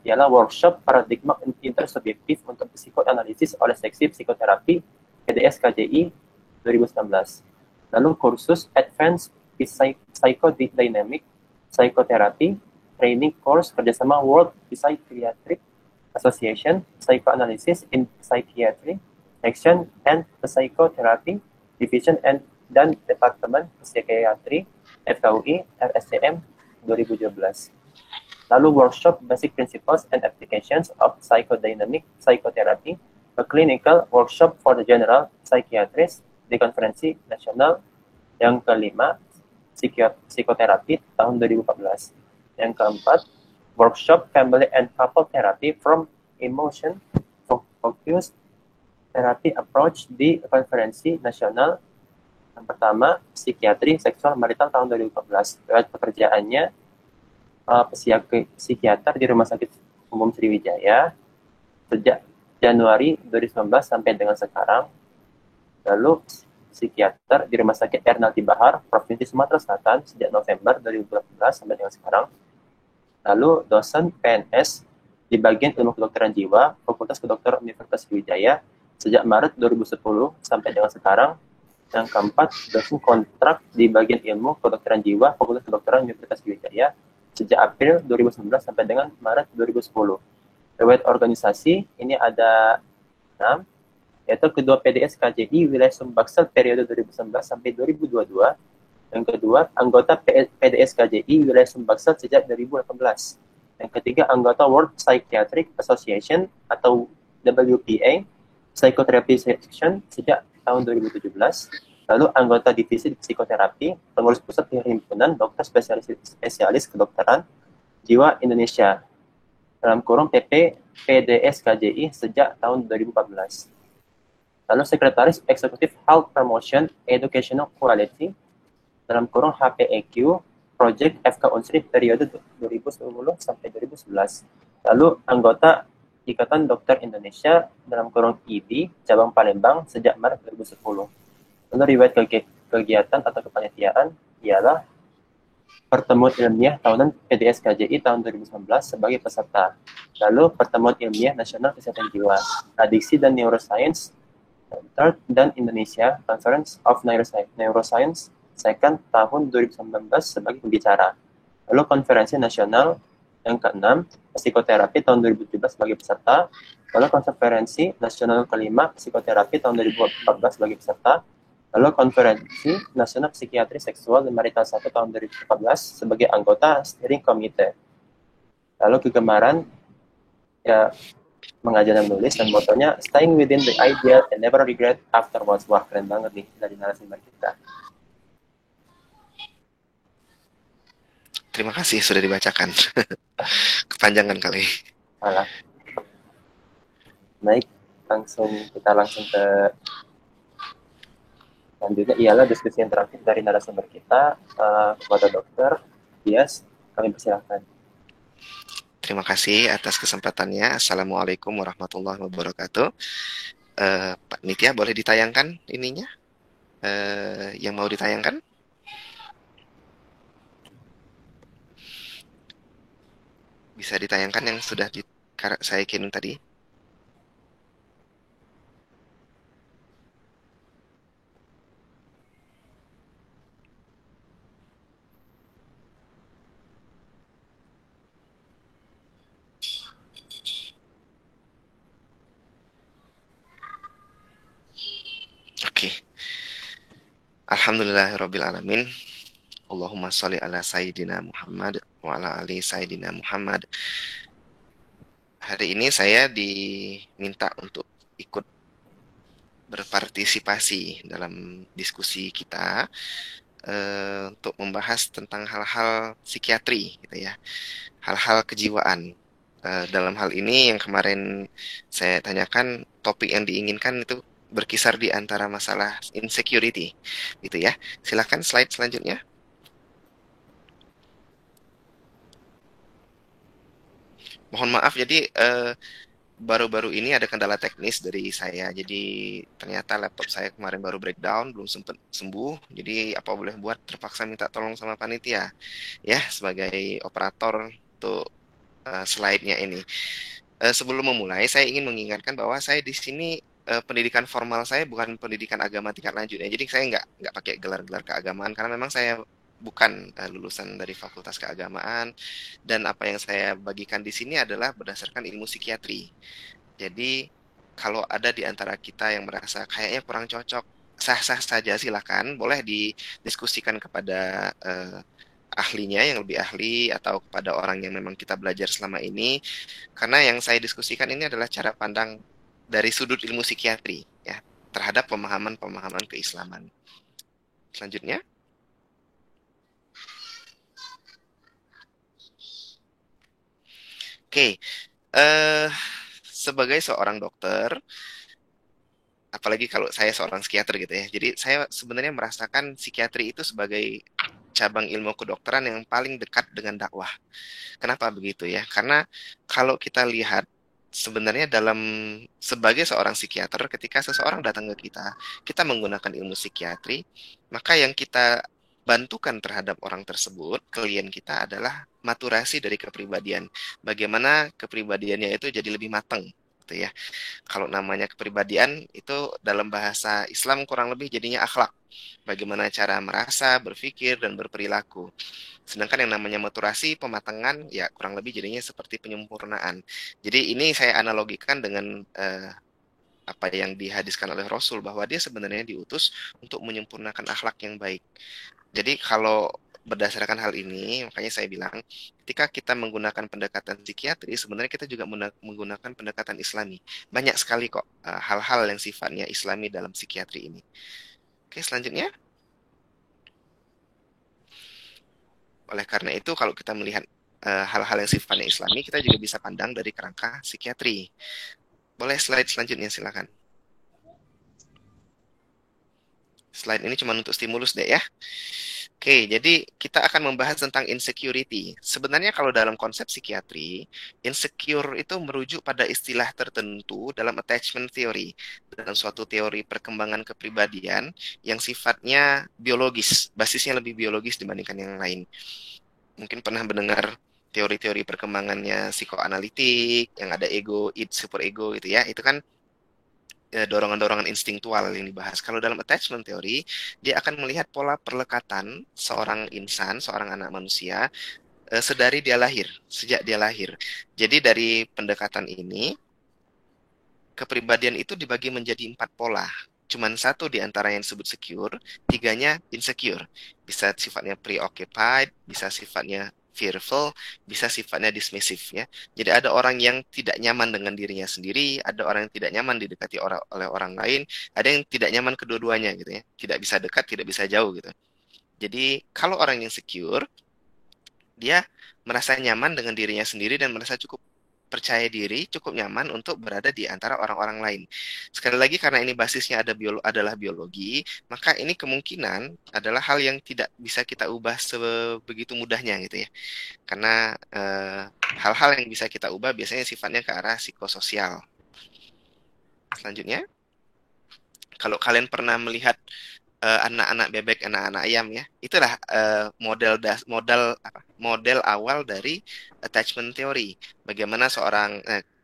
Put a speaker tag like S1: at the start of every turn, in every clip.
S1: ialah workshop paradigma intersubjektif untuk psikoanalisis oleh seksi psikoterapi PDS KJI 2019. Lalu kursus Advanced Psychodynamic Psychotherapy Training Course kerjasama World Psychiatric Association Psychoanalysis in Psychiatry Section and Psychotherapy Division dan Departemen Psikiatri FKUI RSCM 2017. Lalu workshop Basic Principles and Applications of Psychodynamic Psychotherapy, a clinical workshop for the general psychiatrist di Konferensi Nasional yang kelima, Psikoterapi tahun 2014. Yang keempat, workshop Family and Couple Therapy from Emotion Focused Therapy Approach di Konferensi Nasional yang pertama, Psikiatri Seksual Marital tahun 2014. Lewat pekerjaannya, psikiater di Rumah Sakit Umum Sriwijaya sejak Januari 2019 sampai dengan sekarang. Lalu psikiater di Rumah Sakit Ernaldi Bahar, Provinsi Sumatera Selatan sejak November 2018 sampai dengan sekarang. Lalu dosen PNS di bagian ilmu kedokteran jiwa, Fakultas Kedokteran Universitas Sriwijaya sejak Maret 2010 sampai dengan sekarang. Yang keempat, dosen kontrak di bagian ilmu kedokteran jiwa, Fakultas Kedokteran Universitas Sriwijaya sejak April 2019 sampai dengan Maret 2010. Riwayat organisasi ini ada 6, yaitu kedua PDS KJI wilayah Sumbaksel periode 2019 sampai 2022. Yang kedua, anggota PDS KJI wilayah Sumbaksel sejak 2018. Yang ketiga, anggota World Psychiatric Association atau WPA Psychotherapy Section sejak tahun 2017. Lalu anggota divisi psikoterapi, pengurus pusat himpunan dokter spesialis kedokteran jiwa Indonesia dalam kurung PP PDS KJI sejak tahun 2014. Lalu sekretaris eksekutif Health Promotion Educational Quality dalam kurung HPEQ Project FK Unsri periode 2010 sampai 2011. Lalu anggota Ikatan Dokter Indonesia dalam kurung IDI cabang Palembang sejak Maret 2010. Lalu riwayat kegiatan atau kepanitiaan ialah pertemuan ilmiah tahunan PDS KJI tahun 2019 sebagai peserta. Lalu pertemuan ilmiah nasional kesehatan jiwa, adiksi dan neuroscience, third dan Indonesia Conference of Neuroscience second tahun 2019 sebagai pembicara. Lalu konferensi nasional yang keenam, psikoterapi tahun 2017 sebagai peserta. Lalu konferensi nasional kelima, psikoterapi tahun 2014 sebagai peserta. Lalu konferensi nasional psikiatri seksual dan marital 1 tahun 2014 sebagai anggota steering committee. Lalu kegemaran ya mengajar dan menulis, dan motonya staying within the ideal and never regret afterwards. Wah, keren banget nih dari narasumber kita.
S2: Terima kasih sudah dibacakan. Kepanjangan kali.
S1: Alah. Baik, kita langsung ke selanjutnya ialah diskusi yang terakhir dari narasumber kita kepada Dokter Dias. Kami persilakan.
S2: Terima kasih atas kesempatannya. Assalamualaikum warahmatullahi wabarakatuh. Pak Nitya, boleh ditayangkan ininya? Yang mau ditayangkan? Bisa ditayangkan yang sudah saya kirim tadi? Oke. Alhamdulillahirabbil alamin. Allahumma sholli ala sayyidina Muhammad wa ala ali sayyidina Muhammad. Hari ini saya diminta untuk ikut berpartisipasi dalam diskusi kita untuk membahas tentang hal-hal psikiatri gitu ya. Hal-hal kejiwaan. Dalam hal ini yang kemarin saya tanyakan, topik yang diinginkan itu berkisar di antara masalah insecurity gitu ya. Silakan slide selanjutnya. Mohon maaf, jadi baru-baru ini ada kendala teknis dari saya. Jadi ternyata laptop saya kemarin baru breakdown, belum sempat sembuh. Jadi apa boleh buat terpaksa minta tolong sama panitia ya sebagai operator untuk slide-nya ini. Sebelum memulai, saya ingin mengingatkan bahwa saya di sini pendidikan formal saya bukan pendidikan agama tingkat lanjut ya. Jadi saya nggak pakai gelar-gelar keagamaan karena memang saya bukan lulusan dari Fakultas Keagamaan dan apa yang saya bagikan di sini adalah berdasarkan ilmu psikiatri. Jadi kalau ada di antara kita yang merasa kayaknya kurang cocok, sah-sah saja silakan, boleh didiskusikan kepada ahlinya yang lebih ahli atau kepada orang yang memang kita belajar selama ini. Karena yang saya diskusikan ini adalah cara pandang dari sudut ilmu psikiatri ya terhadap pemahaman-pemahaman keislaman. Selanjutnya, oke, eh sebagai seorang dokter, apalagi kalau saya seorang psikiater gitu ya. Jadi saya sebenarnya merasakan psikiatri itu sebagai cabang ilmu kedokteran yang paling dekat dengan dakwah. Kenapa begitu ya? Karena kalau kita lihat sebenarnya dalam sebagai seorang psikiater, ketika seseorang datang ke kita menggunakan ilmu psikiatri, maka yang kita bantukan terhadap orang tersebut, klien kita adalah maturasi dari kepribadian. Bagaimana kepribadiannya itu jadi lebih matang, gitu ya. Kalau namanya kepribadian itu dalam bahasa Islam kurang lebih jadinya akhlak. Bagaimana cara merasa, berpikir, dan berperilaku. Sedangkan yang namanya maturasi, pematangan, ya kurang lebih jadinya seperti penyempurnaan. Jadi ini saya analogikan dengan apa yang dihadiskan oleh Rasul, bahwa dia sebenarnya diutus untuk menyempurnakan akhlak yang baik. Jadi kalau berdasarkan hal ini, makanya saya bilang, ketika kita menggunakan pendekatan psikiatri, sebenarnya kita juga menggunakan pendekatan Islami. Banyak sekali kok hal-hal yang sifatnya Islami dalam psikiatri ini. Oke, selanjutnya. Oleh karena itu, kalau kita melihat hal-hal yang sifatnya Islami, kita juga bisa pandang dari kerangka psikiatri. Boleh slide selanjutnya, silakan. Slide ini cuma untuk stimulus deh ya. Oke, jadi kita akan membahas tentang insecurity. Sebenarnya kalau dalam konsep psikiatri, insecure itu merujuk pada istilah tertentu dalam attachment theory, dalam suatu teori perkembangan kepribadian yang sifatnya biologis, basisnya lebih biologis dibandingkan yang lain. Mungkin pernah mendengar teori-teori perkembangannya psikoanalitik, yang ada ego, id, superego gitu ya. Itu kan dorongan-dorongan instingtual yang dibahas. Kalau dalam attachment theory, dia akan melihat pola perlekatan seorang insan, seorang anak manusia, sedari dia lahir, sejak dia lahir. Jadi dari pendekatan ini, kepribadian itu dibagi menjadi 4 pola. Cuman satu di antara yang disebut secure, tiganya insecure. Bisa sifatnya preoccupied, bisa sifatnya fearful, bisa sifatnya dismissive ya. Jadi ada orang yang tidak nyaman dengan dirinya sendiri, ada orang yang tidak nyaman didekati oleh orang lain, ada yang tidak nyaman kedua-duanya gitu ya. Tidak bisa dekat, tidak bisa jauh gitu. Jadi kalau orang yang secure, dia merasa nyaman dengan dirinya sendiri dan merasa cukup percaya diri, cukup nyaman untuk berada di antara orang-orang lain. Sekali lagi karena ini basisnya adalah biologi, maka ini kemungkinan adalah hal yang tidak bisa kita ubah sebegitu mudahnya gitu ya. Karena hal-hal yang bisa kita ubah biasanya sifatnya ke arah psikososial. Selanjutnya, kalau kalian pernah melihat anak-anak bebek, anak-anak ayam ya. Itulah model awal dari attachment theory. Bagaimana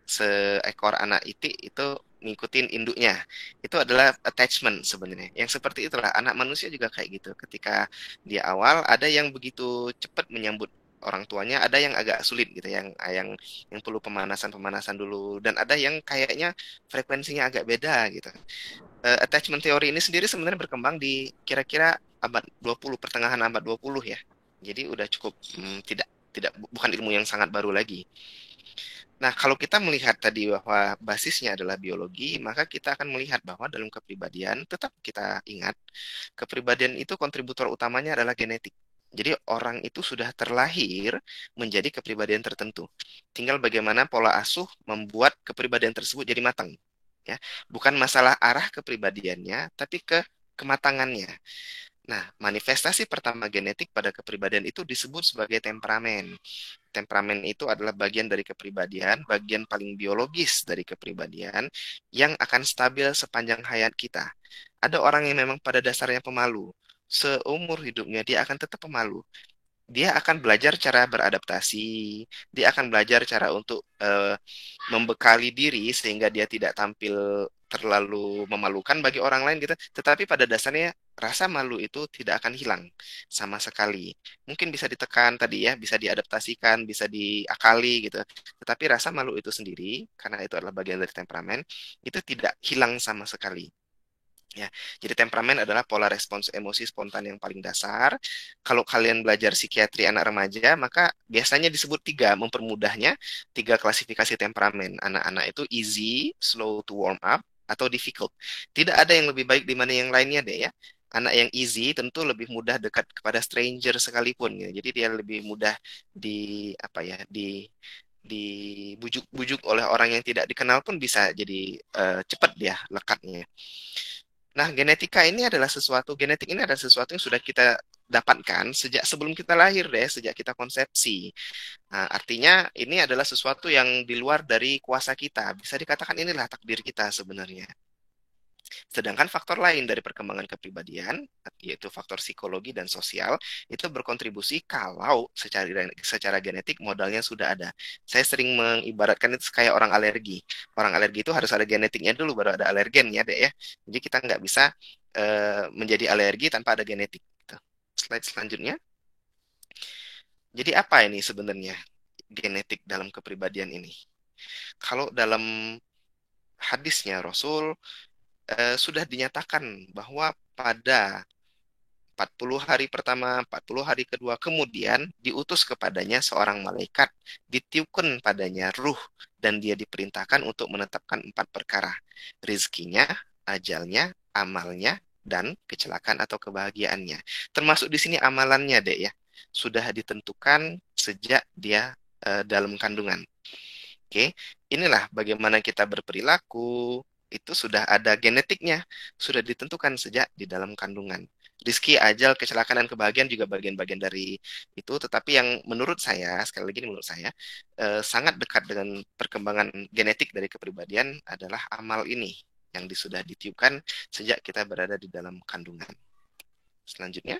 S2: seekor anak itik itu ngikutin induknya. Itu adalah attachment sebenarnya. Yang seperti itulah anak manusia juga kayak gitu. Ketika dia awal ada yang begitu cepat menyambut orang tuanya, ada yang agak sulit gitu, yang perlu pemanasan-pemanasan dulu, dan ada yang kayaknya frekuensinya agak beda gitu. Attachment teori ini sendiri sebenarnya berkembang di kira-kira abad 20, pertengahan abad 20 ya. Jadi udah cukup tidak tidak bukan ilmu yang sangat baru lagi. Nah, kalau kita melihat tadi bahwa basisnya adalah biologi, maka kita akan melihat bahwa dalam kepribadian tetap kita ingat kepribadian itu kontributor utamanya adalah genetik. Jadi orang itu sudah terlahir menjadi kepribadian tertentu. Tinggal bagaimana pola asuh membuat kepribadian tersebut jadi matang. Ya, bukan masalah arah kepribadiannya, tapi ke kematangannya. Nah, manifestasi pertama genetik pada kepribadian itu disebut sebagai temperamen. Temperamen itu adalah bagian dari kepribadian, bagian paling biologis dari kepribadian yang akan stabil sepanjang hayat kita. Ada orang yang memang pada dasarnya pemalu. Seumur hidupnya dia akan tetap pemalu. dia akan belajar cara beradaptasi, dia akan belajar cara untuk membekali diri sehingga dia tidak tampil terlalu memalukan bagi orang lain gitu. Tetapi pada dasarnya rasa malu itu tidak akan hilang sama sekali. Mungkin bisa ditekan tadi ya, bisa diadaptasikan, bisa diakali gitu. Tetapi rasa malu itu sendiri, karena itu adalah bagian dari temperamen, itu tidak hilang sama sekali. Ya, jadi temperamen adalah pola respons emosi spontan yang paling dasar. Kalau kalian belajar psikiatri anak remaja, maka biasanya disebut tiga, mempermudahnya, tiga klasifikasi temperamen. Anak-anak itu easy, slow to warm up, atau difficult. Tidak ada yang lebih baik di mana yang lainnya deh ya. Anak yang easy tentu lebih mudah dekat kepada stranger sekalipun ya. Jadi dia lebih mudah di apa ya, dibujuk-bujuk oleh orang yang tidak dikenal pun bisa jadi cepat dia lekatnya. Nah, genetik ini adalah sesuatu yang sudah kita dapatkan sejak sebelum kita lahir deh, sejak kita konsepsi. Nah, artinya ini adalah sesuatu yang di luar dari kuasa kita. Bisa dikatakan inilah takdir kita sebenarnya. Sedangkan faktor lain dari perkembangan kepribadian, yaitu faktor psikologi dan sosial, itu berkontribusi kalau secara genetik modalnya sudah ada. Saya sering mengibaratkan itu kayak orang alergi. Orang alergi itu harus ada genetiknya dulu, baru ada alergen ya, Dek ya. Jadi kita nggak bisa menjadi alergi tanpa ada genetik. Gitu. Slide selanjutnya. Jadi apa ini sebenarnya genetik dalam kepribadian ini? Kalau dalam hadisnya Rasul sudah dinyatakan bahwa pada 40 hari pertama, 40 hari kedua, kemudian diutus kepadanya seorang malaikat, ditiupkan padanya ruh, dan dia diperintahkan untuk menetapkan 4 perkara. Rizkinya, ajalnya, amalnya, dan kecelakaan atau kebahagiaannya. Termasuk di sini amalannya, Dek ya. Sudah ditentukan sejak dia dalam kandungan. Oke, inilah bagaimana kita berperilaku, itu sudah ada genetiknya, sudah ditentukan sejak di dalam kandungan. Rizki, ajal, kecelakaan, dan kebahagiaan juga bagian-bagian dari itu, tetapi yang menurut saya, sekali lagi ini menurut saya, sangat dekat dengan perkembangan genetik dari kepribadian adalah amal ini, yang sudah ditiupkan sejak kita berada di dalam kandungan. Selanjutnya,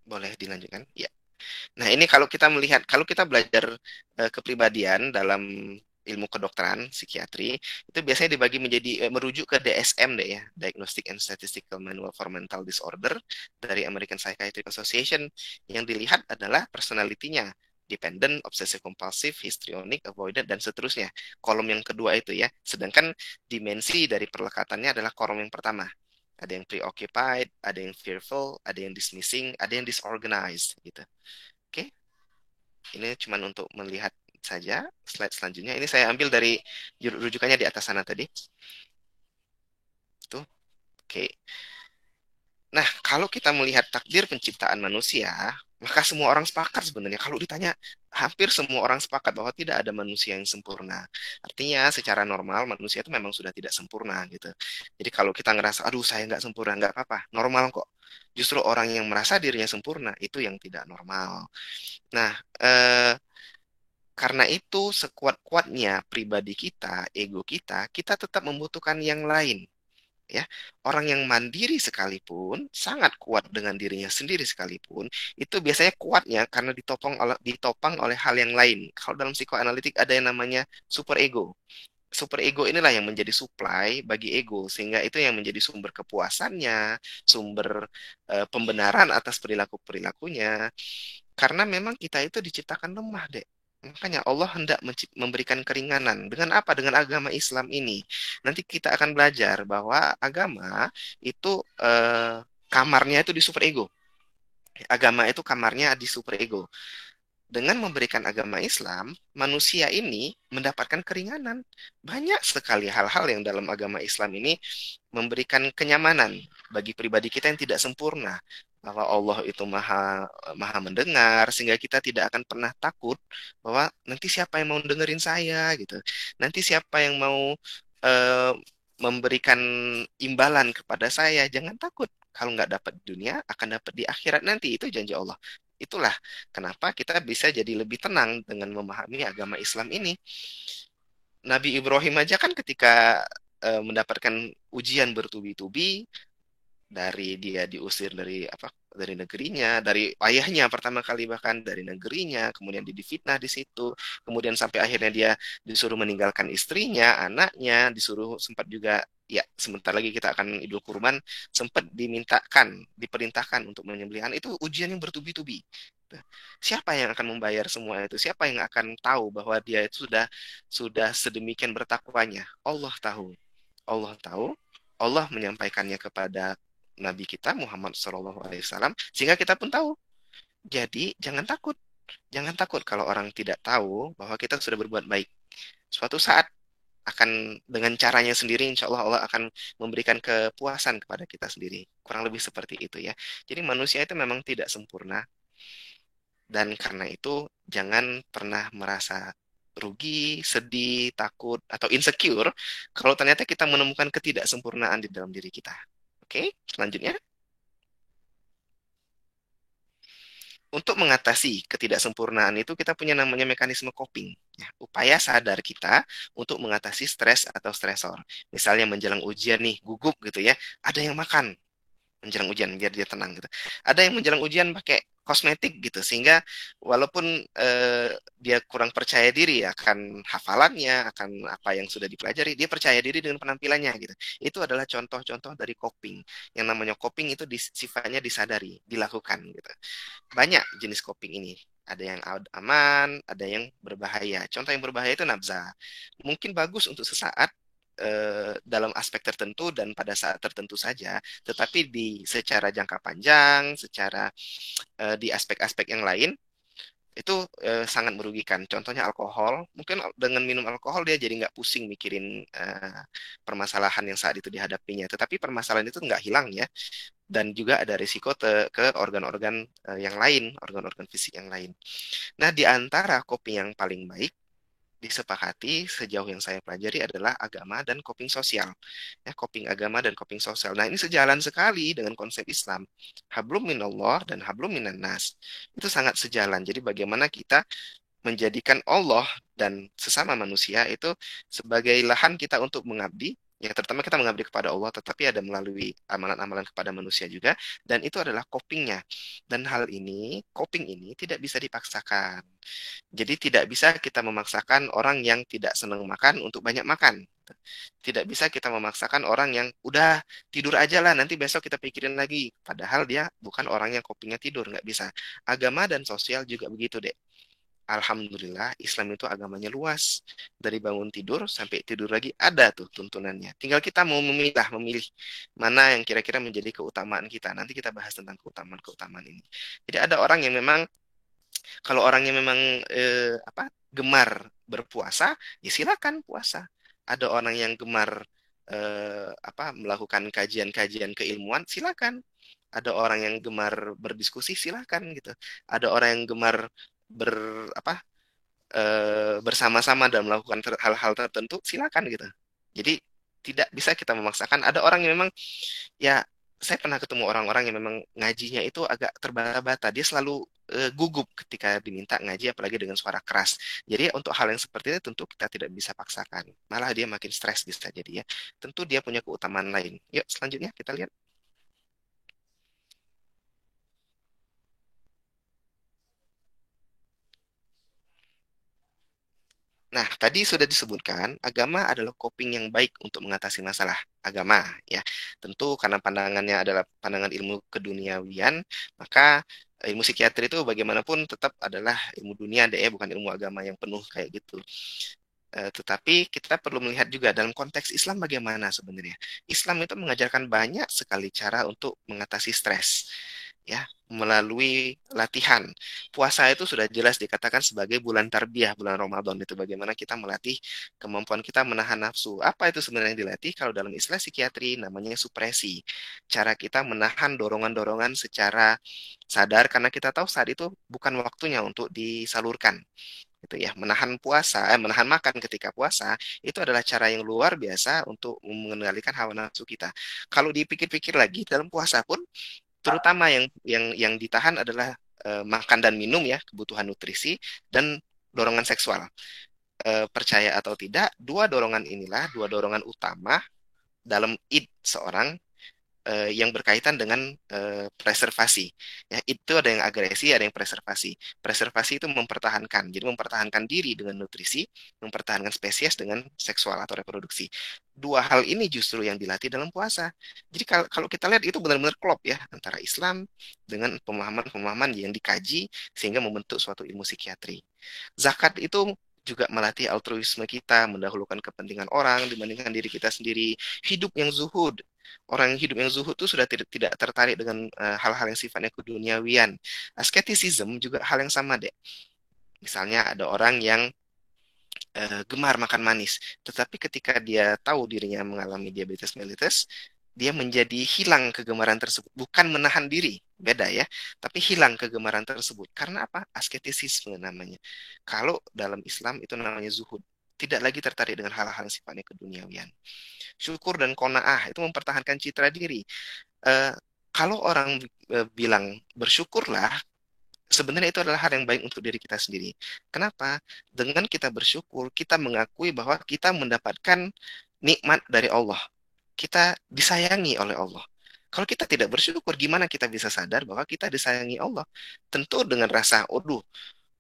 S2: boleh dilanjutkan? Ya. Nah, ini kalau kita belajar kepribadian dalam ilmu kedokteran, psikiatri, itu biasanya dibagi menjadi merujuk ke DSM deh ya, Diagnostic and Statistical Manual for Mental Disorder dari American Psychiatric Association. Yang dilihat adalah personality-nya, dependent, obsessive compulsive, histrionic, avoidant, dan seterusnya. Kolom yang kedua itu ya. Sedangkan dimensi dari perlekatannya adalah kolom yang pertama. Ada yang preoccupied, ada yang fearful, ada yang dismissing, ada yang disorganized gitu. Oke, ini cuma untuk melihat saja. Slide selanjutnya. Ini saya ambil dari rujukannya di atas sana tadi. Tuh, oke. Nah, kalau kita melihat takdir penciptaan manusia, maka semua orang sepakat sebenarnya. Kalau ditanya, hampir semua orang sepakat bahwa tidak ada manusia yang sempurna. Artinya, secara normal, manusia itu memang sudah tidak sempurna gitu. Jadi kalau kita ngerasa, aduh saya nggak sempurna, nggak apa-apa, normal kok. Justru orang yang merasa dirinya sempurna, itu yang tidak normal. Nah, karena itu, sekuat-kuatnya pribadi kita, ego kita tetap membutuhkan yang lain. Ya, orang yang mandiri sekalipun, sangat kuat dengan dirinya sendiri sekalipun, itu biasanya kuatnya karena ditopang oleh hal yang lain. Kalau dalam psikoanalitik ada yang namanya superego. Superego inilah yang menjadi supply bagi ego, sehingga itu yang menjadi sumber kepuasannya, sumber pembenaran atas perilaku-perilakunya. Karena memang kita itu diciptakan lemah, Dek. Makanya Allah hendak memberikan keringanan. Dengan apa? Dengan agama Islam ini. Nanti kita akan belajar bahwa agama itu kamarnya itu di superego. Agama itu kamarnya di superego. Dengan memberikan agama Islam, manusia ini mendapatkan keringanan. Banyak sekali hal-hal yang dalam agama Islam ini memberikan kenyamanan bagi pribadi kita yang tidak sempurna. Bahwa Allah itu maha maha mendengar, sehingga kita tidak akan pernah takut bahwa nanti siapa yang mau dengerin saya gitu. Nanti siapa yang mau eh, memberikan imbalan kepada saya. Jangan takut. Kalau nggak dapat di dunia, akan dapat di akhirat nanti. Itu janji Allah. Itulah kenapa kita bisa jadi lebih tenang dengan memahami agama Islam ini. Nabi Ibrahim aja kan ketika mendapatkan ujian bertubi-tubi, dari dia diusir dari negerinya, dari ayahnya pertama kali, bahkan dari negerinya, kemudian dia difitnah di situ, kemudian sampai akhirnya dia disuruh meninggalkan istrinya, anaknya, disuruh sempat juga, ya sebentar lagi kita akan Idul Kurban, sempat diperintahkan untuk menyembelihan. Itu ujian yang bertubi-tubi. Siapa yang akan membayar semua itu? Siapa yang akan tahu bahwa dia itu sudah sedemikian bertakwanya? Allah tahu. Allah tahu. Allah menyampaikannya kepada Nabi kita Muhammad SAW, sehingga kita pun tahu. Jadi jangan takut. Jangan takut kalau orang tidak tahu bahwa kita sudah berbuat baik. Suatu saat akan dengan caranya sendiri, insya Allah Allah akan memberikan kepuasan kepada kita sendiri. Kurang lebih seperti itu ya. Jadi manusia itu memang tidak sempurna, dan karena itu jangan pernah merasa rugi, sedih, takut, atau insecure kalau ternyata kita menemukan ketidaksempurnaan di dalam diri kita. Oke, selanjutnya. Untuk mengatasi ketidaksempurnaan itu kita punya namanya mekanisme coping. Ya, upaya sadar kita untuk mengatasi stres atau stresor. Misalnya menjelang ujian nih, gugup gitu ya. Ada yang makan menjelang ujian biar dia tenang gitu. Ada yang menjelang ujian pakai kosmetik gitu, sehingga walaupun dia kurang percaya diri akan hafalannya, akan apa yang sudah dipelajari, dia percaya diri dengan penampilannya gitu. Itu adalah contoh-contoh dari coping. Yang namanya coping itu sifatnya disadari, dilakukan gitu. Banyak jenis coping ini. Ada yang aman, ada yang berbahaya. Contoh yang berbahaya itu nabza. Mungkin bagus untuk sesaat, dalam aspek tertentu dan pada saat tertentu saja, tetapi secara jangka panjang, secara di aspek-aspek yang lain itu sangat merugikan. Contohnya alkohol, mungkin dengan minum alkohol dia jadi nggak pusing mikirin permasalahan yang saat itu dihadapinya, tetapi permasalahan itu nggak hilang ya, dan juga ada risiko ke organ-organ yang lain, organ-organ fisik yang lain. Nah, di antara kopi yang paling baik disepakati sejauh yang saya pelajari adalah agama dan coping sosial. Ya, coping agama dan coping sosial. Nah, ini sejalan sekali dengan konsep Islam. Hablum minallah dan hablum minan nas. Itu sangat sejalan. Jadi bagaimana kita menjadikan Allah dan sesama manusia itu sebagai lahan kita untuk mengabdi. Yang terutama kita mengabdi kepada Allah, tetapi ada melalui amalan-amalan kepada manusia juga, dan itu adalah copingnya. Dan coping ini tidak bisa dipaksakan. Jadi tidak bisa kita memaksakan orang yang tidak senang makan untuk banyak makan. Tidak bisa kita memaksakan orang yang udah tidur aja lah, nanti besok kita pikirin lagi. Padahal dia bukan orang yang copingnya tidur, nggak bisa. Agama dan sosial juga begitu, Dek. Alhamdulillah, Islam itu agamanya luas. Dari bangun tidur sampai tidur lagi ada tuh tuntunannya. Tinggal kita mau memilih mana yang kira-kira menjadi keutamaan kita. Nanti kita bahas tentang keutamaan-keutamaan ini. Jadi ada orang yang memang, kalau orangnya memang gemar berpuasa, ya silakan puasa. Ada orang yang gemar melakukan kajian-kajian keilmuan, silakan. Ada orang yang gemar berdiskusi, silakan gitu. Ada orang yang gemar ber bersama-sama dan melakukan hal-hal tertentu, silakan gitu. Jadi tidak bisa kita memaksakan. Ada orang yang memang, ya saya pernah ketemu orang-orang yang memang ngajinya itu agak terbata-bata. Dia selalu gugup ketika diminta ngaji, apalagi dengan suara keras. Jadi untuk hal yang seperti ini tentu kita tidak bisa paksakan. Malah dia makin stres bisa jadi ya. Tentu dia punya keutamaan lain. Yuk selanjutnya kita lihat. Nah, tadi sudah disebutkan, agama adalah coping yang baik untuk mengatasi masalah agama, ya. Tentu karena pandangannya adalah pandangan ilmu keduniawian, maka ilmu psikiatri itu bagaimanapun tetap adalah ilmu dunia, deh, bukan ilmu agama yang penuh kayak gitu. Tetapi kita perlu melihat juga dalam konteks Islam bagaimana sebenarnya. Islam itu mengajarkan banyak sekali cara untuk mengatasi stres, ya, melalui latihan. Puasa itu sudah jelas dikatakan sebagai bulan tarbiyah, bulan Ramadan itu bagaimana kita melatih kemampuan kita menahan nafsu. Apa itu sebenarnya yang dilatih? Kalau dalam istilah psikiatri namanya supresi. Cara kita menahan dorongan-dorongan secara sadar karena kita tahu saat itu bukan waktunya untuk disalurkan. Gitu ya, menahan makan ketika puasa itu adalah cara yang luar biasa untuk mengendalikan hawa nafsu kita. Kalau dipikir-pikir lagi dalam puasa pun, terutama yang ditahan adalah makan dan minum ya, kebutuhan nutrisi dan dorongan seksual. Percaya atau tidak, dua dorongan inilah dua dorongan utama dalam id seorang yang berkaitan dengan preservasi. Ya, itu ada yang agresi, ada yang preservasi. Preservasi itu mempertahankan, jadi mempertahankan diri dengan nutrisi, mempertahankan spesies dengan seksual atau reproduksi. Dua hal ini justru yang dilatih dalam puasa. Jadi kalau kita lihat itu benar-benar klop ya antara Islam dengan pemahaman-pemahaman yang dikaji sehingga membentuk suatu ilmu psikiatri. Zakat itu juga melatih altruisme kita, mendahulukan kepentingan orang dibandingkan diri kita sendiri. Hidup yang zuhud. Orang yang hidup yang zuhud itu sudah tidak tertarik dengan hal-hal yang sifatnya keduniawian. Asketisism juga hal yang sama deh. Misalnya ada orang yang gemar makan manis, tetapi ketika dia tahu dirinya mengalami diabetes mellitus, dia menjadi hilang kegemaran tersebut, bukan menahan diri, beda ya, tapi hilang kegemaran tersebut. Karena apa? Asketisisme namanya. Kalau dalam Islam itu namanya zuhud. Tidak lagi tertarik dengan hal-hal yang sifatnya keduniawian. Syukur dan qanaah itu mempertahankan citra diri. Eh, Kalau orang bilang bersyukurlah, sebenarnya itu adalah hal yang baik untuk diri kita sendiri. Kenapa? Dengan kita bersyukur, kita mengakui bahwa kita mendapatkan nikmat dari Allah. Kita disayangi oleh Allah. Kalau kita tidak bersyukur, gimana kita bisa sadar bahwa kita disayangi Allah? Tentu dengan rasa, aduh,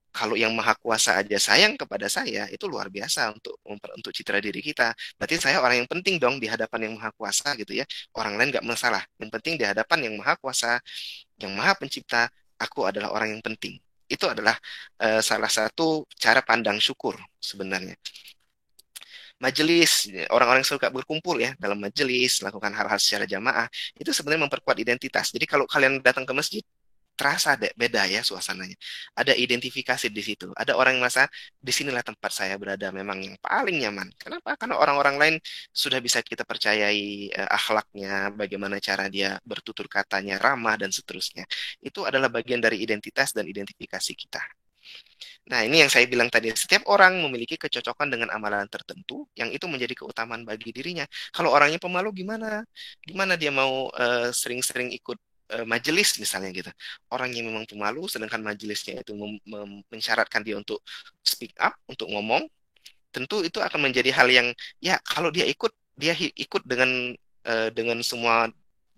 S2: kalau yang maha kuasa aja sayang kepada saya, itu luar biasa untuk citra diri kita. Berarti saya orang yang penting dong di hadapan yang maha kuasa gitu ya. Orang lain nggak masalah. Yang penting di hadapan yang maha kuasa, yang maha pencipta, aku adalah orang yang penting. Itu adalah salah satu cara pandang syukur sebenarnya. Majelis, orang-orang yang suka berkumpul ya dalam majelis, lakukan hal-hal secara jamaah, itu sebenarnya memperkuat identitas. Jadi kalau kalian datang ke masjid, terasa deh beda ya suasananya. Ada identifikasi di situ. Ada orang yang merasa disinilah tempat saya berada memang yang paling nyaman. Kenapa? Karena orang-orang lain sudah bisa kita percayai akhlaknya, bagaimana cara dia bertutur katanya, ramah dan seterusnya. Itu adalah bagian dari identitas dan identifikasi kita. Nah, ini yang saya bilang tadi, setiap orang memiliki kecocokan dengan amalan tertentu yang itu menjadi keutamaan bagi dirinya. Kalau orangnya pemalu gimana? Gimana dia mau sering-sering ikut majelis misalnya gitu. Orang yang memang pemalu sedangkan majelisnya itu mensyaratkan dia untuk speak up, untuk ngomong, tentu itu akan menjadi hal yang ya kalau dia ikut ikut dengan semua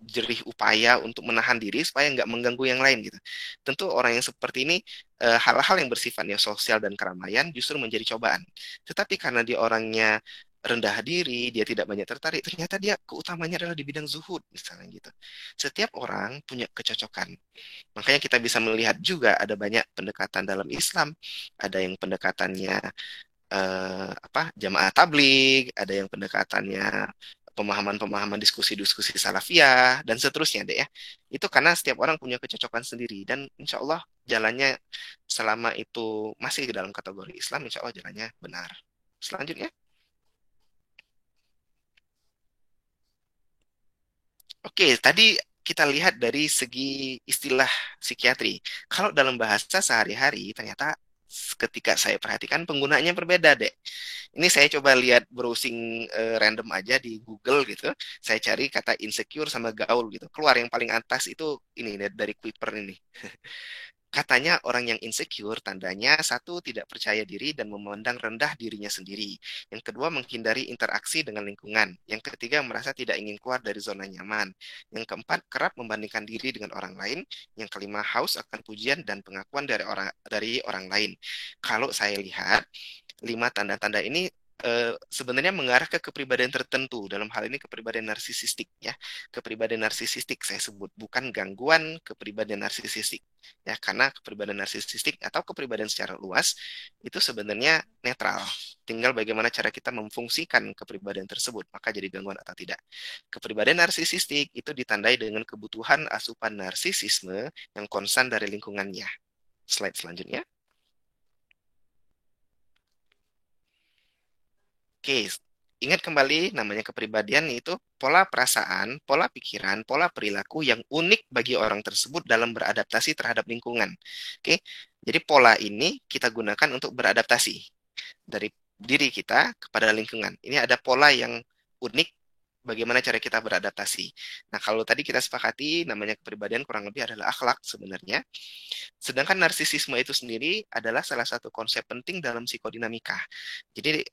S2: jerih upaya untuk menahan diri supaya nggak mengganggu yang lain gitu. Tentu orang yang seperti ini hal-hal yang bersifatnya sosial dan keramaian justru menjadi cobaan. Tetapi karena dia orangnya rendah diri, dia tidak banyak tertarik, ternyata dia keutamanya adalah di bidang zuhud misalnya gitu. Setiap orang punya kecocokan. Makanya kita bisa melihat juga ada banyak pendekatan dalam Islam, ada yang pendekatannya jamaah tabligh, ada yang pendekatannya pemahaman-pemahaman diskusi-diskusi salafiyah dan seterusnya deh ya. Itu karena setiap orang punya kecocokan sendiri dan insya Allah jalannya selama itu masih ke dalam kategori Islam, insya Allah jalannya benar. Selanjutnya, oke, tadi kita lihat dari segi istilah psikiatri. Kalau dalam bahasa sehari-hari, ternyata ketika saya perhatikan penggunaannya berbeda, deh. Ini saya coba lihat browsing random aja di Google gitu. Saya cari kata insecure sama gaul gitu. Keluar yang paling atas itu ini dari Kuiper ini. Katanya orang yang insecure tandanya satu tidak percaya diri dan memandang rendah dirinya sendiri. Yang kedua menghindari interaksi dengan lingkungan. Yang ketiga merasa tidak ingin keluar dari zona nyaman. Yang keempat kerap membandingkan diri dengan orang lain. Yang kelima haus akan pujian dan pengakuan dari orang lain. Kalau saya lihat lima tanda-tanda ini sebenarnya mengarah ke kepribadian tertentu. Dalam hal ini kepribadian narsisistik ya. Kepribadian narsisistik saya sebut bukan gangguan kepribadian narsisistik ya karena kepribadian narsisistik atau kepribadian secara luas itu sebenarnya netral. Tinggal bagaimana cara kita memfungsikan kepribadian tersebut maka jadi gangguan atau tidak. Kepribadian narsisistik itu ditandai dengan kebutuhan asupan narsisisme yang konstan dari lingkungannya. Slide selanjutnya. Oke, ingat kembali namanya kepribadian itu pola perasaan, pola pikiran, pola perilaku yang unik bagi orang tersebut dalam beradaptasi terhadap lingkungan. Oke, jadi pola ini kita gunakan untuk beradaptasi dari diri kita kepada lingkungan. Ini ada pola yang unik bagaimana cara kita beradaptasi. Nah, kalau tadi kita sepakati namanya kepribadian kurang lebih adalah akhlak sebenarnya. Sedangkan narsisisme itu sendiri adalah salah satu konsep penting dalam psikodinamika. Jadi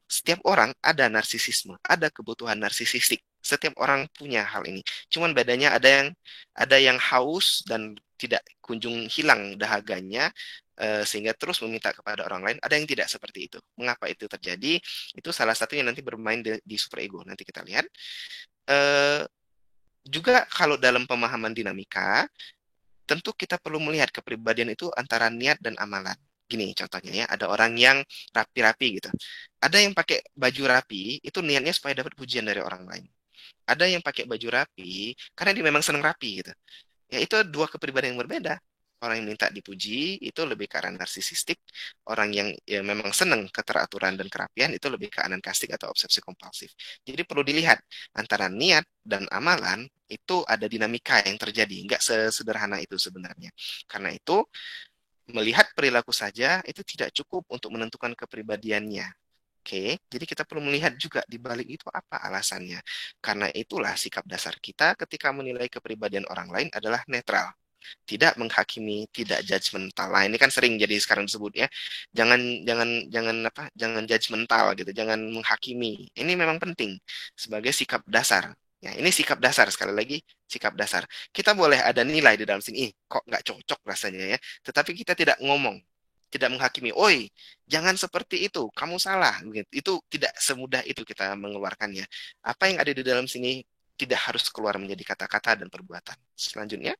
S2: setiap orang ada narsisisme, ada kebutuhan narsisistik. Setiap orang punya hal ini. Cuman bedanya ada yang haus dan tidak kunjung hilang dahaganya, sehingga terus meminta kepada orang lain. Ada yang tidak seperti itu. Mengapa itu terjadi? Itu salah satunya nanti bermain di superego. Nanti kita lihat. Eh, Juga kalau dalam pemahaman dinamika, tentu kita perlu melihat kepribadian itu antara niat dan amalan. Gini contohnya ya, ada orang yang rapi-rapi gitu. Ada yang pakai baju rapi, itu niatnya supaya dapat pujian dari orang lain. Ada yang pakai baju rapi karena dia memang senang rapi gitu. Ya itu dua kepribadian yang berbeda. Orang yang minta dipuji itu lebih ke arah narsisistik. Orang yang ya, memang senang keteraturan dan kerapian itu lebih ke anankastik atau obsesi kompulsif. Jadi perlu dilihat antara niat dan amalan itu ada dinamika yang terjadi. Nggak sesederhana itu sebenarnya. Karena itu melihat perilaku saja itu tidak cukup untuk menentukan kepribadiannya. Oke, jadi kita perlu melihat juga di balik itu apa alasannya. Karena itulah sikap dasar kita ketika menilai kepribadian orang lain adalah netral, tidak menghakimi, tidak judgmental. Nah, ini kan sering jadi sekarang disebut ya. Jangan jangan jangan apa? Jangan judgmental gitu, jangan menghakimi. Ini memang penting sebagai sikap dasar. Ya, ini sikap dasar sekali lagi, sikap dasar. Kita boleh ada nilai di dalam sini, kok nggak cocok rasanya ya. Tetapi kita tidak ngomong, tidak menghakimi. Oi, jangan seperti itu, kamu salah. Begitu. Itu tidak semudah itu kita mengeluarkannya. Apa yang ada di dalam sini tidak harus keluar menjadi kata-kata dan perbuatan. Selanjutnya.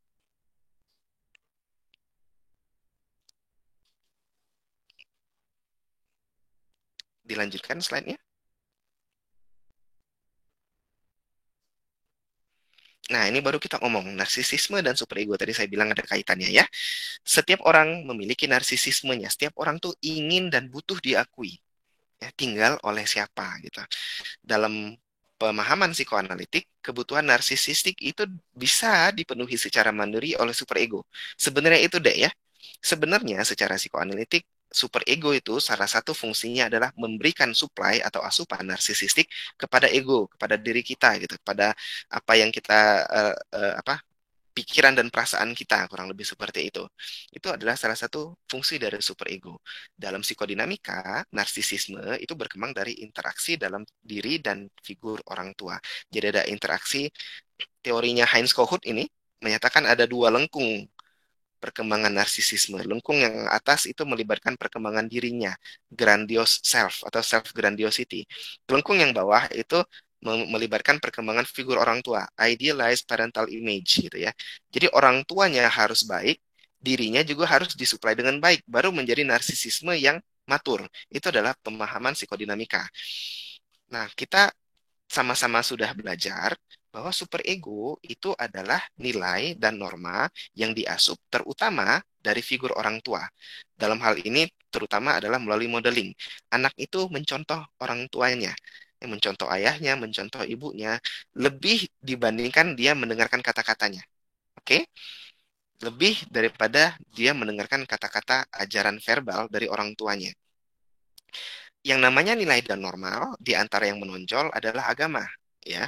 S2: Dilanjutkan slide-nya. Nah, ini baru kita ngomong narsisisme dan superego. Tadi saya bilang ada kaitannya ya. Setiap orang memiliki narsisismenya. Setiap orang tuh ingin dan butuh diakui. Ya, tinggal oleh siapa gitu. Dalam pemahaman psikoanalitik, kebutuhan narsisistik itu bisa dipenuhi secara mandiri oleh superego. Sebenarnya itu deh ya. Sebenarnya secara psikoanalitik, superego itu salah satu fungsinya adalah memberikan supply atau asupan narsisistik kepada ego, kepada diri kita gitu, kepada apa yang kita apa pikiran dan perasaan kita kurang lebih seperti itu. Itu adalah salah satu fungsi dari superego. Dalam psikodinamika, narsisisme itu berkembang dari interaksi dalam diri dan figur orang tua. Jadi ada interaksi teorinya Heinz Kohut ini menyatakan ada dua lengkung perkembangan narsisisme. Lengkung yang atas itu melibatkan perkembangan dirinya, grandiose self atau self grandiosity. Lengkung yang bawah itu melibatkan perkembangan figur orang tua, idealized parental image gitu ya. Jadi orang tuanya harus baik, dirinya juga harus disuplai dengan baik, baru menjadi narsisisme yang matur. Itu adalah pemahaman psikodinamika. Nah, kita sama-sama sudah belajar bahwa superego itu adalah nilai dan norma yang diasup terutama dari figur orang tua. Dalam hal ini terutama adalah melalui modeling. Anak itu mencontoh orang tuanya, mencontoh ayahnya, mencontoh ibunya, lebih dibandingkan dia mendengarkan kata-katanya. Oke? Lebih daripada dia mendengarkan kata-kata ajaran verbal dari orang tuanya. Yang namanya nilai dan normal di antara yang menonjol adalah agama, ya.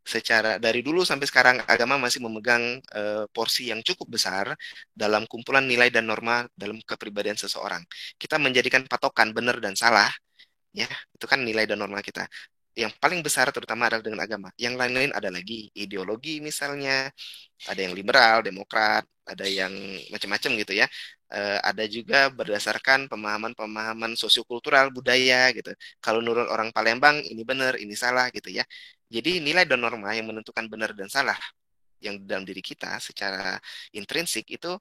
S2: Secara dari dulu sampai sekarang agama masih memegang porsi yang cukup besar dalam kumpulan nilai dan norma dalam kepribadian seseorang. Kita menjadikan patokan benar dan salah, ya, itu kan nilai dan norma kita. Yang paling besar terutama adalah dengan agama. Yang lain-lain ada lagi ideologi misalnya, ada yang liberal, demokrat, ada yang macam-macam gitu ya. Ada juga berdasarkan pemahaman-pemahaman sosiokultural budaya gitu. Kalau menurut orang Palembang ini benar, ini salah gitu ya. Jadi nilai dan norma yang menentukan benar dan salah yang dalam diri kita secara intrinsik itu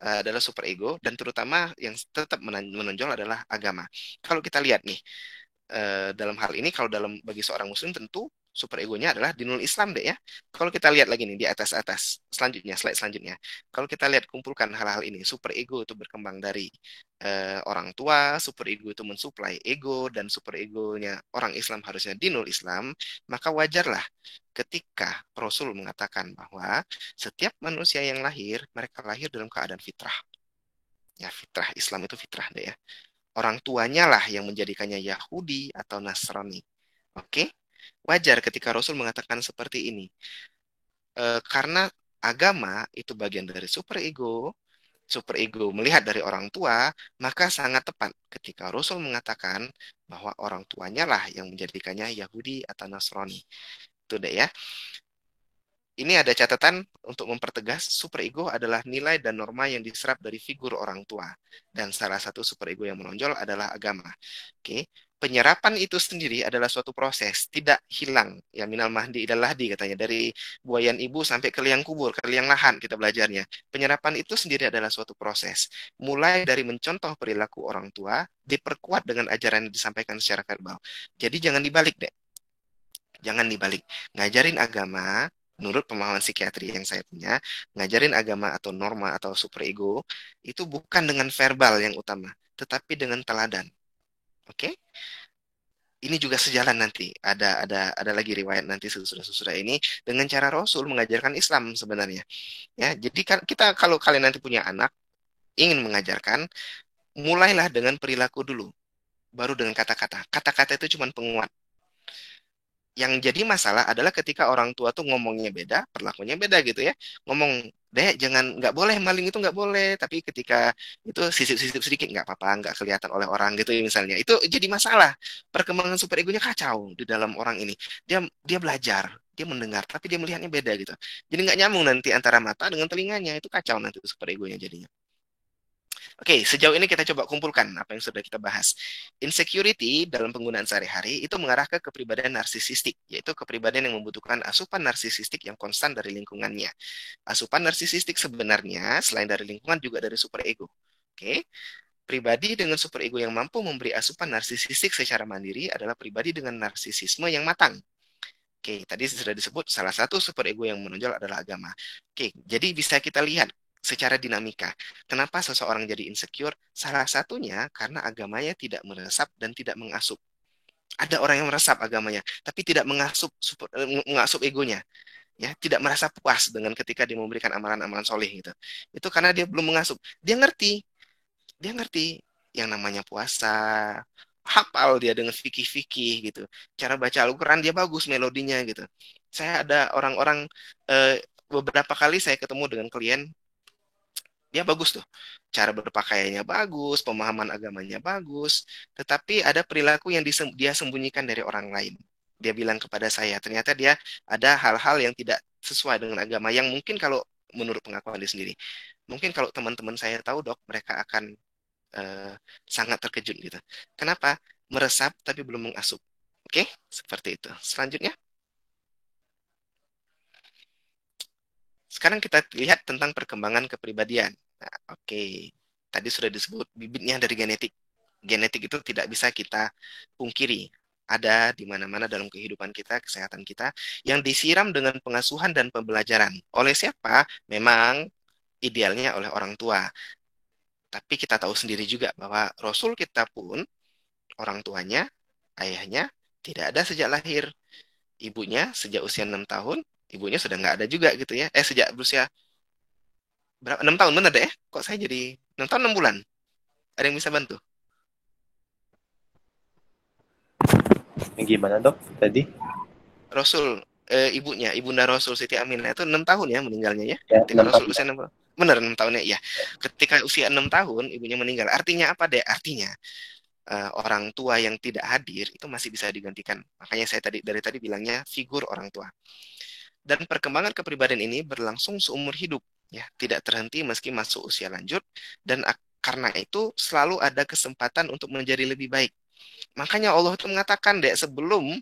S2: adalah superego dan terutama yang tetap menonjol adalah agama. Kalau kita lihat nih dalam hal ini kalau bagi seorang muslim tentu super egonya adalah dinul Islam deh ya. Kalau kita lihat lagi nih di atas-atas selanjutnya slide selanjutnya. Kalau kita lihat kumpulkan hal-hal ini, super ego itu berkembang dari orang tua, super ego itu mensuplai ego dan super egonya orang Islam harusnya dinul Islam, maka wajarlah ketika Rasul mengatakan bahwa setiap manusia yang lahir mereka lahir dalam keadaan fitrah. Ya, fitrah Islam itu fitrah deh ya. Orang tuanya lah yang menjadikannya Yahudi atau Nasrani. Oke? Wajar ketika Rasul mengatakan seperti ini. Karena agama itu bagian dari superego melihat dari orang tua, maka sangat tepat ketika Rasul mengatakan bahwa orang tuanya lah yang menjadikannya Yahudi atau Nasrani. Tuh deh ya. Ini ada catatan untuk mempertegas, superego adalah nilai dan norma yang diserap dari figur orang tua. Dan salah satu superego yang menonjol adalah agama. Oke, penyerapan itu sendiri adalah suatu proses, tidak hilang. Ya minal mahdi ilal lahdi katanya, dari buayan ibu sampai ke liang kubur, ke liang lahat kita belajarnya. Penyerapan itu sendiri adalah suatu proses. Mulai dari mencontoh perilaku orang tua, diperkuat dengan ajaran yang disampaikan secara verbal. Jadi jangan dibalik deh. Jangan dibalik. Ngajarin agama, menurut pemahaman psikiatri yang saya punya, ngajarin agama atau norma atau superego itu bukan dengan verbal yang utama, tetapi dengan teladan. Oke? Ini juga sejalan nanti. Ada lagi riwayat nanti sesudah ini dengan cara Rasul mengajarkan Islam sebenarnya. Ya, jadi kan kita kalau kalian nanti punya anak ingin mengajarkan, mulailah dengan perilaku dulu, baru dengan kata-kata. Kata-kata itu cuma penguat. Yang jadi masalah adalah ketika orang tua tuh ngomongnya beda, perlakunya beda gitu ya. Ngomong, dek jangan, nggak boleh maling itu nggak boleh. Tapi ketika itu sisip-sisip sedikit nggak apa-apa, nggak kelihatan oleh orang gitu ya misalnya. Itu jadi masalah. Perkembangan superegonya kacau di dalam orang ini. Dia dia belajar, dia mendengar, tapi dia melihatnya beda gitu. Jadi nggak nyambung nanti antara mata dengan telinganya. Itu kacau nanti superegonya jadinya. Oke, sejauh ini kita coba kumpulkan apa yang sudah kita bahas. Insecurity dalam penggunaan sehari-hari itu mengarah ke kepribadian narsisistik, yaitu kepribadian yang membutuhkan asupan narsisistik yang konstan dari lingkungannya. Asupan narsisistik sebenarnya selain dari lingkungan juga dari superego. Oke, pribadi dengan superego yang mampu memberi asupan narsisistik secara mandiri adalah pribadi dengan narsisisme yang matang. Oke, tadi sudah disebut salah satu superego yang menonjol adalah agama. Oke, jadi bisa kita lihat secara dinamika. Kenapa seseorang jadi insecure? Salah satunya karena agamanya tidak meresap dan tidak mengasup. Ada orang yang meresap agamanya, tapi tidak mengasup egonya. Ya, tidak merasa puas dengan ketika dia memberikan amalan-amalan soleh gitu. Itu karena dia belum mengasup. Dia ngerti yang namanya puasa, hafal dia dengan fikih-fikih gitu. Cara baca Al-Quran dia bagus melodinya gitu. Saya ada orang-orang, beberapa kali saya ketemu dengan klien, dia bagus tuh. Cara berpakaiannya bagus, pemahaman agamanya bagus, tetapi ada perilaku yang dia sembunyikan dari orang lain. Dia bilang kepada saya, ternyata dia ada hal-hal yang tidak sesuai dengan agama yang mungkin kalau menurut pengakuan dia sendiri. Mungkin kalau teman-teman saya tahu dok, mereka akan eh, sangat terkejut gitu. Kenapa? Meresap tapi belum mengasup. Oke, seperti itu. Selanjutnya, sekarang kita lihat tentang perkembangan kepribadian. Nah, oke, tadi sudah disebut bibitnya dari genetik. Genetik itu tidak bisa kita pungkiri. Ada di mana-mana dalam kehidupan kita, kesehatan kita, yang disiram dengan pengasuhan dan pembelajaran. Oleh siapa? Memang idealnya oleh orang tua. Tapi kita tahu sendiri juga bahwa Rasul kita pun orang tuanya, ayahnya, tidak ada sejak lahir. Ibunya sejak usia 6 tahun, ibunya sudah nggak ada juga gitu ya. Sejak berusia berapa? 6 tahun, benar deh. Kok saya jadi 6 tahun 6 bulan? Ada yang bisa bantu?
S1: Yang gimana dok tadi?
S2: Rasul, ibunya, ibunda Rasul Siti Aminah itu 6 tahun ya meninggalnya ya.
S1: Ya,
S2: Ketika
S1: 6
S2: Rasul
S1: tahun.
S2: usia 6 tahun. Benar 6 tahun ya. Ketika usia 6 tahun ibunya meninggal. Artinya apa deh? Artinya orang tua yang tidak hadir itu masih bisa digantikan. Makanya saya dari tadi bilangnya figur orang tua. Dan perkembangan kepribadian ini berlangsung seumur hidup, ya, tidak terhenti meski masuk usia lanjut, dan karena itu selalu ada kesempatan untuk menjadi lebih baik. Makanya Allah itu mengatakan, dek, sebelum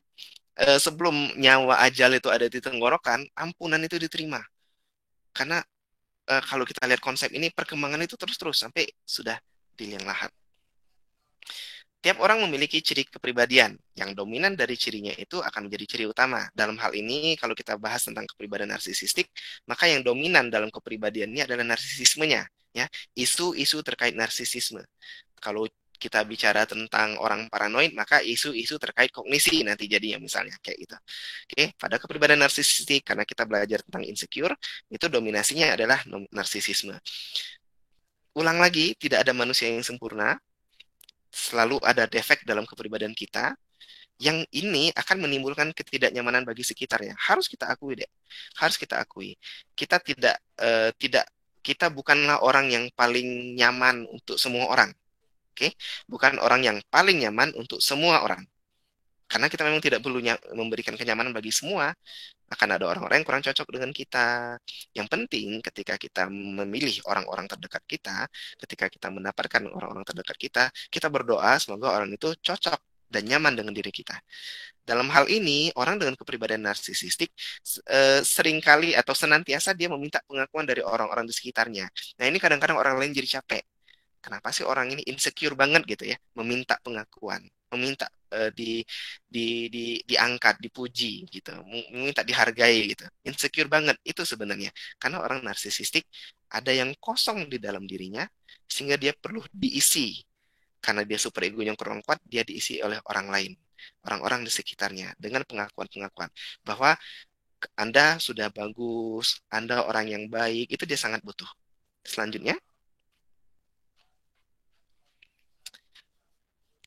S2: nyawa ajal itu ada di tenggorokan, ampunan itu diterima. Karena kalau kita lihat konsep ini, perkembangan itu terus-terus sampai sudah di liang lahat. Tiap orang memiliki ciri kepribadian. Yang dominan dari cirinya itu akan menjadi ciri utama. Dalam hal ini, kalau kita bahas tentang kepribadian narsisistik, maka yang dominan dalam kepribadiannya adalah narsisismenya. Ya, isu-isu terkait narsisisme. Kalau kita bicara tentang orang paranoid, maka isu-isu terkait kognisi nanti jadinya misalnya kayak gitu. Oke, pada kepribadian narsisistik karena kita belajar tentang insecure, itu dominasinya adalah narsisisme. Ulang lagi, tidak ada manusia yang sempurna, selalu ada defek dalam kepribadian kita yang ini akan menimbulkan ketidaknyamanan bagi sekitarnya. Harus kita akui deh. Harus kita akui. Kita tidak kita bukanlah orang yang paling nyaman untuk semua orang. Oke? Bukan orang yang paling nyaman untuk semua orang. Karena kita memang tidak perlu memberikan kenyamanan bagi semua, akan ada orang-orang yang kurang cocok dengan kita. Yang penting ketika kita memilih orang-orang terdekat kita, ketika kita mendapatkan orang-orang terdekat kita, kita berdoa semoga orang itu cocok dan nyaman dengan diri kita. Dalam hal ini, orang dengan kepribadian narsisistik seringkali atau senantiasa dia meminta pengakuan dari orang-orang di sekitarnya. Nah, ini kadang-kadang orang lain jadi capek. Kenapa sih orang ini insecure banget gitu ya, meminta pengakuan, meminta diangkat, dipuji gitu, meminta dihargai gitu. Insecure banget itu sebenarnya. Karena orang narsisistik ada yang kosong di dalam dirinya sehingga dia perlu diisi. Karena dia super egonya kurang kuat, dia diisi oleh orang lain, orang-orang di sekitarnya dengan pengakuan-pengakuan bahwa Anda sudah bagus, Anda orang yang baik, itu dia sangat butuh. Selanjutnya,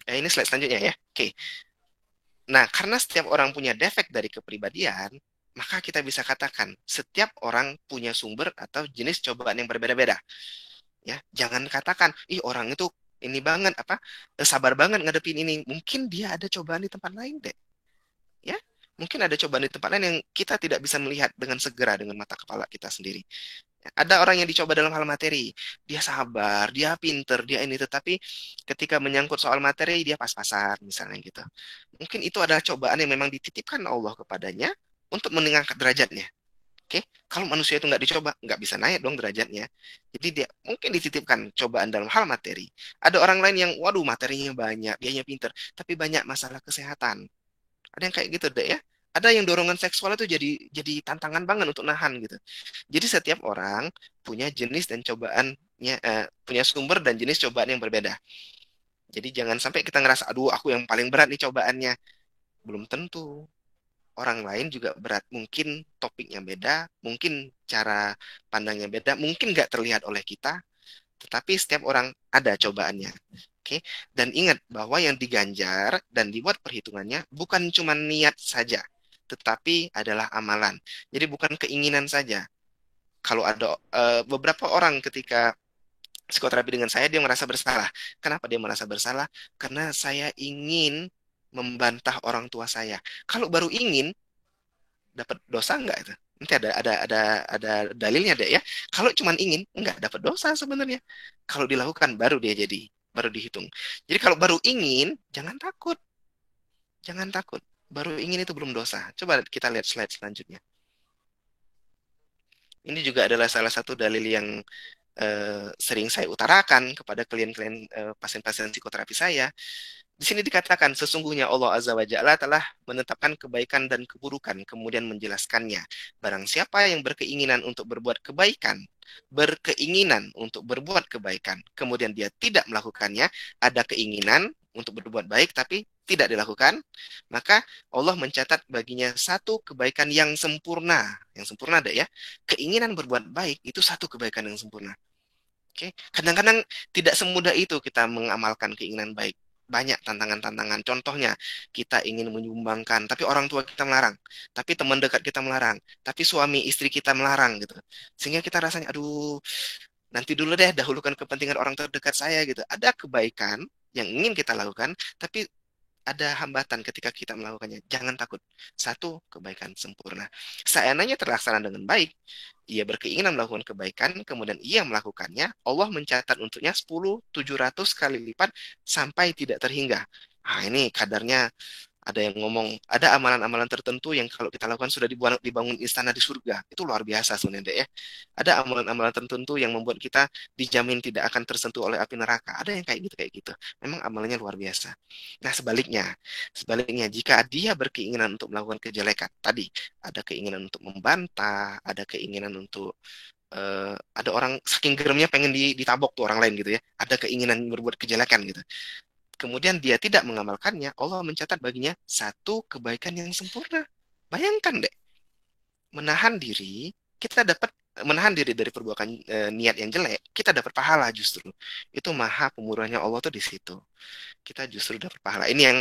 S2: ini slide selanjutnya ya. Oke. Nah, karena setiap orang punya defek dari kepribadian, maka kita bisa katakan setiap orang punya sumber atau jenis cobaan yang berbeda-beda. Ya, jangan katakan, ih orang itu ini banget apa sabar banget ngadepin ini. Mungkin dia ada cobaan di tempat lain deh. Ya, mungkin ada cobaan di tempat lain yang kita tidak bisa melihat dengan segera dengan mata kepala kita sendiri. Ada orang yang dicoba dalam hal materi, dia sabar, dia pinter, dia ini, tetapi ketika menyangkut soal materi, dia pas-pasan, misalnya gitu. Mungkin itu adalah cobaan yang memang dititipkan Allah kepadanya untuk meningkatkan derajatnya. Oke, kalau manusia itu nggak dicoba, nggak bisa naik dong derajatnya. Jadi dia mungkin dititipkan cobaan dalam hal materi. Ada orang lain yang, waduh materinya banyak, dianya pinter, tapi banyak masalah kesehatan. Ada yang kayak gitu deh ya. Ada yang dorongan seksual itu jadi tantangan banget untuk nahan gitu. Jadi setiap orang punya jenis dan cobaannya, punya sumber dan jenis cobaan yang berbeda. Jadi jangan sampai kita ngerasa, aduh aku yang paling berat nih cobaannya. Belum tentu. Orang lain juga berat. Mungkin topiknya beda, mungkin cara pandangnya beda, mungkin nggak terlihat oleh kita, tetapi setiap orang ada cobaannya. Oke, dan ingat bahwa yang diganjar dan dibuat perhitungannya bukan cuma niat saja, tetapi adalah amalan. Jadi bukan keinginan saja. Kalau ada beberapa orang ketika psikoterapi dengan saya, dia merasa bersalah. Kenapa dia merasa bersalah? Karena saya ingin membantah orang tua saya. Kalau baru ingin, dapat dosa enggak itu? Nanti ada dalilnya deh ya. Kalau cuman ingin, enggak dapat dosa sebenarnya. Kalau dilakukan baru dia jadi, baru dihitung. Jadi kalau baru ingin, jangan takut. Jangan takut. Baru ingin itu belum dosa. Coba kita lihat slide selanjutnya. Ini juga adalah salah satu dalil yang sering saya utarakan kepada klien-klien pasien-pasien psikoterapi saya. Di sini dikatakan, sesungguhnya Allah Azza wa Jalla telah menetapkan kebaikan dan keburukan, kemudian menjelaskannya. Barang siapa yang berkeinginan untuk berbuat kebaikan, kemudian dia tidak melakukannya, ada keinginan untuk berbuat baik, tapi tidak dilakukan, maka Allah mencatat baginya satu kebaikan yang sempurna. Yang sempurna ada ya. Keinginan berbuat baik itu satu kebaikan yang sempurna. Oke, kadang-kadang tidak semudah itu kita mengamalkan keinginan baik. Banyak tantangan-tantangan. Contohnya, kita ingin menyumbangkan, tapi orang tua kita melarang. Tapi teman dekat kita melarang. Tapi suami istri kita melarang gitu. Sehingga kita rasanya, aduh, nanti dulu deh, dahulukan kepentingan orang terdekat saya gitu. Ada kebaikan yang ingin kita lakukan, tapi ada hambatan ketika kita melakukannya. Jangan takut. Satu, kebaikan sempurna. Seandainya terlaksana dengan baik, ia berkeinginan melakukan kebaikan, kemudian ia melakukannya, Allah mencatat untuknya 10.700 kali lipat sampai tidak terhingga. Nah, ini kadarnya ada yang ngomong, ada amalan-amalan tertentu yang kalau kita lakukan sudah dibangun istana di surga. Itu luar biasa sebenarnya, Dek, ya. Ada amalan-amalan tertentu yang membuat kita dijamin tidak akan tersentuh oleh api neraka. Ada yang kayak gitu. Memang amalannya luar biasa. Nah, sebaliknya jika dia berkeinginan untuk melakukan kejelekan, tadi ada keinginan untuk membantah, ada keinginan untuk ada orang saking geremnya pengen ditabok tuh orang lain gitu ya. Ada keinginan berbuat kejelekan gitu. Kemudian dia tidak mengamalkannya, Allah mencatat baginya satu kebaikan yang sempurna. Bayangkan deh, menahan diri, kita dapat menahan diri dari perbuatan niat yang jelek, kita dapat pahala justru. Itu maha pemurahnya Allah tuh di situ. Kita justru dapat pahala. Ini yang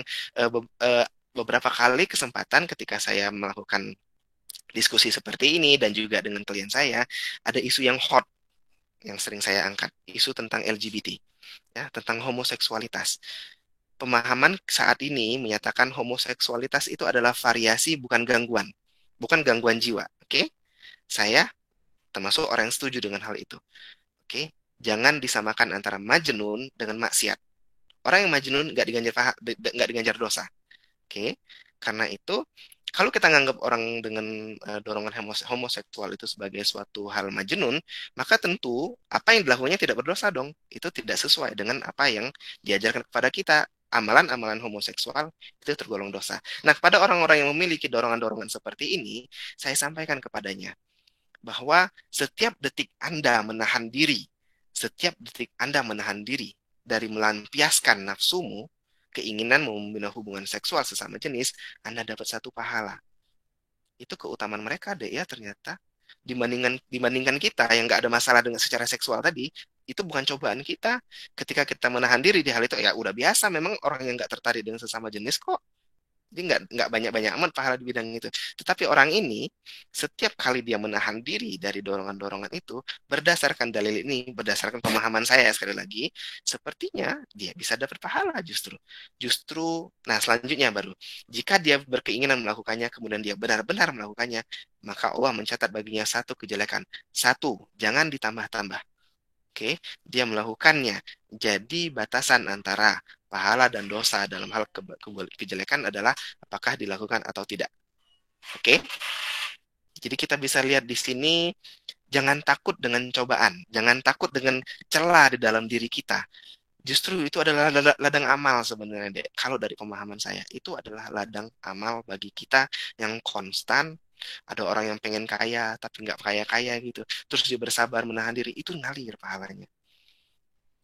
S2: beberapa kali kesempatan ketika saya melakukan diskusi seperti ini dan juga dengan klien saya, ada isu yang hot yang sering saya angkat, isu tentang LGBT, ya, tentang homoseksualitas. Pemahaman saat ini menyatakan homoseksualitas itu adalah variasi, bukan gangguan. Bukan gangguan jiwa. Oke? Saya termasuk orang yang setuju dengan hal itu. Oke? Jangan disamakan antara majnun dengan maksiat. Orang yang majnun nggak diganjar dosa. Oke? Karena itu, kalau kita nganggap orang dengan dorongan homoseksual itu sebagai suatu hal majnun, maka tentu apa yang dilakukannya tidak berdosa dong. Itu tidak sesuai dengan apa yang diajarkan kepada kita. Amalan-amalan homoseksual itu tergolong dosa. Nah, kepada orang-orang yang memiliki dorongan-dorongan seperti ini, saya sampaikan kepadanya bahwa setiap detik Anda menahan diri dari melampiaskan nafsumu, keinginan membina hubungan seksual sesama jenis, Anda dapat satu pahala. Itu keutamaan mereka deh ya ternyata. Dibandingkan kita yang nggak ada masalah dengan secara seksual tadi, itu bukan cobaan kita. Ketika kita menahan diri di hal itu, ya udah biasa. Memang orang yang nggak tertarik dengan sesama jenis kok. Dia nggak banyak-banyak amat pahala di bidang itu. Tetapi orang ini, setiap kali dia menahan diri dari dorongan-dorongan itu, berdasarkan dalil ini, berdasarkan pemahaman saya sekali lagi, sepertinya dia bisa dapat pahala justru. Justru, nah selanjutnya baru, jika dia berkeinginan melakukannya, kemudian dia benar-benar melakukannya, maka Allah mencatat baginya satu kejelekan. Satu, jangan ditambah-tambah. Oke, dia melakukannya. Jadi batasan antara pahala dan dosa dalam hal kejelekan adalah apakah dilakukan atau tidak. Oke, jadi kita bisa lihat di sini, jangan takut dengan cobaan, jangan takut dengan celah di dalam diri kita. Justru itu adalah ladang amal sebenarnya, Dek. Kalau dari pemahaman saya, itu adalah ladang amal bagi kita yang konstan. Ada orang yang pengen kaya, tapi nggak kaya-kaya gitu. Terus dia bersabar menahan diri, itu ngalir pahalanya.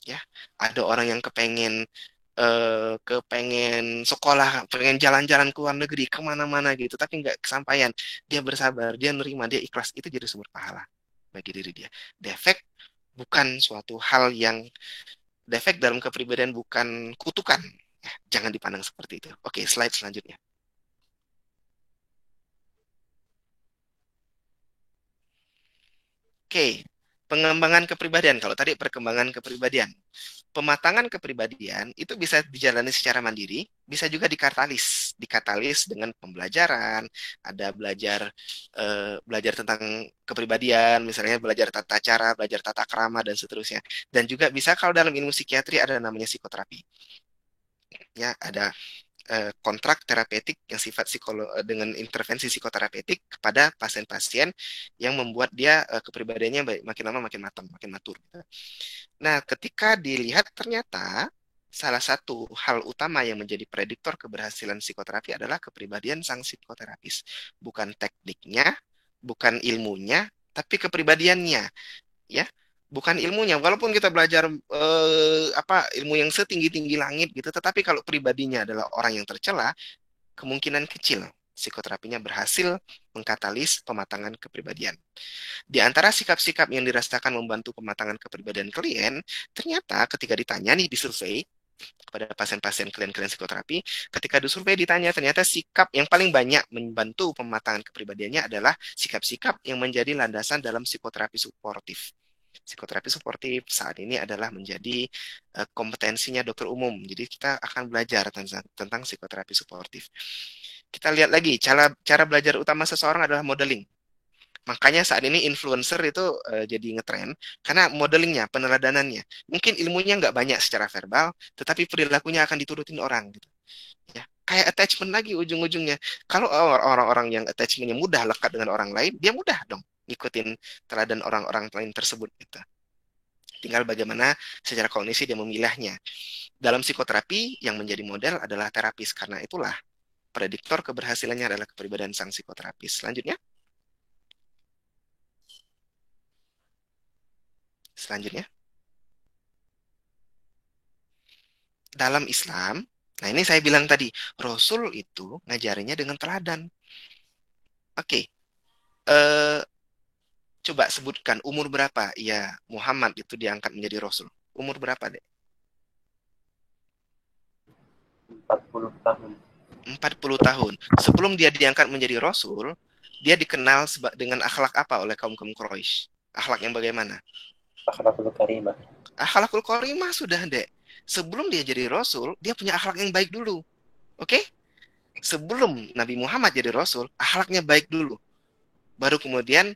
S2: Ya, ada orang yang kepengen sekolah, pengen jalan-jalan ke luar negeri, kemana-mana gitu, tapi nggak kesampaian. Dia bersabar, dia nerima, dia ikhlas, itu jadi sumber pahala bagi diri dia. Defek bukan suatu hal yang defek dalam kepribadian, bukan kutukan. Ya, jangan dipandang seperti itu. Oke, slide selanjutnya. Oke, pengembangan kepribadian. Kalau tadi perkembangan kepribadian. Pematangan kepribadian itu bisa dijalani secara mandiri, bisa juga dikatalis dengan pembelajaran, ada belajar tentang kepribadian, misalnya belajar tata cara, belajar tata krama dan seterusnya. Dan juga bisa kalau dalam ilmu psikiatri ada namanya psikoterapi. Ya, ada kontrak terapeutik yang sifat dengan intervensi psikoterapeutik kepada pasien-pasien yang membuat dia kepribadiannya makin lama makin matang, makin matur. Nah, ketika dilihat ternyata salah satu hal utama yang menjadi prediktor keberhasilan psikoterapi adalah kepribadian sang psikoterapis. Bukan tekniknya, bukan ilmunya, tapi kepribadiannya, ya. Bukan ilmunya, walaupun kita belajar ilmu yang setinggi-tinggi langit gitu, tetapi kalau pribadinya adalah orang yang tercela, kemungkinan kecil psikoterapinya berhasil mengkatalis pematangan kepribadian. Di antara sikap-sikap yang dirasakan membantu pematangan kepribadian klien, ternyata ketika ditanya nih di survei kepada pasien-pasien klien-klien psikoterapi, ketika di survei ditanya, ternyata sikap yang paling banyak membantu pematangan kepribadiannya adalah sikap-sikap yang menjadi landasan dalam psikoterapi suportif. Psikoterapi suportif saat ini adalah menjadi kompetensinya dokter umum. Jadi kita akan belajar tentang psikoterapi suportif. Kita lihat lagi, cara belajar utama seseorang adalah modeling. Makanya saat ini influencer itu jadi ngetren karena modelingnya, peneladanannya. Mungkin ilmunya nggak banyak secara verbal, tetapi perilakunya akan diturutin orang gitu. Ya, kayak attachment lagi ujung-ujungnya. Kalau orang-orang yang attachmentnya mudah lekat dengan orang lain, dia mudah dong ngikutin teladan orang-orang lain tersebut gitu. Tinggal bagaimana secara kognisi dia memilihnya. Dalam psikoterapi yang menjadi model adalah terapis, karena itulah prediktor keberhasilannya adalah kepribadian sang psikoterapis. Selanjutnya. Selanjutnya. Dalam Islam, nah ini saya bilang tadi, Rasul itu ngajarinya dengan teladan. Oke, eh, coba sebutkan umur berapa ya Muhammad itu diangkat menjadi Rasul. Umur berapa deh?
S1: 40 tahun.
S2: 40 tahun. Sebelum dia diangkat menjadi Rasul, dia dikenal dengan akhlak apa oleh kaum-kaum Quraisy? Akhlak yang bagaimana?
S1: Akhlakul karimah.
S2: Akhlakul karimah sudah deh. Sebelum dia jadi Rasul, dia punya akhlak yang baik dulu. Oke? Sebelum Nabi Muhammad jadi Rasul, akhlaknya baik dulu. Baru kemudian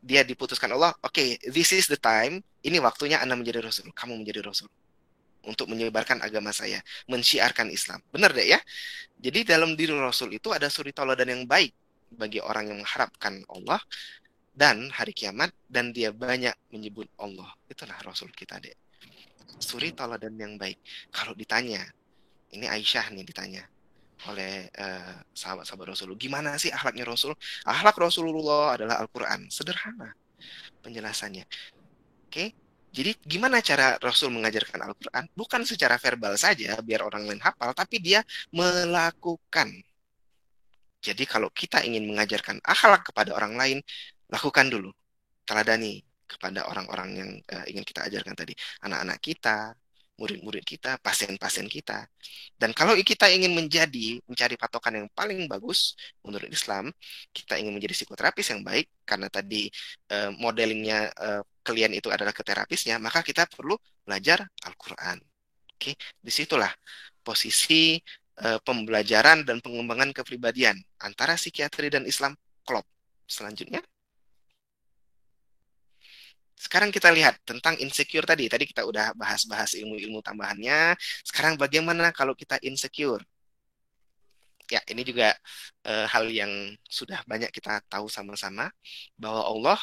S2: dia diputuskan Allah, oke, this is the time, ini waktunya Anda menjadi Rasul. Kamu menjadi Rasul. Untuk menyebarkan agama saya, mensyiarkan Islam. Benar deh ya? Jadi dalam diri Rasul itu ada suri tauladan yang baik bagi orang yang mengharapkan Allah dan hari kiamat, dan dia banyak menyebut Allah. Itulah Rasul kita deh. Suri tauladan yang baik. Kalau ditanya, ini Aisyah nih ditanya oleh sahabat-sahabat Rasul, gimana sih akhlaknya Rasul? Akhlak Rasulullah adalah Al-Quran. Sederhana penjelasannya. Oke? Jadi gimana cara Rasul mengajarkan Al-Quran? Bukan secara verbal saja, biar orang lain hafal, tapi dia melakukan. Jadi kalau kita ingin mengajarkan akhlak kepada orang lain, lakukan dulu. Teladani kepada orang-orang yang ingin kita ajarkan tadi. Anak-anak kita, murid-murid kita, pasien-pasien kita. Dan kalau kita ingin mencari patokan yang paling bagus menurut Islam, kita ingin menjadi psikoterapis yang baik, karena tadi modelingnya klien itu adalah ke terapisnya, maka kita perlu belajar Al-Quran. Oke, disitulah posisi pembelajaran dan pengembangan kepribadian antara psikiatri dan Islam klop. Selanjutnya, sekarang kita lihat tentang insecure tadi. Tadi kita udah bahas-bahas ilmu-ilmu tambahannya. Sekarang bagaimana kalau kita insecure? Ya, ini juga hal yang sudah banyak kita tahu sama-sama, bahwa Allah,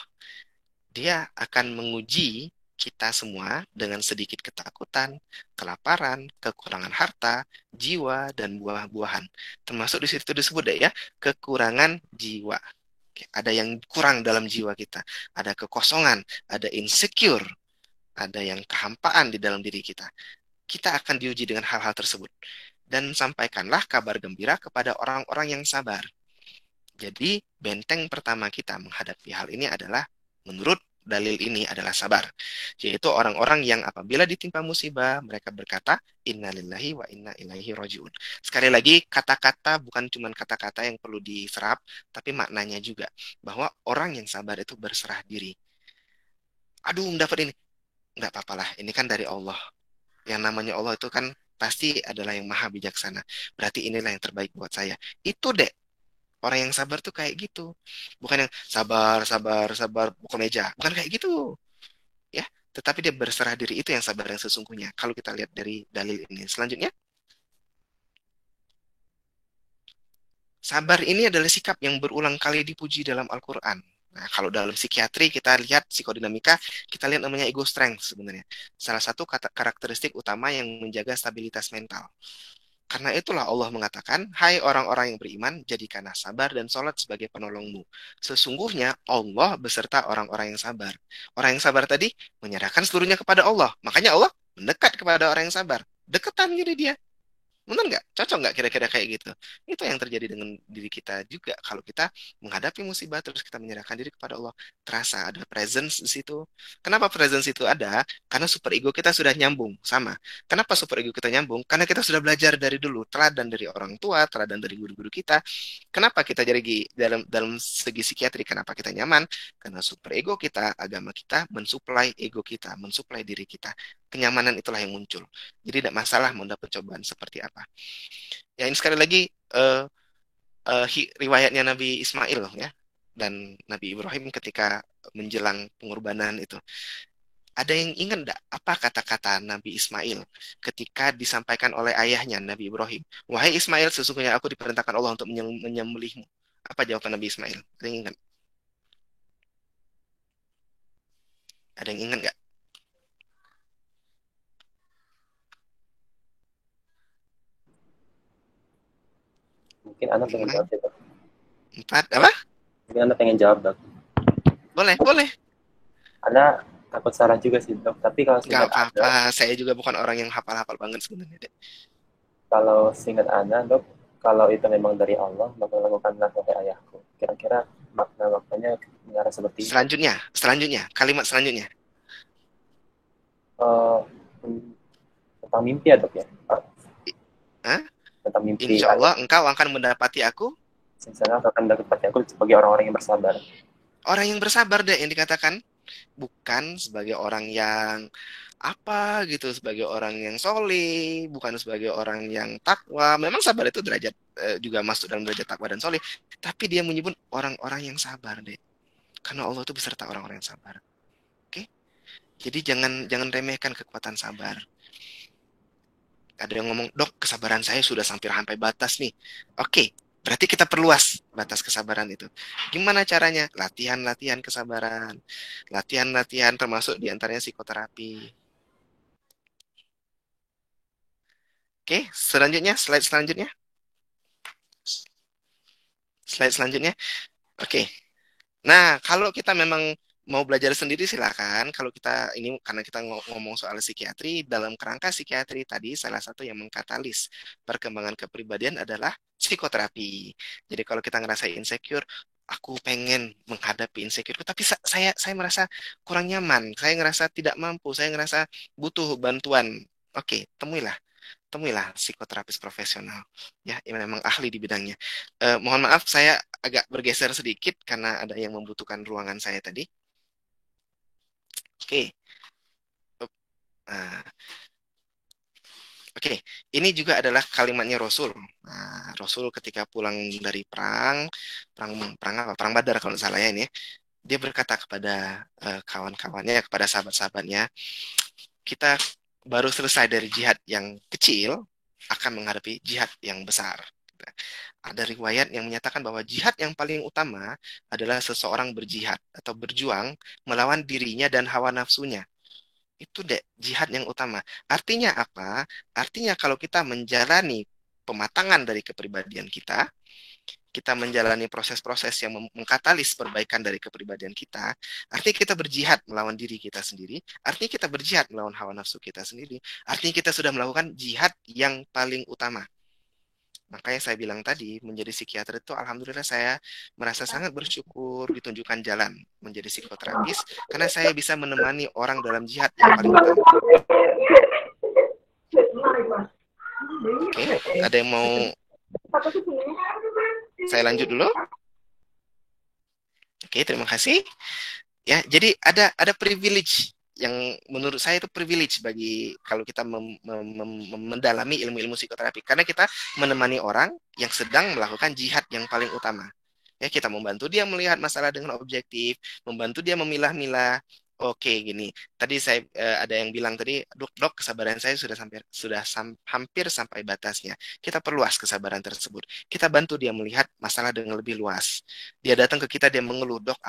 S2: dia akan menguji kita semua dengan sedikit ketakutan, kelaparan, kekurangan harta, jiwa, dan buah-buahan. Termasuk di situ disebut deh ya, kekurangan jiwa. Oke, ada yang kurang dalam jiwa kita, ada kekosongan, ada insecure, ada yang kehampaan di dalam diri kita. Kita akan diuji dengan hal-hal tersebut. Dan sampaikanlah kabar gembira kepada orang-orang yang sabar. Jadi benteng pertama kita menghadapi hal ini adalah, menurut dalil ini, adalah sabar. Yaitu orang-orang yang apabila ditimpa musibah, mereka berkata, innalillahi wa inna ilaihi rajiun. Sekali lagi, kata-kata bukan cuma kata-kata yang perlu diserap, tapi maknanya juga. Bahwa orang yang sabar itu berserah diri. Aduh, dapat ini. Nggak apa-apalah, ini kan dari Allah. Yang namanya Allah itu kan pasti adalah yang maha bijaksana. Berarti inilah yang terbaik buat saya. Itu deh. Orang yang sabar tuh kayak gitu. Bukan yang sabar, sabar, sabar, pukul meja. Bukan kayak gitu. Ya, tetapi dia berserah diri, itu yang sabar yang sesungguhnya. Kalau kita lihat dari dalil ini. Selanjutnya, sabar ini adalah sikap yang berulang kali dipuji dalam Al-Quran. Nah, kalau dalam psikiatri kita lihat psikodinamika, kita lihat namanya ego strength sebenarnya. Salah satu karakteristik utama yang menjaga stabilitas mental. Karena itulah Allah mengatakan, hai orang-orang yang beriman, jadikanlah sabar dan sholat sebagai penolongmu. Sesungguhnya Allah beserta orang-orang yang sabar. Orang yang sabar tadi menyerahkan seluruhnya kepada Allah. Makanya Allah mendekat kepada orang yang sabar. Deketan jadi dia. Benar nggak? Cocok nggak kira-kira kayak gitu? Itu yang terjadi dengan diri kita juga. Kalau kita menghadapi musibah terus kita menyerahkan diri kepada Allah, terasa ada presence di situ. Kenapa presence itu ada? Karena super ego kita sudah nyambung sama. Kenapa super ego kita nyambung? Karena kita sudah belajar dari dulu, teladan dari orang tua, teladan dari guru-guru kita. Kenapa kita jadi dalam segi psikiatri? Kenapa kita nyaman? Karena super ego kita, agama kita mensuplai ego kita, mensuplai diri kita. Kenyamanan itulah yang muncul. Jadi tidak masalah mau dapat cobaan seperti apa. Ya, ini sekali lagi riwayatnya Nabi Ismail ya, dan Nabi Ibrahim ketika menjelang pengorbanan itu. Ada yang ingat enggak apa kata-kata Nabi Ismail ketika disampaikan oleh ayahnya Nabi Ibrahim? Wahai Ismail, sesungguhnya aku diperintahkan Allah untuk menyembelihmu. Apa jawaban Nabi Ismail? Ada yang ingat? Ada yang ingat nggak?
S1: Mungkin Anda pengen
S2: Lima,
S1: jawab ya, Dok.
S2: empat, apa?
S1: Mungkin Anda pengen jawab, Dok.
S2: Boleh, boleh.
S1: Anda takut salah juga sih, Dok. Tapi kalau
S2: Nggak
S1: seingat Anda,
S2: apa-apa. Saya juga bukan orang yang hafal-hafal banget sebenarnya, Dek.
S1: Dok, kalau itu memang dari Allah, maka lakukanlah wahai ayahku. Kira-kira maknanya mengarah seperti itu.
S2: Selanjutnya, kalimat selanjutnya.
S1: Eh, tentang mimpi ya, Dok ya.
S2: Hah?
S1: Tentang mimpi
S2: Insya
S1: ayah.
S2: Allah engkau akan mendapati aku,
S1: Misalnya akan mendapatkan aku sebagai orang-orang yang bersabar.
S2: orang yang bersabar deh yang dikatakan. bukan sebagai orang yang apa gitu, sebagai orang yang soleh, bukan sebagai orang yang takwa. Memang sabar itu derajat juga masuk dalam derajat takwa dan soleh, tapi dia menyebut orang-orang yang sabar deh, karena Allah itu beserta orang-orang yang sabar. Oke, jadi jangan jangan remehkan kekuatan sabar. Ada yang ngomong, dok, kesabaran saya sudah sampai batas nih. Oke, berarti kita perluas batas kesabaran itu. Gimana caranya? Latihan-latihan kesabaran. Latihan-latihan termasuk diantaranya psikoterapi. Oke, selanjutnya, slide selanjutnya. Slide selanjutnya. Oke. Nah, kalau kita memang mau belajar sendiri silakan. Kalau kita ini karena kita ngomong soal psikiatri, dalam kerangka psikiatri tadi salah satu yang mengkatalis perkembangan kepribadian adalah psikoterapi. Jadi kalau kita ngerasa insecure, aku pengen menghadapi insecure, tapi saya merasa kurang nyaman, saya ngerasa tidak mampu, saya ngerasa butuh bantuan. Oke, temuilah psikoterapis profesional ya yang memang ahli di bidangnya. Mohon maaf saya agak bergeser sedikit karena ada yang membutuhkan ruangan saya tadi. Oke. Nah, oke, ini juga adalah kalimatnya Rasul. Nah, Rasul ketika pulang dari perang perang apa? Perang Badar kalau nggak salah ya ini, ya. Dia berkata kepada kawan-kawannya, kepada sahabat-sahabatnya, kita baru selesai dari jihad yang kecil, akan menghadapi jihad yang besar. Ada riwayat yang menyatakan bahwa jihad yang paling utama adalah seseorang berjihad atau berjuang melawan dirinya dan hawa nafsunya. Itu deh jihad yang utama. Artinya apa? Artinya kalau kita menjalani pematangan dari kepribadian kita, kita menjalani proses-proses yang mengkatalis perbaikan dari kepribadian kita, artinya kita berjihad melawan diri kita sendiri, artinya kita berjihad melawan hawa nafsu kita sendiri, artinya kita sudah melakukan jihad yang paling utama. Makanya saya bilang tadi, menjadi psikiater itu alhamdulillah saya merasa sangat bersyukur ditunjukkan jalan menjadi psikoterapis, karena saya bisa menemani orang dalam jihad yang paling utama. Oke, ada yang mau saya lanjut dulu? Oke, terima kasih. Ya, jadi ada privilege yang menurut saya itu privilege bagi kalau kita mendalami ilmu-ilmu psikoterapi, karena kita menemani orang yang sedang melakukan jihad yang paling utama. Ya, kita membantu dia melihat masalah dengan objektif, membantu dia memilah-milah. Oke, gini. Tadi saya ada yang bilang tadi, dok, kesabaran saya hampir sampai batasnya. Kita perluas kesabaran tersebut. Kita bantu dia melihat masalah dengan lebih luas. Dia datang ke kita, dia mengeluh, dok,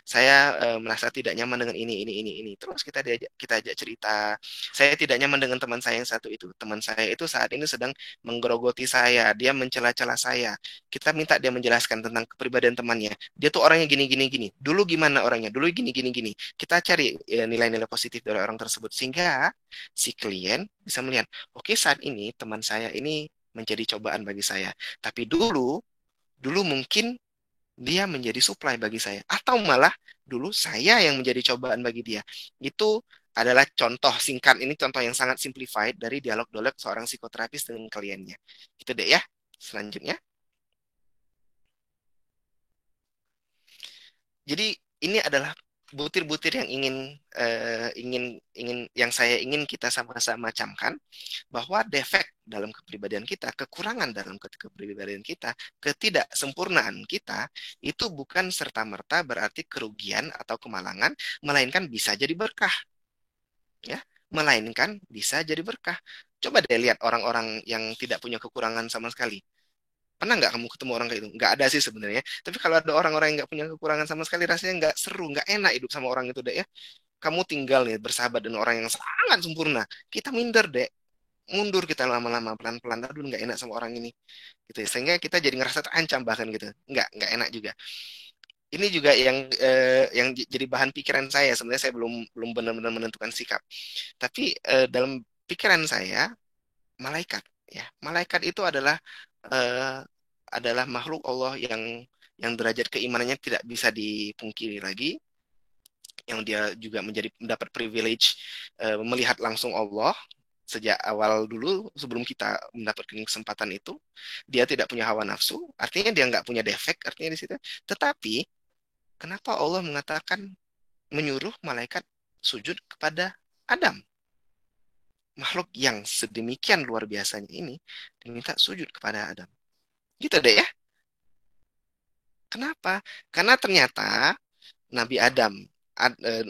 S2: saya merasa tidak nyaman dengan ini. Terus kita ajak cerita. Saya tidak nyaman dengan teman saya yang satu itu. Teman saya itu saat ini sedang menggerogoti saya, dia mencela-cela saya. Kita minta dia menjelaskan tentang kepribadian temannya. Dia tuh orangnya gini. Dulu gimana orangnya? Dulu gini. Kita cari nilai-nilai positif dari orang tersebut sehingga si klien bisa melihat, oke, saat ini teman saya ini menjadi cobaan bagi saya. Tapi dulu mungkin dia menjadi supply bagi saya. Atau malah dulu saya yang menjadi cobaan bagi dia. Itu adalah contoh singkat, ini contoh yang sangat simplified dari dialog-dialog seorang psikoterapis dengan kliennya. Itu deh ya. Selanjutnya. Jadi ini adalah butir-butir yang ingin yang saya ingin kita sama-sama camkan, bahwa defek dalam kepribadian kita, kekurangan dalam kepribadian kita, ketidaksempurnaan kita itu bukan serta-merta berarti kerugian atau kemalangan, melainkan bisa jadi berkah, ya, melainkan bisa jadi berkah. Coba deh lihat orang-orang yang tidak punya kekurangan sama sekali. Pernah nggak kamu ketemu orang kayak itu? Nggak ada sih sebenarnya. Tapi kalau ada orang-orang yang nggak punya kekurangan sama sekali, rasanya nggak seru, nggak enak hidup sama orang itu deh ya. Kamu tinggal nih bersahabat dengan orang yang sangat sempurna. Kita minder deh, mundur kita lama-lama, pelan-pelan. Aduh, nggak enak sama orang ini. Gitu ya. Sehingga kita jadi ngerasa terancam bahkan gitu. Nggak enak juga. Ini juga yang jadi bahan pikiran saya. Sebenarnya saya belum belum benar-benar menentukan sikap. Tapi dalam pikiran saya, malaikat, ya, malaikat itu eh, adalah makhluk Allah yang derajat keimanannya tidak bisa dipungkiri lagi, yang dia juga mendapat privilege melihat langsung Allah sejak awal dulu sebelum kita mendapatkan kesempatan itu. Dia tidak punya hawa nafsu, artinya dia nggak punya defek, artinya di situ. Tetapi kenapa Allah mengatakan menyuruh malaikat sujud kepada Adam. Makhluk yang sedemikian luar biasanya ini diminta sujud kepada Adam. Gitu deh ya. Kenapa? Karena ternyata Nabi Adam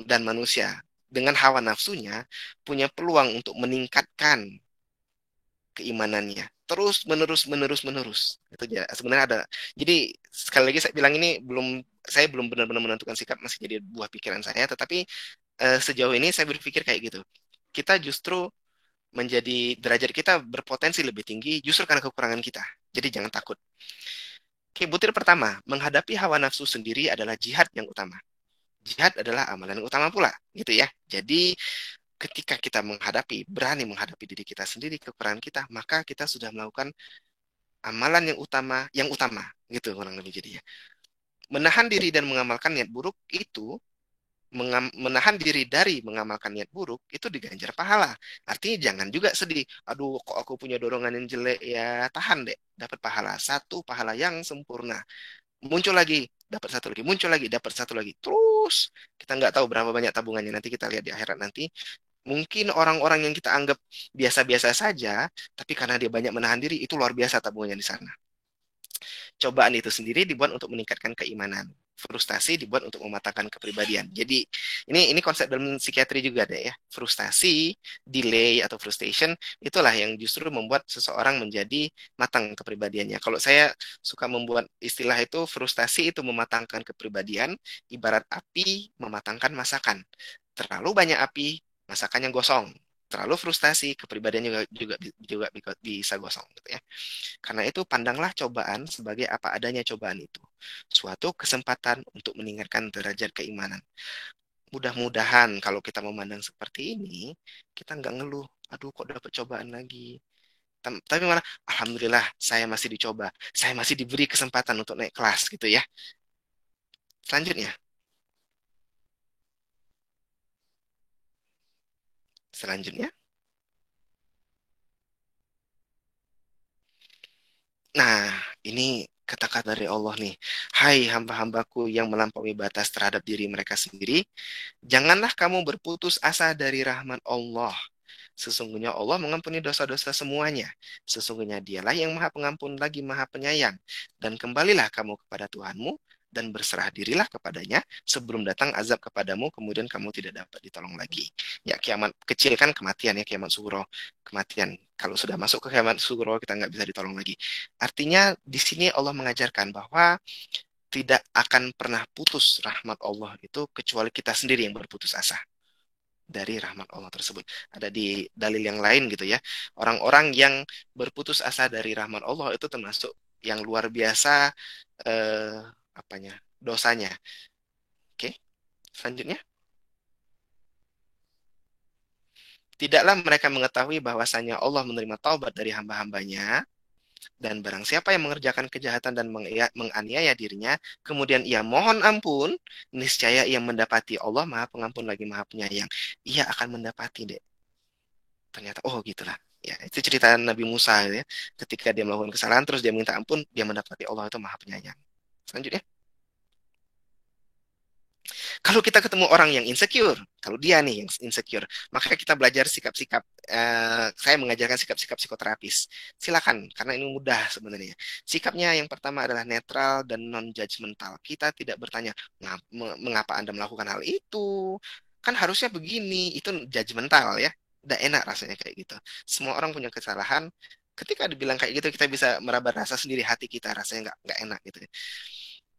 S2: dan manusia dengan hawa nafsunya punya peluang untuk meningkatkan keimanannya terus menerus itu ya sebenarnya ada. Jadi sekali lagi saya bilang ini saya belum benar-benar menentukan sikap, masih jadi buah pikiran saya, tetapi sejauh ini saya berpikir kayak gitu. Kita justru menjadi derajat kita berpotensi lebih tinggi justru karena kekurangan kita. Jadi jangan takut. Oke, butir pertama, menghadapi hawa nafsu sendiri adalah jihad yang utama. Jihad adalah amalan yang utama pula, gitu ya. Jadi ketika kita berani menghadapi diri kita sendiri, kekurangan kita, maka kita sudah melakukan amalan yang utama, gitu kurang lebih jadinya. Menahan diri dan mengamalkan niat buruk itu, menahan diri dari mengamalkan niat buruk itu diganjar pahala. Artinya jangan juga sedih. Aduh, kok aku punya dorongan yang jelek ya. Tahan deh, dapat pahala. Satu pahala yang sempurna. Muncul lagi, dapat satu lagi. Muncul lagi, dapat satu lagi. Terus kita nggak tahu berapa banyak tabungannya. Nanti kita lihat di akhirat nanti. Mungkin orang-orang yang kita anggap biasa-biasa saja, tapi karena dia banyak menahan diri, itu luar biasa tabungannya di sana. Cobaan itu sendiri dibuat untuk meningkatkan keimanan. Frustasi dibuat untuk mematahkan kepribadian. Jadi ini konsep dalam psikiatri juga ada ya. Frustasi, delay atau frustration itulah yang justru membuat seseorang menjadi matang kepribadiannya. Kalau saya suka membuat istilah itu, frustasi itu mematangkan kepribadian, ibarat api mematangkan masakan. Terlalu banyak api, masakannya gosong. Terlalu frustasi, kepribadian juga bisa gosong gitu ya. Karena itu pandanglah cobaan sebagai apa adanya cobaan itu. Suatu kesempatan untuk meningkatkan derajat keimanan. Mudah-mudahan kalau kita memandang seperti ini, kita nggak ngeluh, aduh kok dapat cobaan lagi. Tapi malah, alhamdulillah saya masih dicoba, saya masih diberi kesempatan untuk naik kelas gitu ya. Selanjutnya, selanjutnya. Nah, ini kata-kata dari Allah nih. Hai hamba-hambaku yang melampaui batas terhadap diri mereka sendiri, janganlah kamu berputus asa dari rahmat Allah. Sesungguhnya Allah mengampuni dosa-dosa semuanya. Sesungguhnya dialah yang maha pengampun lagi maha penyayang. Dan kembalilah kamu kepada Tuhanmu dan berserah dirilah kepadanya sebelum datang azab kepadamu, kemudian kamu tidak dapat ditolong lagi. Ya, kiamat kecil kan kematian ya, kiamat sugro, kematian. Kalau sudah masuk ke kiamat sugro, kita nggak bisa ditolong lagi. Artinya di sini Allah mengajarkan bahwa tidak akan pernah putus rahmat Allah itu kecuali kita sendiri yang berputus asa dari rahmat Allah tersebut. Ada di dalil yang lain gitu ya. Orang-orang yang berputus asa dari rahmat Allah itu termasuk yang luar biasa apanya? Dosanya. Oke, selanjutnya. Tidaklah mereka mengetahui bahwasanya Allah menerima taubat dari hamba-hambanya, dan barang siapa yang mengerjakan kejahatan dan menganiaya dirinya, kemudian ia mohon ampun, niscaya ia mendapati Allah Maha Pengampun lagi Maha Penyayang. Ia akan mendapati deh. Ternyata oh gitulah. Ya, itu cerita Nabi Musa ya. Ketika dia melakukan kesalahan terus dia minta ampun, dia mendapati Allah itu Maha Penyayang. Selanjutnya, kalau kita ketemu orang yang insecure, kalau dia nih yang insecure, maka kita belajar sikap-sikap. Saya mengajarkan sikap-sikap psikoterapis. Silakan, karena ini mudah sebenarnya. Sikapnya yang pertama adalah netral dan non-judgmental. Kita tidak bertanya, mengapa Anda melakukan hal itu? Kan harusnya begini, itu judgmental ya. Udah enak rasanya kayak gitu. Semua orang punya kesalahan. Ketika dibilang kayak gitu, kita bisa meraba rasa sendiri, hati kita rasanya nggak enak gitu.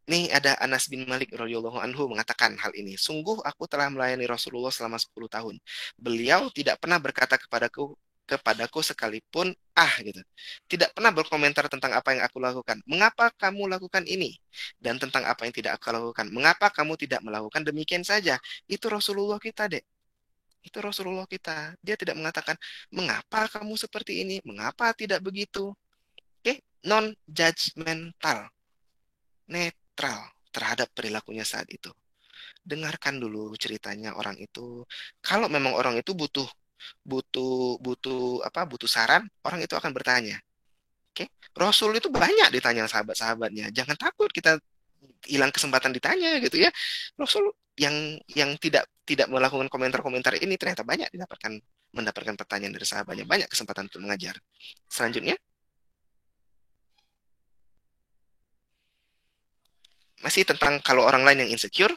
S2: Nih ada Anas bin Malik radhiyallahu anhu mengatakan hal ini. Sungguh aku telah melayani Rasulullah selama 10 tahun. Beliau tidak pernah berkata kepadaku sekalipun gitu. Tidak pernah berkomentar tentang apa yang aku lakukan. Mengapa kamu lakukan ini? Dan tentang apa yang tidak aku lakukan. Mengapa kamu tidak melakukan demikian saja? Itu Rasulullah kita, Dek. Itu Rasulullah kita. Dia tidak mengatakan, mengapa kamu seperti ini? Mengapa tidak begitu? Oke, non-judgmental, netral terhadap perilakunya saat itu. Dengarkan dulu ceritanya orang itu. Kalau memang orang itu butuh butuh butuh butuh saran, orang itu akan bertanya. Oke, Rasul itu banyak ditanya sahabat-sahabatnya. Jangan takut kita hilang kesempatan ditanya gitu ya. Rasul yang tidak tidak melakukan komentar-komentar ini ternyata banyak mendapatkan pertanyaan dari sahabatnya, banyak kesempatan untuk mengajar. Selanjutnya, masih tentang kalau orang lain yang insecure,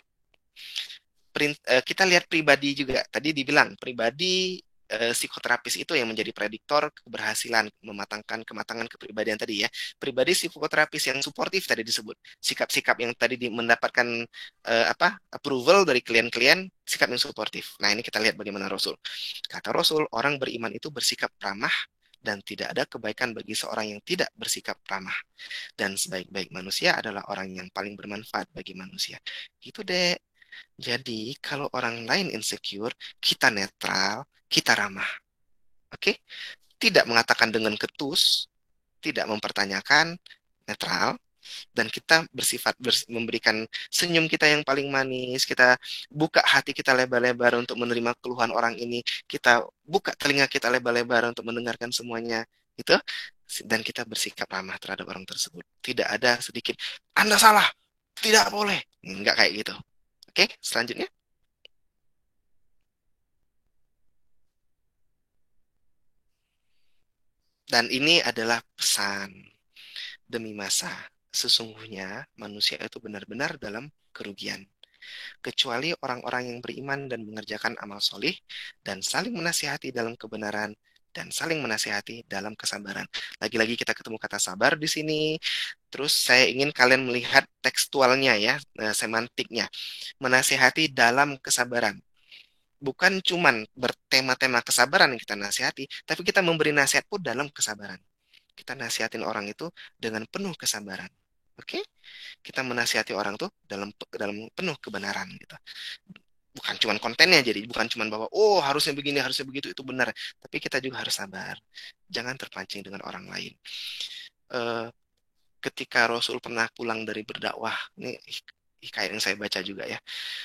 S2: kita lihat pribadi juga. Tadi dibilang pribadi psikoterapis itu yang menjadi prediktor keberhasilan mematangkan kematangan kepribadian tadi ya. Pribadi psikoterapis yang suportif tadi disebut. Sikap-sikap yang tadi mendapatkan approval dari klien-klien, sikap yang suportif. Nah, ini kita lihat bagaimana Rasul. Kata Rasul, orang beriman itu bersikap ramah dan tidak ada kebaikan bagi seorang yang tidak bersikap ramah. Dan sebaik-baik manusia adalah orang yang paling bermanfaat bagi manusia. Gitu deh. Jadi, kalau orang lain insecure, kita netral, kita ramah. Oke? Tidak mengatakan dengan ketus, tidak mempertanyakan, netral, dan kita memberikan senyum kita yang paling manis, kita buka hati kita lebar-lebar untuk menerima keluhan orang ini, kita buka telinga kita lebar-lebar untuk mendengarkan semuanya, itu, dan kita bersikap ramah terhadap orang tersebut. Tidak ada sedikit, Anda salah, tidak boleh. Enggak kayak gitu. Oke, selanjutnya. Dan ini adalah pesan demi masa. Sesungguhnya manusia itu benar-benar dalam kerugian. Kecuali orang-orang yang beriman dan mengerjakan amal solih dan saling menasihati dalam kebenaran dan saling menasihati dalam kesabaran. Lagi-lagi kita ketemu kata sabar di sini. Terus saya ingin kalian melihat tekstualnya ya, semantiknya. Menasihati dalam kesabaran. Bukan cuman bertema-tema kesabaran yang kita nasihati, tapi kita memberi nasihat pun dalam kesabaran. Kita nasihatin orang itu dengan penuh kesabaran. Oke? Kita menasihati orang tuh dalam penuh kebenaran gitu. Bukan cuman kontennya, jadi bukan cuman bahwa oh harusnya begini, harusnya begitu, itu benar. Tapi kita juga harus sabar. Jangan terpancing dengan orang lain. Eh, Ketika Rasul pernah pulang dari berdakwah, ini hikayat yang saya baca juga ya.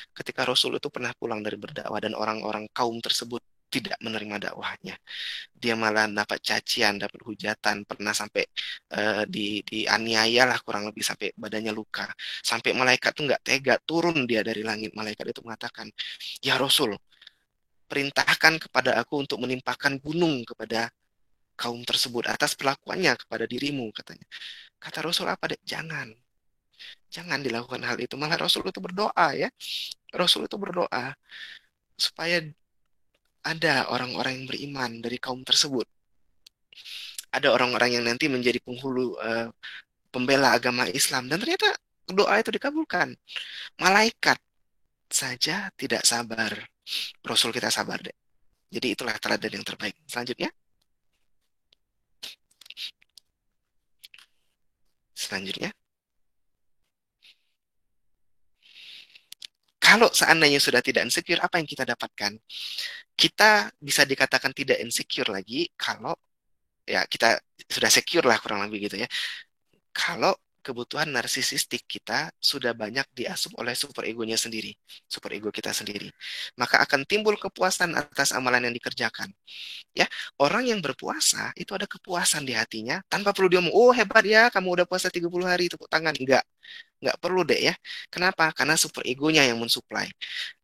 S2: Ketika Rasul itu pernah pulang dari berdakwah dan orang-orang kaum tersebut tidak menerima dakwahnya, dia malah dapat cacian, dapat hujatan, pernah sampai dianiaya lah kurang lebih sampai badannya luka. Sampai malaikat tuh nggak tega, turun dia dari langit. Malaikat itu mengatakan, ya Rasul, perintahkan kepada aku untuk menimpakan gunung kepada kaum tersebut atas perlakuannya kepada dirimu, katanya. Kata Rasul apa deh? Jangan. Jangan dilakukan hal itu. Malah Rasul itu berdoa ya. Rasul itu berdoa supaya ada orang-orang yang beriman dari kaum tersebut. Ada orang-orang yang nanti menjadi penghulu pembela agama Islam dan ternyata doa itu dikabulkan. Malaikat saja tidak sabar. Rasul kita sabar deh. Jadi itulah teladan yang terbaik. Selanjutnya, selanjutnya, kalau seandainya sudah tidak insecure, apa yang kita dapatkan? Kita bisa dikatakan tidak insecure lagi kalau ya kita sudah secure lah kurang lebih gitu ya. Kalau kebutuhan narsisistik kita sudah banyak diasup oleh superegonya sendiri, superego kita sendiri, maka akan timbul kepuasan atas amalan yang dikerjakan. Ya, orang yang berpuasa itu ada kepuasan di hatinya tanpa perlu dia ngomong, oh hebat ya, kamu udah puasa 30 hari, tepuk tangan. Enggak perlu deh ya. Kenapa? Karena superegonya yang mensuplai.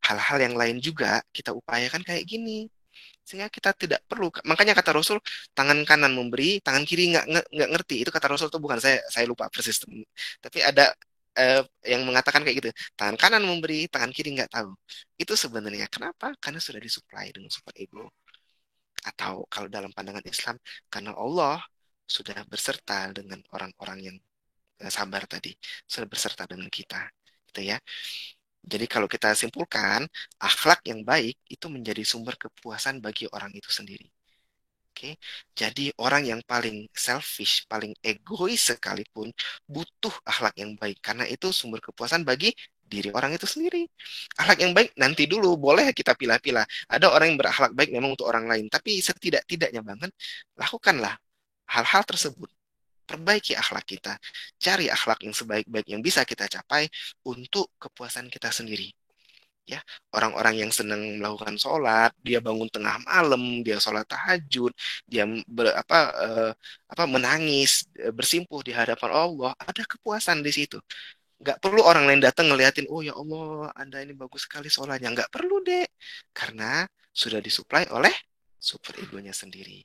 S2: Hal-hal yang lain juga kita upayakan kayak gini. Sehingga kita tidak perlu, makanya kata Rasul, tangan kanan memberi, tangan kiri nggak ngerti. Itu kata Rasul tuh bukan saya lupa persis. Tapi ada yang mengatakan kayak gitu. Tangan kanan memberi, tangan kiri nggak tahu. Itu sebenarnya kenapa? Karena sudah disuplai dengan super ego. Atau kalau dalam pandangan Islam, karena Allah sudah berserta dengan orang-orang yang sabar tadi, sudah berserta dengan kita. Gitu ya. Jadi kalau kita simpulkan, akhlak yang baik itu menjadi sumber kepuasan bagi orang itu sendiri. Oke, jadi orang yang paling selfish, paling egois sekalipun butuh akhlak yang baik karena itu sumber kepuasan bagi diri orang itu sendiri. Akhlak yang baik nanti dulu boleh kita pilah-pilah. Ada orang yang berakhlak baik memang untuk orang lain, tapi setidak-tidaknya banget lakukanlah hal-hal tersebut. Perbaiki akhlak kita, cari akhlak yang sebaik-baik yang bisa kita capai untuk kepuasan kita sendiri. Ya, orang-orang yang senang melakukan sholat, dia bangun tengah malam, dia sholat tahajud, dia menangis, bersimpuh di hadapan Allah, ada kepuasan di situ. Nggak perlu orang lain datang ngeliatin, oh ya Allah, Anda ini bagus sekali sholatnya. Nggak perlu, Dek. Karena sudah disuplai oleh super egonya sendiri.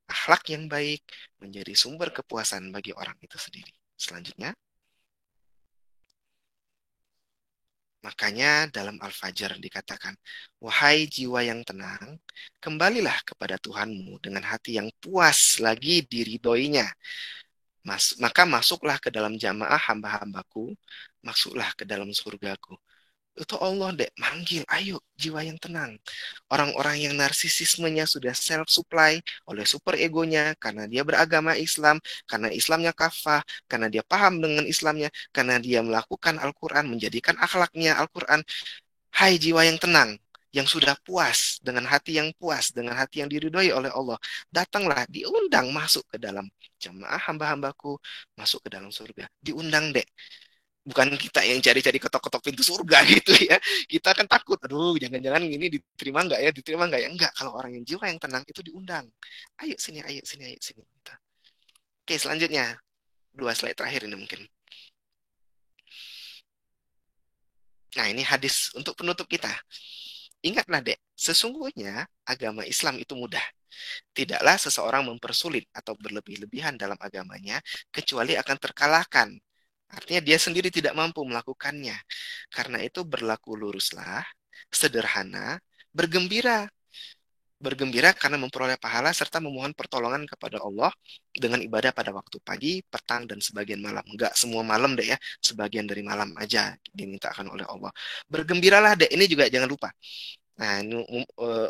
S2: Akhlak yang baik menjadi sumber kepuasan bagi orang itu sendiri. Selanjutnya, makanya dalam Al-Fajr dikatakan, wahai jiwa yang tenang, kembalilah kepada Tuhanmu dengan hati yang puas lagi diridhoinya. Maka masuklah ke dalam jamaah hamba-hambaku, masuklah ke dalam surgaku. Itu Allah dek manggil, ayo jiwa yang tenang. Orang-orang yang narsisismenya sudah self-supply oleh super egonya karena dia beragama Islam, karena Islamnya kafah, karena dia paham dengan Islamnya, karena dia melakukan Al-Quran, menjadikan akhlaknya Al-Quran. Hai jiwa yang tenang, yang sudah puas, dengan hati yang puas, dengan hati yang diridhoi oleh Allah. Datanglah, diundang masuk ke dalam jamaah hamba-hambaku, masuk ke dalam surga. Diundang dek. Bukan kita yang cari-cari ketok-ketok pintu surga gitu ya. Kita kan takut, aduh jangan-jangan ini diterima nggak ya. Enggak, kalau orang yang jiwa yang tenang itu diundang. Ayo sini, ayo sini, ayo sini. Gitu. Oke, selanjutnya. 2 slide terakhir ini mungkin. Nah, ini hadis untuk penutup kita. Ingatlah dek, sesungguhnya agama Islam itu mudah. Tidaklah seseorang mempersulit atau berlebih-lebihan dalam agamanya, kecuali akan terkalahkan. Artinya dia sendiri tidak mampu melakukannya. Karena itu berlaku luruslah, sederhana, bergembira. Bergembira karena memperoleh pahala serta memohon pertolongan kepada Allah dengan ibadah pada waktu pagi, petang, dan sebagian malam. Enggak semua malam deh ya, sebagian dari malam aja dimintakan oleh Allah. Bergembiralah deh, ini juga jangan lupa. Nah, ini,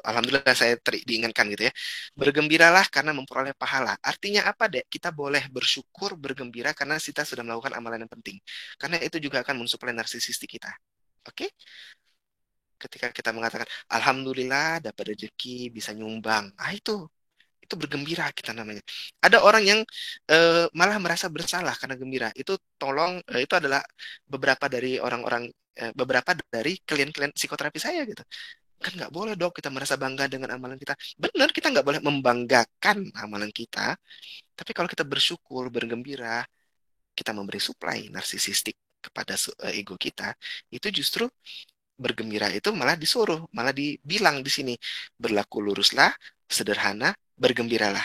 S2: alhamdulillah saya diingatkan gitu ya. Bergembiralah karena memperoleh pahala. Artinya apa, Dek? Kita boleh bersyukur, bergembira karena kita sudah melakukan amalan yang penting. Karena itu juga akan mensuplai narsisistik kita. Oke? Ketika kita mengatakan, alhamdulillah dapat rezeki, bisa nyumbang. Ah, itu bergembira kita namanya. Ada orang yang malah merasa bersalah karena gembira. Itu tolong, itu adalah beberapa dari klien-klien psikoterapi saya gitu. Kan nggak boleh dong kita merasa bangga dengan amalan kita. Benar, kita nggak boleh membanggakan amalan kita. Tapi kalau kita bersyukur, bergembira, kita memberi supply narsisistik kepada ego kita, itu justru bergembira itu malah disuruh, malah dibilang di sini, berlaku luruslah, sederhana, bergembiralah,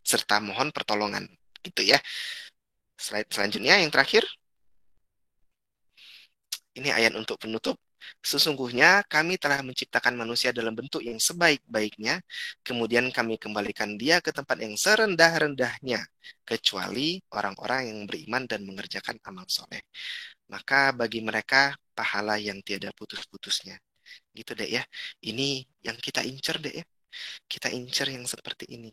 S2: serta mohon pertolongan. Gitu ya. Slide selanjutnya yang terakhir, ini ayat untuk penutup. Sesungguhnya kami telah menciptakan manusia dalam bentuk yang sebaik-baiknya, kemudian kami kembalikan dia ke tempat yang serendah-rendahnya, kecuali orang-orang yang beriman dan mengerjakan amal soleh. Maka bagi mereka pahala yang tiada putus-putusnya. Gitu deh ya. Ini yang kita incer deh ya. Kita incer yang seperti ini.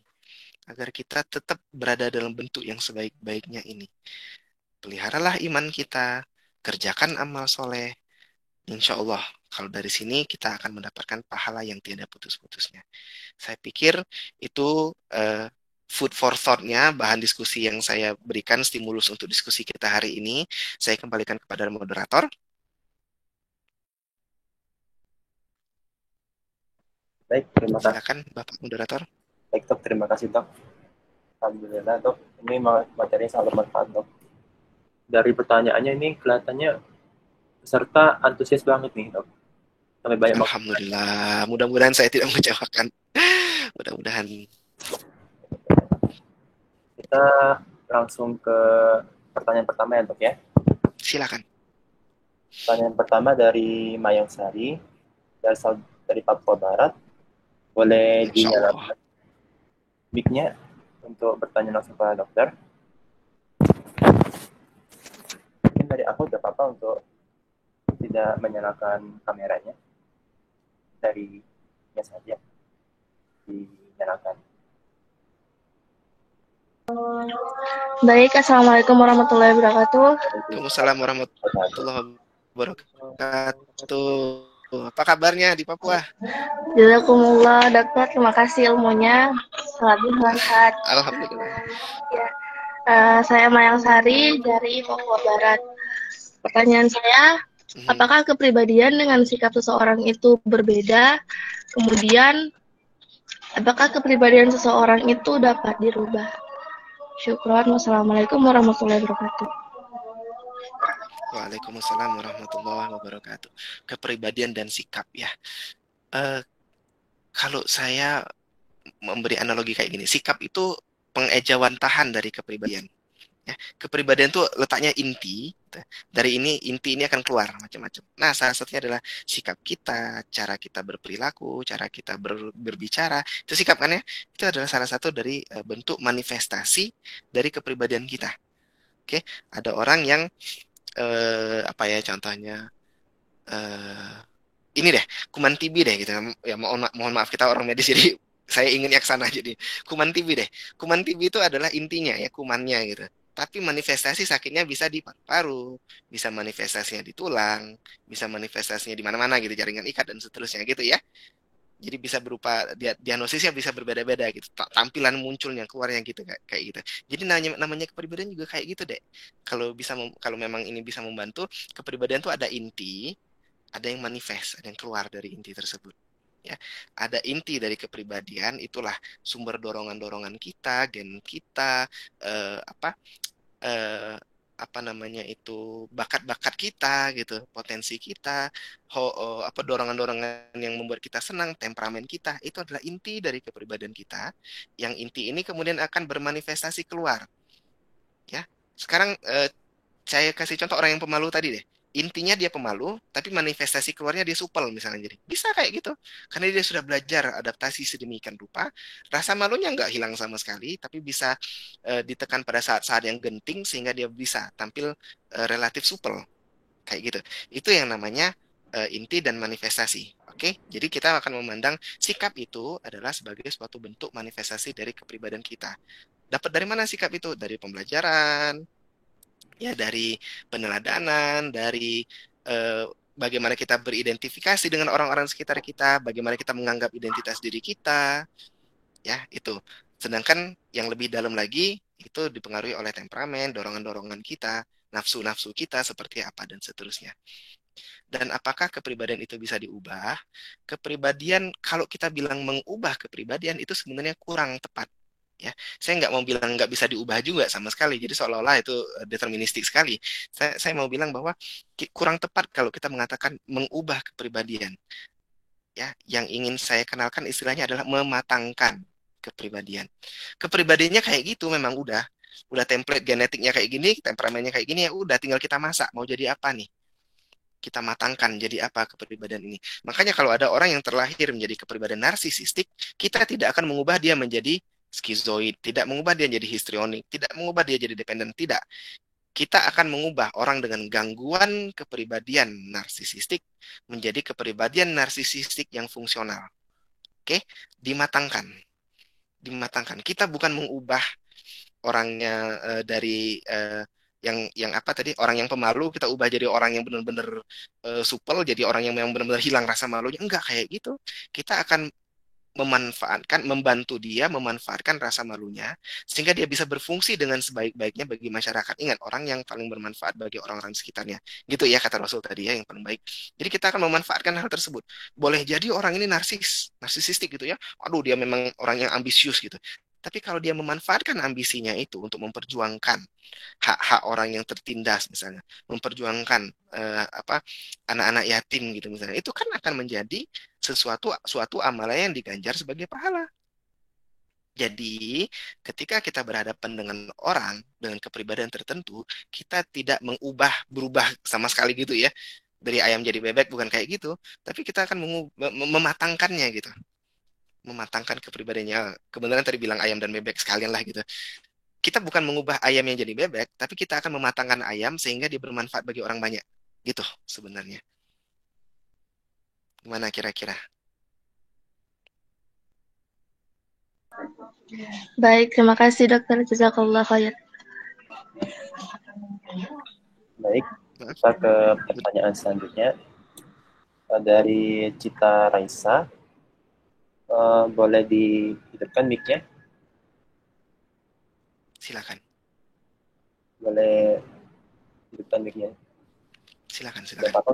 S2: Agar kita tetap berada dalam bentuk yang sebaik-baiknya ini. Peliharalah iman kita, kerjakan amal soleh. Insya Allah, kalau dari sini kita akan mendapatkan pahala yang tiada putus-putusnya. Saya pikir itu food for thought-nya, bahan diskusi yang saya berikan, stimulus untuk diskusi kita hari ini. Saya kembalikan kepada moderator.
S1: Baik, terima kasih.
S2: Silakan Bapak moderator.
S1: Baik, Dok. Terima kasih, Dok. Alhamdulillah, Dok. Ini materinya sangat bermanfaat, Dok. Dari pertanyaannya ini kelihatannya peserta antusias banget nih, Dok. Sampai banyak.
S2: Alhamdulillah. Mudah-mudahan saya tidak mengecewakan. Mudah-mudahan.
S1: Kita langsung ke pertanyaan pertama ya, Dok ya.
S2: Silakan.
S1: Pertanyaan pertama dari Mayang Sari dari Papua Barat. Boleh dinyalakan mic-nya untuk bertanya langsung ke dokter. Mungkin dari aku tidak apa-apa untuk tidak menyalakan kameranya. Darinya saja dinyalakan.
S3: Baik, Assalamualaikum warahmatullahi wabarakatuh.
S2: Waalaikumsalam warahmatullahi wabarakatuh. Apa kabarnya di Papua?
S3: Jazakumullah, dokter. Terima kasih ilmunya. Sangat bermanfaat.
S2: Alhamdulillah.
S3: Ya, saya Mayang Sari dari Papua Barat. Pertanyaan saya, apakah kepribadian dengan sikap seseorang itu berbeda? Kemudian, apakah kepribadian seseorang itu dapat dirubah? Syukron. Wassalamualaikum warahmatullahi wabarakatuh.
S2: Waalaikumsalam warahmatullahi wabarakatuh. Kepribadian dan sikap ya. Eh, Kalau saya memberi analogi kayak gini, sikap itu pengejawantahan dari kepribadian. Ya, kepribadian itu letaknya inti. Dari inti ini akan keluar macam-macam. Nah, salah satunya adalah sikap kita, cara kita berperilaku, cara kita berbicara. Itu sikap kan ya? Itu adalah salah satu dari bentuk manifestasi dari kepribadian kita. Oke, ada orang yang apa ya contohnya? eh ini deh, kuman TB deh gitu. Ya mohon maaf kita orang medis jadi saya inginnya ke sana jadi kuman TB deh. Kuman TB itu adalah intinya ya kumannya gitu. Tapi manifestasi sakitnya bisa di paru-paru, bisa manifestasinya di tulang, bisa manifestasinya di mana-mana gitu, jaringan ikat dan seterusnya gitu ya. Jadi bisa berupa diagnosisnya bisa berbeda-beda gitu. Tampilan munculnya keluarnya gitu kayak gitu. Jadi namanya kepribadian juga kayak gitu deh. Kalau memang ini bisa membantu, kepribadian tuh ada inti, ada yang manifest, ada yang keluar dari inti tersebut. Ya, ada inti dari kepribadian, itulah sumber dorongan-dorongan kita, gen kita, eh, apa, eh, apa namanya itu bakat-bakat kita gitu, potensi kita, apa dorongan-dorongan yang membuat kita senang, temperamen kita, itu adalah inti dari kepribadian kita. Yang inti ini kemudian akan bermanifestasi keluar. Ya, sekarang saya kasih contoh orang yang pemalu tadi deh. Intinya dia pemalu, tapi manifestasi keluarnya dia supel misalnya jadi. Bisa kayak gitu. Karena dia sudah belajar adaptasi sedemikian rupa, rasa malunya nggak hilang sama sekali, tapi bisa ditekan pada saat-saat yang genting sehingga dia bisa tampil relatif supel. Kayak gitu. Itu yang namanya inti dan manifestasi. Oke, jadi kita akan memandang sikap itu adalah sebagai suatu bentuk manifestasi dari kepribadian kita. Dapat dari mana sikap itu? Dari pembelajaran, ya dari peneladanan, dari eh, bagaimana kita beridentifikasi dengan orang-orang sekitar kita, bagaimana kita menganggap identitas diri kita, ya itu. Sedangkan yang lebih dalam lagi itu dipengaruhi oleh temperamen, dorongan-dorongan kita, nafsu-nafsu kita seperti apa dan seterusnya. Dan apakah kepribadian itu bisa diubah? Kepribadian, kalau kita bilang mengubah kepribadian itu sebenarnya kurang tepat. Ya, saya nggak mau bilang nggak bisa diubah juga sama sekali. Jadi seolah-olah itu deterministik sekali. Saya mau bilang bahwa kurang tepat kalau kita mengatakan mengubah kepribadian. Ya, yang ingin saya kenalkan istilahnya adalah mematangkan kepribadian. Kepribadiannya kayak gitu memang udah template genetiknya kayak gini, temperamennya kayak gini ya udah tinggal kita masak mau jadi apa nih? Kita matangkan jadi apa kepribadian ini. Makanya kalau ada orang yang terlahir menjadi kepribadian narsisistik, kita tidak akan mengubah dia menjadi skizoid, tidak mengubah dia jadi histrionik, tidak mengubah dia jadi dependen, tidak. Kita akan mengubah orang dengan gangguan kepribadian narsisistik menjadi kepribadian narsisistik yang fungsional. Oke, dimatangkan. Dimatangkan. Kita bukan mengubah orangnya dari yang apa tadi orang yang pemalu kita ubah jadi orang yang benar-benar supel jadi orang yang memang benar-benar hilang rasa malunya enggak kayak gitu kita akan membantu dia memanfaatkan rasa malunya sehingga dia bisa berfungsi dengan sebaik-baiknya bagi masyarakat. Ingat, orang yang paling bermanfaat bagi orang-orang sekitarnya. Gitu ya kata Rasul tadi ya, yang paling baik. Jadi kita akan memanfaatkan hal tersebut. Boleh jadi orang ini narsisistik gitu ya. Aduh, dia memang orang yang ambisius gitu. Tapi kalau dia memanfaatkan ambisinya itu untuk memperjuangkan hak-hak orang yang tertindas misalnya, memperjuangkan apa anak-anak yatim gitu misalnya, itu kan akan menjadi suatu amalan yang diganjar sebagai pahala. Jadi, ketika kita berhadapan dengan orang dengan kepribadian tertentu, kita tidak berubah sama sekali gitu ya. Dari ayam jadi bebek bukan kayak gitu, tapi kita akan mematangkannya gitu. Mematangkan kepribadiannya. Kebenaran tadi bilang ayam dan bebek sekalian lah gitu. Kita bukan mengubah ayam yang jadi bebek, tapi kita akan mematangkan ayam sehingga dia bermanfaat bagi orang banyak. Gitu sebenarnya. Gimana kira-kira?
S3: Baik, terima kasih dokter. Jazakallah khair.
S1: Baik, kita ke pertanyaan selanjutnya. Dari Cita Raisa. Boleh dihidupkan mic-nya?
S2: Silakan.
S1: Boleh hidupkan mic-nya.
S2: Silakan.
S1: Gak apa-apa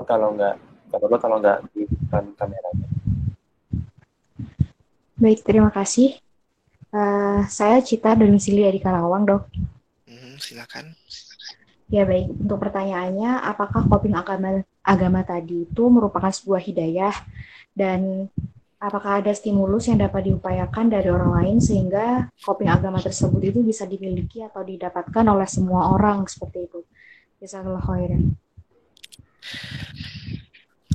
S1: kalau nggak dihidupkan kameranya.
S4: Baik, terima kasih. Saya Cita domisili di Karawang, dok.
S2: Silakan.
S4: Ya baik, untuk pertanyaannya, apakah coping agama tadi itu merupakan sebuah hidayah dan apakah ada stimulus yang dapat diupayakan dari orang lain sehingga coping agama tersebut itu bisa dimiliki atau didapatkan oleh semua orang seperti itu? Jazakallah khairan.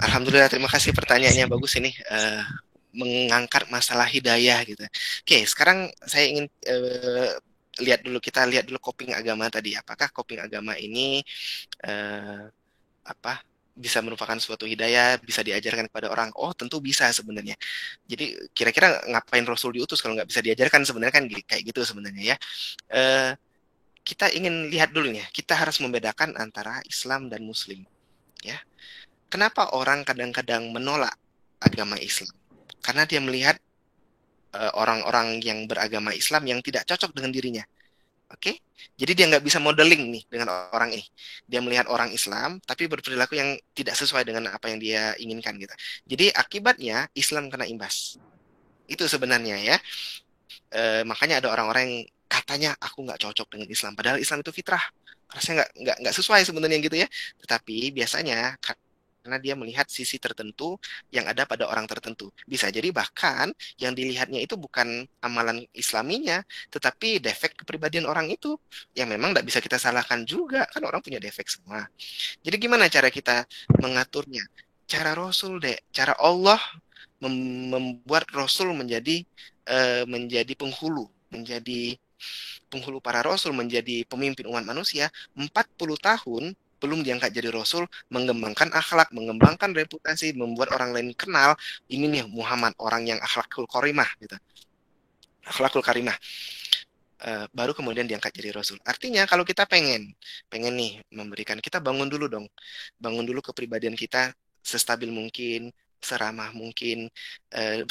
S2: Alhamdulillah, terima kasih pertanyaannya bagus ini. Mengangkat masalah hidayah gitu. Oke, sekarang saya ingin kita lihat dulu coping agama tadi. Apakah coping agama ini eh, apa bisa merupakan suatu hidayah, bisa diajarkan kepada orang? Oh, tentu bisa sebenarnya. Jadi kira-kira ngapain Rasul diutus kalau nggak bisa diajarkan sebenarnya kan kayak gitu sebenarnya ya. Eh, kita ingin lihat dulu nih, kita harus membedakan antara Islam dan Muslim. Ya, kenapa orang kadang-kadang menolak agama Islam? Karena dia melihat orang-orang yang beragama Islam yang tidak cocok dengan dirinya. Oke, jadi dia nggak bisa modeling nih dengan orang ini. Dia melihat orang Islam, tapi berperilaku yang tidak sesuai dengan apa yang dia inginkan gitu. Jadi akibatnya Islam kena imbas. Itu sebenarnya ya. Makanya ada orang-orang yang katanya aku nggak cocok dengan Islam, padahal Islam itu fitrah. Rasanya nggak sesuai sebenarnya gitu ya. Tetapi biasanya karena dia melihat sisi tertentu yang ada pada orang tertentu. Bisa jadi bahkan yang dilihatnya itu bukan amalan Islaminya, tetapi defek kepribadian orang itu yang memang tidak bisa kita salahkan juga, kan orang punya defek semua. Jadi gimana cara kita mengaturnya? Cara Rasul deh, cara Allah membuat Rasul menjadi penghulu, menjadi penghulu para Rasul, menjadi pemimpin umat manusia 40 tahun belum diangkat jadi Rasul, mengembangkan akhlak, mengembangkan reputasi, membuat orang lain kenal, ini nih Muhammad, orang yang akhlakul karimah gitu. Akhlakul karimah. Baru kemudian diangkat jadi Rasul. Artinya kalau kita pengen nih memberikan, kita bangun dulu dong. Bangun dulu kepribadian kita sestabil mungkin, seramah mungkin,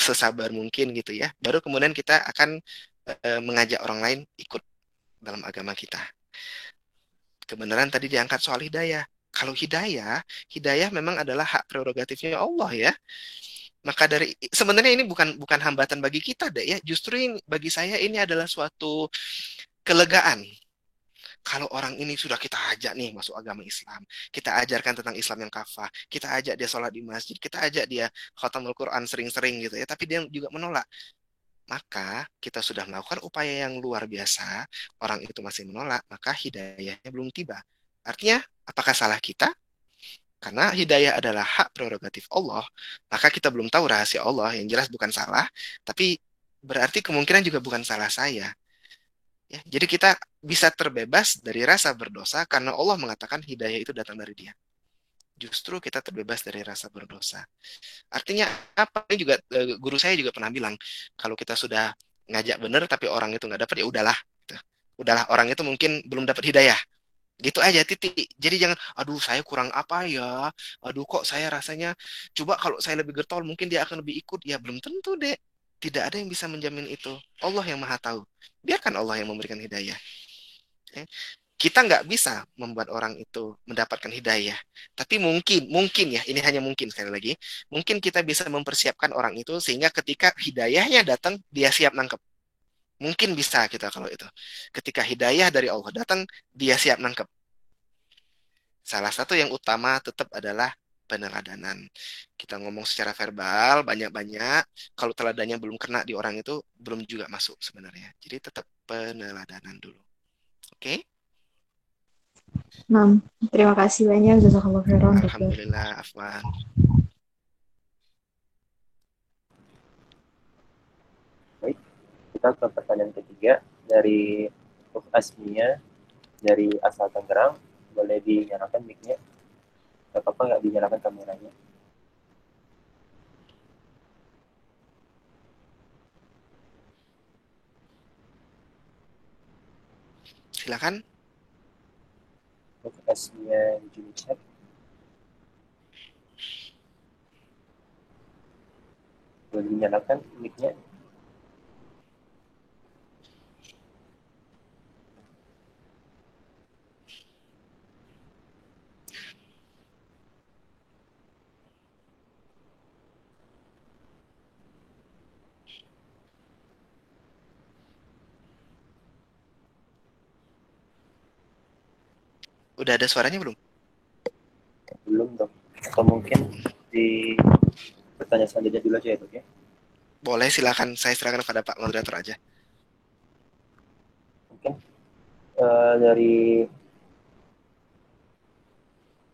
S2: sesabar mungkin gitu ya. Baru kemudian kita akan mengajak orang lain ikut dalam agama kita. Kebenaran tadi diangkat soal hidayah. Kalau hidayah memang adalah hak prerogatifnya Allah ya. Maka dari sebenarnya ini bukan hambatan bagi kita deh ya. Justru ini, bagi saya ini adalah suatu kelegaan. Kalau orang ini sudah kita ajak nih masuk agama Islam, kita ajarkan tentang Islam yang kafah, kita ajak dia sholat di masjid, kita ajak dia khatamul Quran sering-sering gitu ya, tapi dia juga menolak. Maka kita sudah melakukan upaya yang luar biasa, orang itu masih menolak, maka hidayahnya belum tiba. Artinya, apakah salah kita? Karena hidayah adalah hak prerogatif Allah, maka kita belum tahu rahasia Allah, yang jelas bukan salah, tapi berarti kemungkinan juga bukan salah saya. Ya, jadi kita bisa terbebas dari rasa berdosa karena Allah mengatakan hidayah itu datang dari Dia. Justru kita terbebas dari rasa berdosa. Artinya apa? Ini juga guru saya juga pernah bilang, kalau kita sudah ngajak benar tapi orang itu nggak dapat ya udahlah. Gitu. Udahlah, orang itu mungkin belum dapat hidayah. Gitu aja titik. Jadi jangan, aduh saya kurang apa ya, aduh kok saya rasanya, coba kalau saya lebih getol mungkin dia akan lebih ikut. Ya belum tentu deh. Tidak ada yang bisa menjamin itu. Allah yang maha tahu. Biarkan Allah yang memberikan hidayah. Ya. Kita nggak bisa membuat orang itu mendapatkan hidayah. Tapi mungkin ya, ini hanya mungkin sekali lagi, mungkin kita bisa mempersiapkan orang itu sehingga ketika hidayahnya datang, dia siap nangkep. Mungkin bisa kita kalau itu. Ketika hidayah dari Allah datang, dia siap nangkep. Salah satu yang utama tetap adalah peneladanan. Kita ngomong secara verbal banyak-banyak, kalau teladannya belum kena di orang itu belum juga masuk sebenarnya. Jadi tetap peneladanan dulu. Oke?
S4: Nah, terima kasih banyak Jazakallah khairan dokter.
S2: Alhamdulillah, Afwan.
S1: Baik, kita ke pertanyaan ketiga dari Asmia dari asal Tangerang. Boleh dinyalakan mic-nya? Gak apa-apa nggak dinyalakan kameranya?
S2: Silakan.
S1: Asmia Junichat. Boleh dinyalakan mic-nya?
S2: Udah ada suaranya belum?
S1: Belum dok. Atau mungkin di pertanyaan selanjutnya dulu aja ya dok ya.
S2: Boleh, silakan. Saya serahkan kepada Pak Moderator aja.
S1: Mungkin dari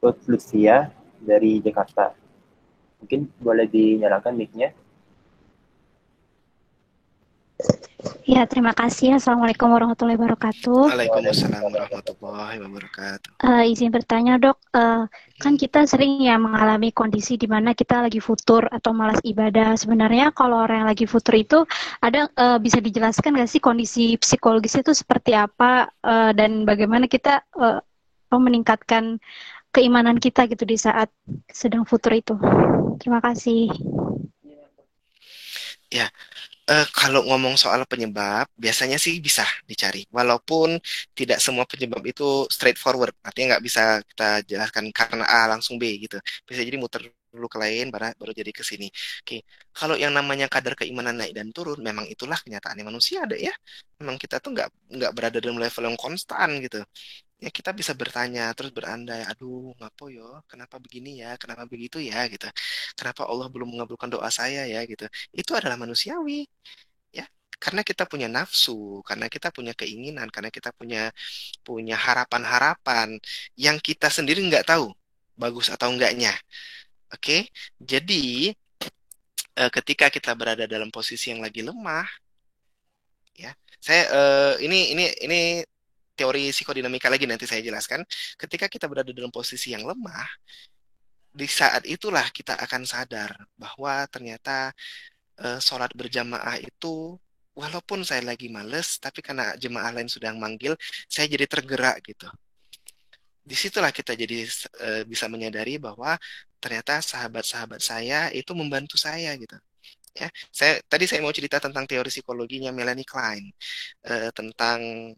S1: Ruth Lucia dari Jakarta. Mungkin boleh dinyalakan mic-nya.
S5: Ya, terima kasih. Assalamualaikum warahmatullahi wabarakatuh.
S2: Waalaikumsalam warahmatullahi wabarakatuh.
S5: Izin bertanya, Dok. Kan kita sering ya mengalami kondisi di mana kita lagi futur atau malas ibadah. Sebenarnya kalau orang yang lagi futur itu ada bisa dijelaskan nggak sih kondisi psikologisnya itu seperti apa dan bagaimana kita meningkatkan keimanan kita gitu di saat sedang futur itu. Terima kasih.
S2: Ya, kalau ngomong soal penyebab, biasanya sih bisa dicari. Walaupun tidak semua penyebab itu straightforward. Artinya nggak bisa kita jelaskan karena A langsung B gitu. Bisa jadi muter dulu ke lain, baru jadi ke sini. Oke, kalau yang namanya kadar keimanan naik dan turun, memang itulah kenyataannya manusia ada ya. Memang kita tuh nggak berada dalam level yang konstan gitu. Ya kita bisa bertanya terus berandai, aduh ngapo yo, kenapa begini ya, kenapa begitu ya gitu, kenapa Allah belum mengabulkan doa saya ya gitu. Itu adalah manusiawi ya, karena kita punya nafsu, karena kita punya keinginan, karena kita punya punya harapan-harapan yang kita sendiri nggak tahu bagus atau enggaknya. Oke, jadi ketika kita berada dalam posisi yang lagi lemah, ya, saya ini teori psikodinamika lagi nanti saya jelaskan. Ketika kita berada dalam posisi yang lemah, di saat itulah kita akan sadar bahwa ternyata sholat berjamaah itu walaupun saya lagi males, tapi karena jemaah lain sudah manggil, saya jadi tergerak gitu. Disitulah kita jadi bisa menyadari bahwa ternyata sahabat-sahabat saya itu membantu saya gitu. Ya, saya mau cerita tentang teori psikologinya Melanie Klein tentang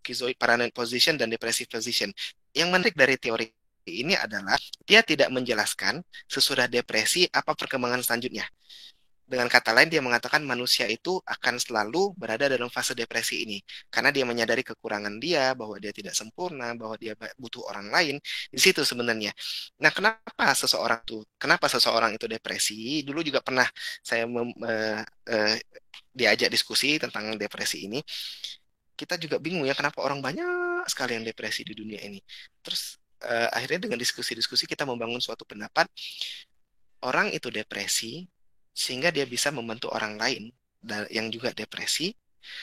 S2: schizoid paranoid position dan depressive position. Yang menarik dari teori ini adalah dia tidak menjelaskan sesudah depresi apa perkembangan selanjutnya. Dengan kata lain, dia mengatakan manusia itu akan selalu berada dalam fase depresi ini. Karena dia menyadari kekurangan dia, bahwa dia tidak sempurna, bahwa dia butuh orang lain. Di situ sebenarnya. Nah, kenapa seseorang itu depresi? Dulu juga pernah saya diajak diskusi tentang depresi ini. Kita juga bingung ya, kenapa orang banyak sekali yang depresi di dunia ini. Terus akhirnya dengan diskusi-diskusi kita membangun suatu pendapat, orang itu depresi sehingga dia bisa membantu orang lain yang juga depresi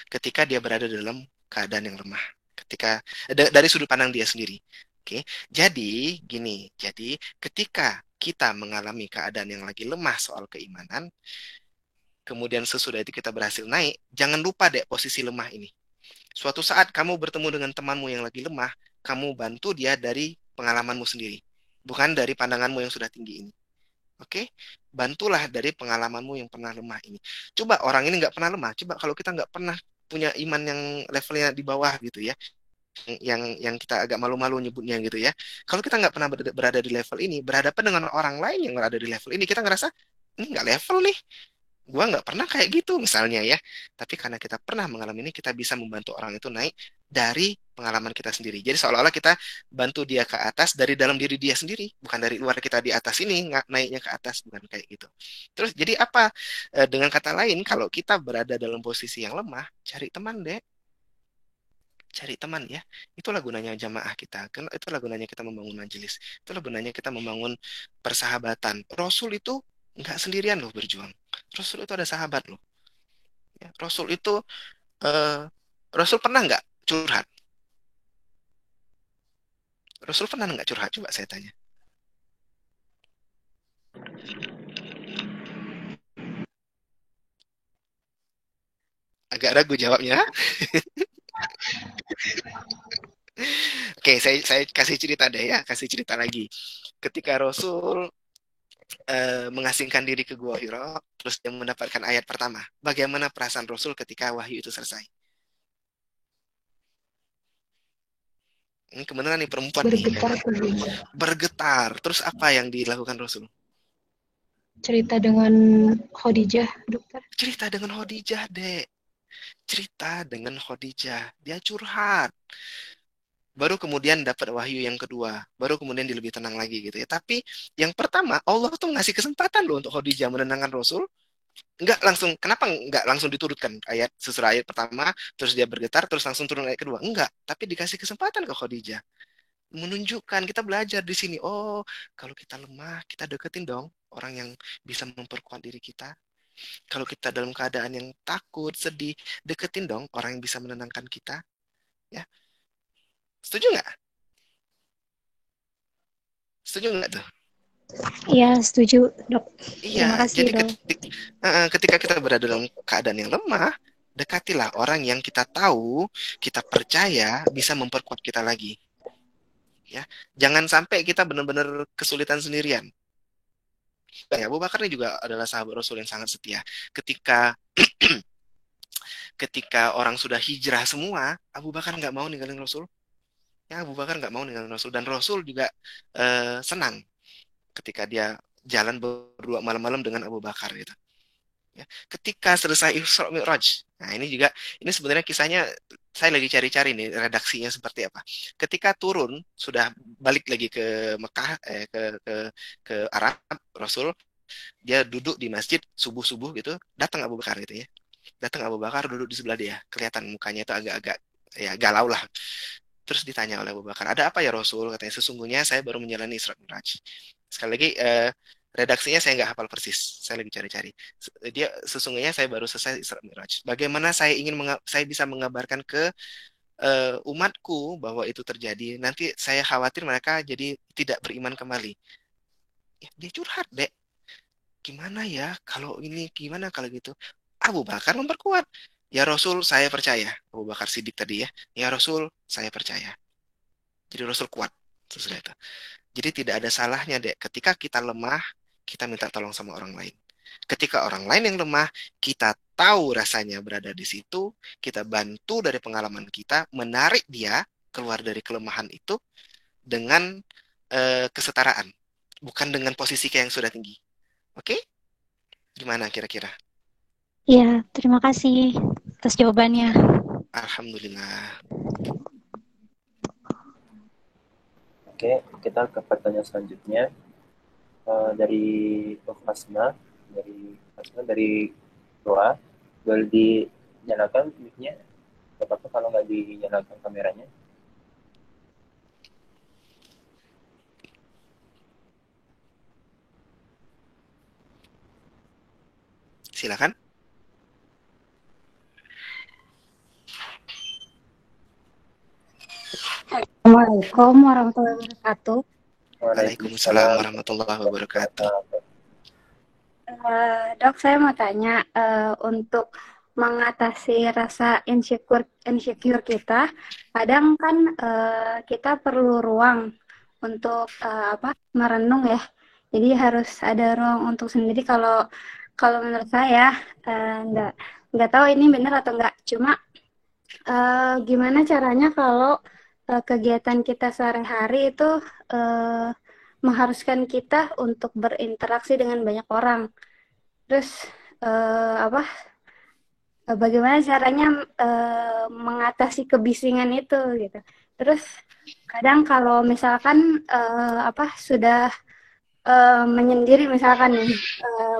S2: ketika dia berada dalam keadaan yang lemah, ketika dari sudut pandang dia sendiri. Oke, jadi gini, jadi ketika kita mengalami keadaan yang lagi lemah soal keimanan, kemudian sesudah itu kita berhasil naik, jangan lupa deh posisi lemah ini. Suatu saat kamu bertemu dengan temanmu yang lagi lemah, kamu bantu dia dari pengalamanmu sendiri, bukan dari pandanganmu yang sudah tinggi ini. Oke, bantulah dari pengalamanmu yang pernah lemah ini. Coba orang ini nggak pernah lemah. Coba kalau kita nggak pernah punya iman yang levelnya di bawah gitu ya, yang kita agak malu-malu nyebutnya gitu ya. Kalau kita nggak pernah berada di level ini, berhadapan dengan orang lain yang berada di level ini, kita ngerasa ini nggak level nih. Gua nggak pernah kayak gitu misalnya ya. Tapi karena kita pernah mengalami ini, kita bisa membantu orang itu naik dari pengalaman kita sendiri. Jadi seolah-olah kita bantu dia ke atas dari dalam diri dia sendiri, bukan dari luar kita di atas ini naiknya ke atas, bukan kayak gitu. Terus jadi apa? Dengan kata lain, kalau kita berada dalam posisi yang lemah, cari teman deh. Cari teman ya. Itulah gunanya jamaah kita. Itulah gunanya kita membangun majelis. Itulah gunanya kita membangun persahabatan. Rasul itu nggak sendirian loh berjuang. Rasul itu ada sahabat loh. Ya, eh, Rasul pernah nggak curhat? Rasul pernah nggak curhat? Coba saya tanya. Agak ragu jawabnya. Oke, saya kasih cerita deh ya, kasih cerita lagi. Ketika Rasul mengasingkan diri ke Gua Hira, terus dia mendapatkan ayat pertama. Bagaimana perasaan Rasul ketika wahyu itu selesai? Ini kebenaran nih perempuan
S3: Bergetar
S2: nih. Bergetar. Terus apa yang dilakukan Rasul?
S3: Cerita dengan Khadijah, dokter.
S2: Cerita dengan Khadijah, Dek. Cerita dengan Khadijah. Dia curhat. baru kemudian dapat wahyu yang kedua, baru kemudian dia lebih tenang lagi gitu ya. Tapi yang pertama, Allah tuh ngasih kesempatan loh untuk Khadijah menenangkan Rasul. Enggak langsung, kenapa enggak langsung diturutkan ayat sesudah ayat pertama, terus dia bergetar, terus langsung turun ayat kedua? Enggak, tapi dikasih kesempatan ke Khadijah. Menunjukkan, kita belajar di sini, oh kalau kita lemah, kita deketin dong orang yang bisa memperkuat diri kita. Kalau kita dalam keadaan yang takut, sedih, deketin dong orang yang bisa menenangkan kita. Ya, setuju nggak? Setuju nggak tuh?
S5: Iya, setuju, Dok.
S2: Iya,
S5: Terima kasih,
S2: jadi
S5: Dok.
S2: ketika kita berada dalam keadaan yang lemah, dekatilah orang yang kita tahu, kita percaya bisa memperkuat kita lagi. Ya, jangan sampai kita benar-benar kesulitan sendirian. Ya, Abu Bakar ini juga adalah sahabat Rasul yang sangat setia. Ketika ketika orang sudah hijrah semua, Abu Bakar nggak mau ninggalin Rasul. Ya, Abu Bakar nggak mau ninggalin Rasul, dan Rasul juga senang ketika dia jalan berdua malam-malam dengan Abu Bakar gitu. Ya, ketika selesai Isra Mi'raj, nah ini sebenarnya kisahnya saya lagi cari-cari nih redaksinya seperti apa. Ketika turun sudah balik lagi ke Mekah, ke Arab, Rasul dia duduk di masjid subuh-subuh gitu, datang Abu Bakar gitu ya. Datang Abu Bakar duduk di sebelah dia, kelihatan mukanya itu agak-agak ya galau lah. Terus ditanya oleh Abu Bakar, ada apa ya Rasul? Katanya, sesungguhnya saya baru menjalani Isra Mi'raj. Sekali lagi, redaksinya saya nggak hafal persis, saya lagi cari-cari. Dia, sesungguhnya saya baru selesai Isra Mi'raj. Bagaimana saya bisa mengabarkan ke umatku bahwa itu terjadi? Nanti saya khawatir mereka jadi tidak beriman kembali. Ya, dia curhat, Dek. Gimana ya kalau ini, gimana kalau gitu? Abu Bakar memperkuat. Ya Rasul, saya percaya. Abu Bakar Siddiq tadi ya. Ya Rasul, saya percaya. Jadi Rasul kuat sesudah itu. Jadi tidak ada salahnya, Dek. Ketika kita lemah, kita minta tolong sama orang lain. Ketika orang lain yang lemah, kita tahu rasanya berada di situ, kita bantu dari pengalaman kita, menarik dia keluar dari kelemahan itu dengan kesetaraan. Bukan dengan posisi yang sudah tinggi. Oke? Gimana kira-kira?
S5: Iya, terima kasih atas jawabannya.
S2: Alhamdulillah.
S1: Oke, kita ke pertanyaan selanjutnya. Dari Fasma, dari Doa, boleh dinyalakan mic-nya? Gak apa-apa kalau nggak dinyalakan kameranya.
S2: Silakan.
S6: Assalamualaikum warahmatullahi wabarakatuh.
S2: Waalaikumsalam warahmatullahi wabarakatuh.
S6: Dok, saya mau tanya, untuk mengatasi rasa insecure kita, kadang kan kita perlu ruang untuk merenung ya. Jadi harus ada ruang untuk sendiri. Kalau menurut saya nggak tahu ini benar atau nggak. Cuma gimana caranya kalau kegiatan kita sehari-hari itu mengharuskan kita untuk berinteraksi dengan banyak orang. Terus bagaimana caranya mengatasi kebisingan itu gitu. Terus kadang kalau misalkan sudah menyendiri misalkan nih,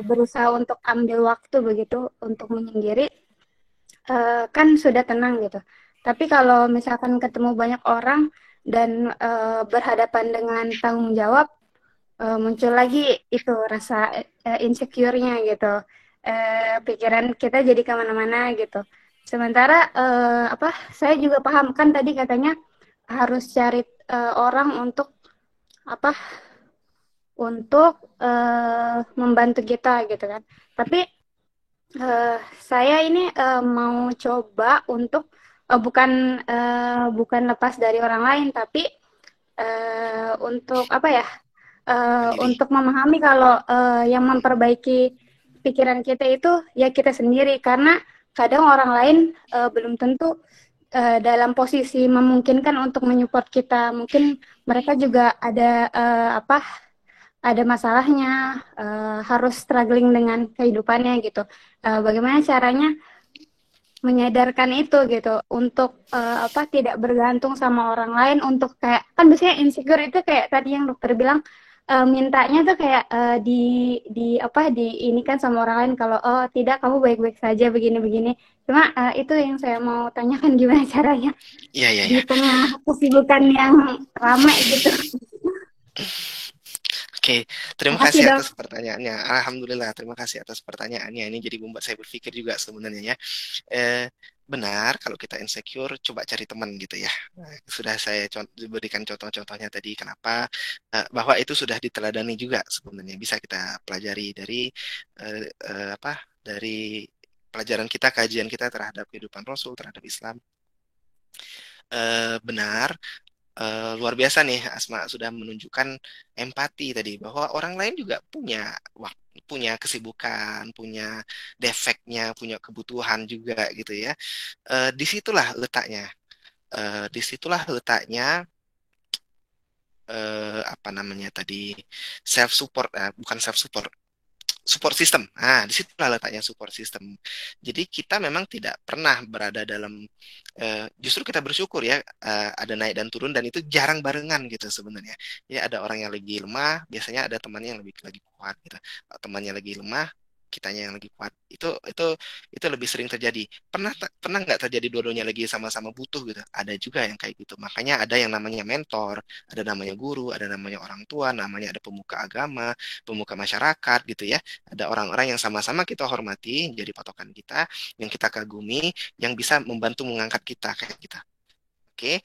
S6: berusaha untuk ambil waktu begitu untuk menyendiri, kan sudah tenang gitu. Tapi kalau misalkan ketemu banyak orang dan berhadapan dengan tanggung jawab, muncul lagi itu rasa insecure-nya gitu. Pikiran kita jadi kemana-mana gitu. Sementara saya juga paham kan tadi katanya harus cari orang untuk membantu kita gitu kan. Tapi saya ini mau coba untuk bukan lepas dari orang lain, tapi untuk untuk memahami kalau yang memperbaiki pikiran kita itu ya kita sendiri, karena kadang orang lain belum tentu dalam posisi memungkinkan untuk menyupport kita. Mungkin mereka juga ada masalahnya, harus struggling dengan kehidupannya gitu. Bagaimana caranya menyadarkan itu gitu untuk apa tidak bergantung sama orang lain untuk kayak kan biasanya insecure itu kayak tadi yang dokter bilang mintanya tuh kayak di apa di ini kan sama orang lain kalau oh tidak kamu baik-baik saja begini-begini cuma itu yang saya mau tanyakan gimana caranya
S2: Iya, iya,
S6: di
S2: iya.
S6: tengah kesibukan yang ramai gitu.
S2: Oke, terima
S6: Makasih
S2: kasih
S6: dok.
S2: atas pertanyaannya. Alhamdulillah, terima kasih atas pertanyaannya. Ini jadi membuat saya berpikir juga sebenarnya ya. Benar, kalau kita insecure, coba cari teman gitu ya. Nah, sudah saya berikan contoh-contohnya tadi. Kenapa? Bahwa itu sudah diteladani juga sebenarnya. Bisa kita pelajari dari apa? Dari pelajaran kita, kajian kita terhadap kehidupan Rasul, terhadap Islam. Benar, luar biasa nih Asma sudah menunjukkan empati tadi bahwa orang lain juga punya punya kesibukan, punya defeknya, punya kebutuhan juga gitu ya. Disitulah letaknya. Disitulah letaknya apa namanya tadi self support, bukan self support, support system. Nah, disitulah letaknya support system. Jadi kita memang tidak pernah berada dalam, justru kita bersyukur ya, ada naik dan turun dan itu jarang barengan gitu sebenarnya. Ya ada orang yang lagi lemah, biasanya ada temannya yang lebih lagi kuat gitu. Temannya lagi lemah, kitanya yang lagi kuat. Itu lebih sering terjadi. Pernah nggak terjadi dua-duanya lagi sama-sama butuh gitu? Ada juga yang kayak gitu. Makanya ada yang namanya mentor, ada namanya guru, ada namanya orang tua, namanya ada pemuka agama, pemuka masyarakat gitu ya. Ada orang-orang yang sama-sama kita hormati, jadi patokan kita, yang kita kagumi, yang bisa membantu mengangkat kita kayak kita. Oke,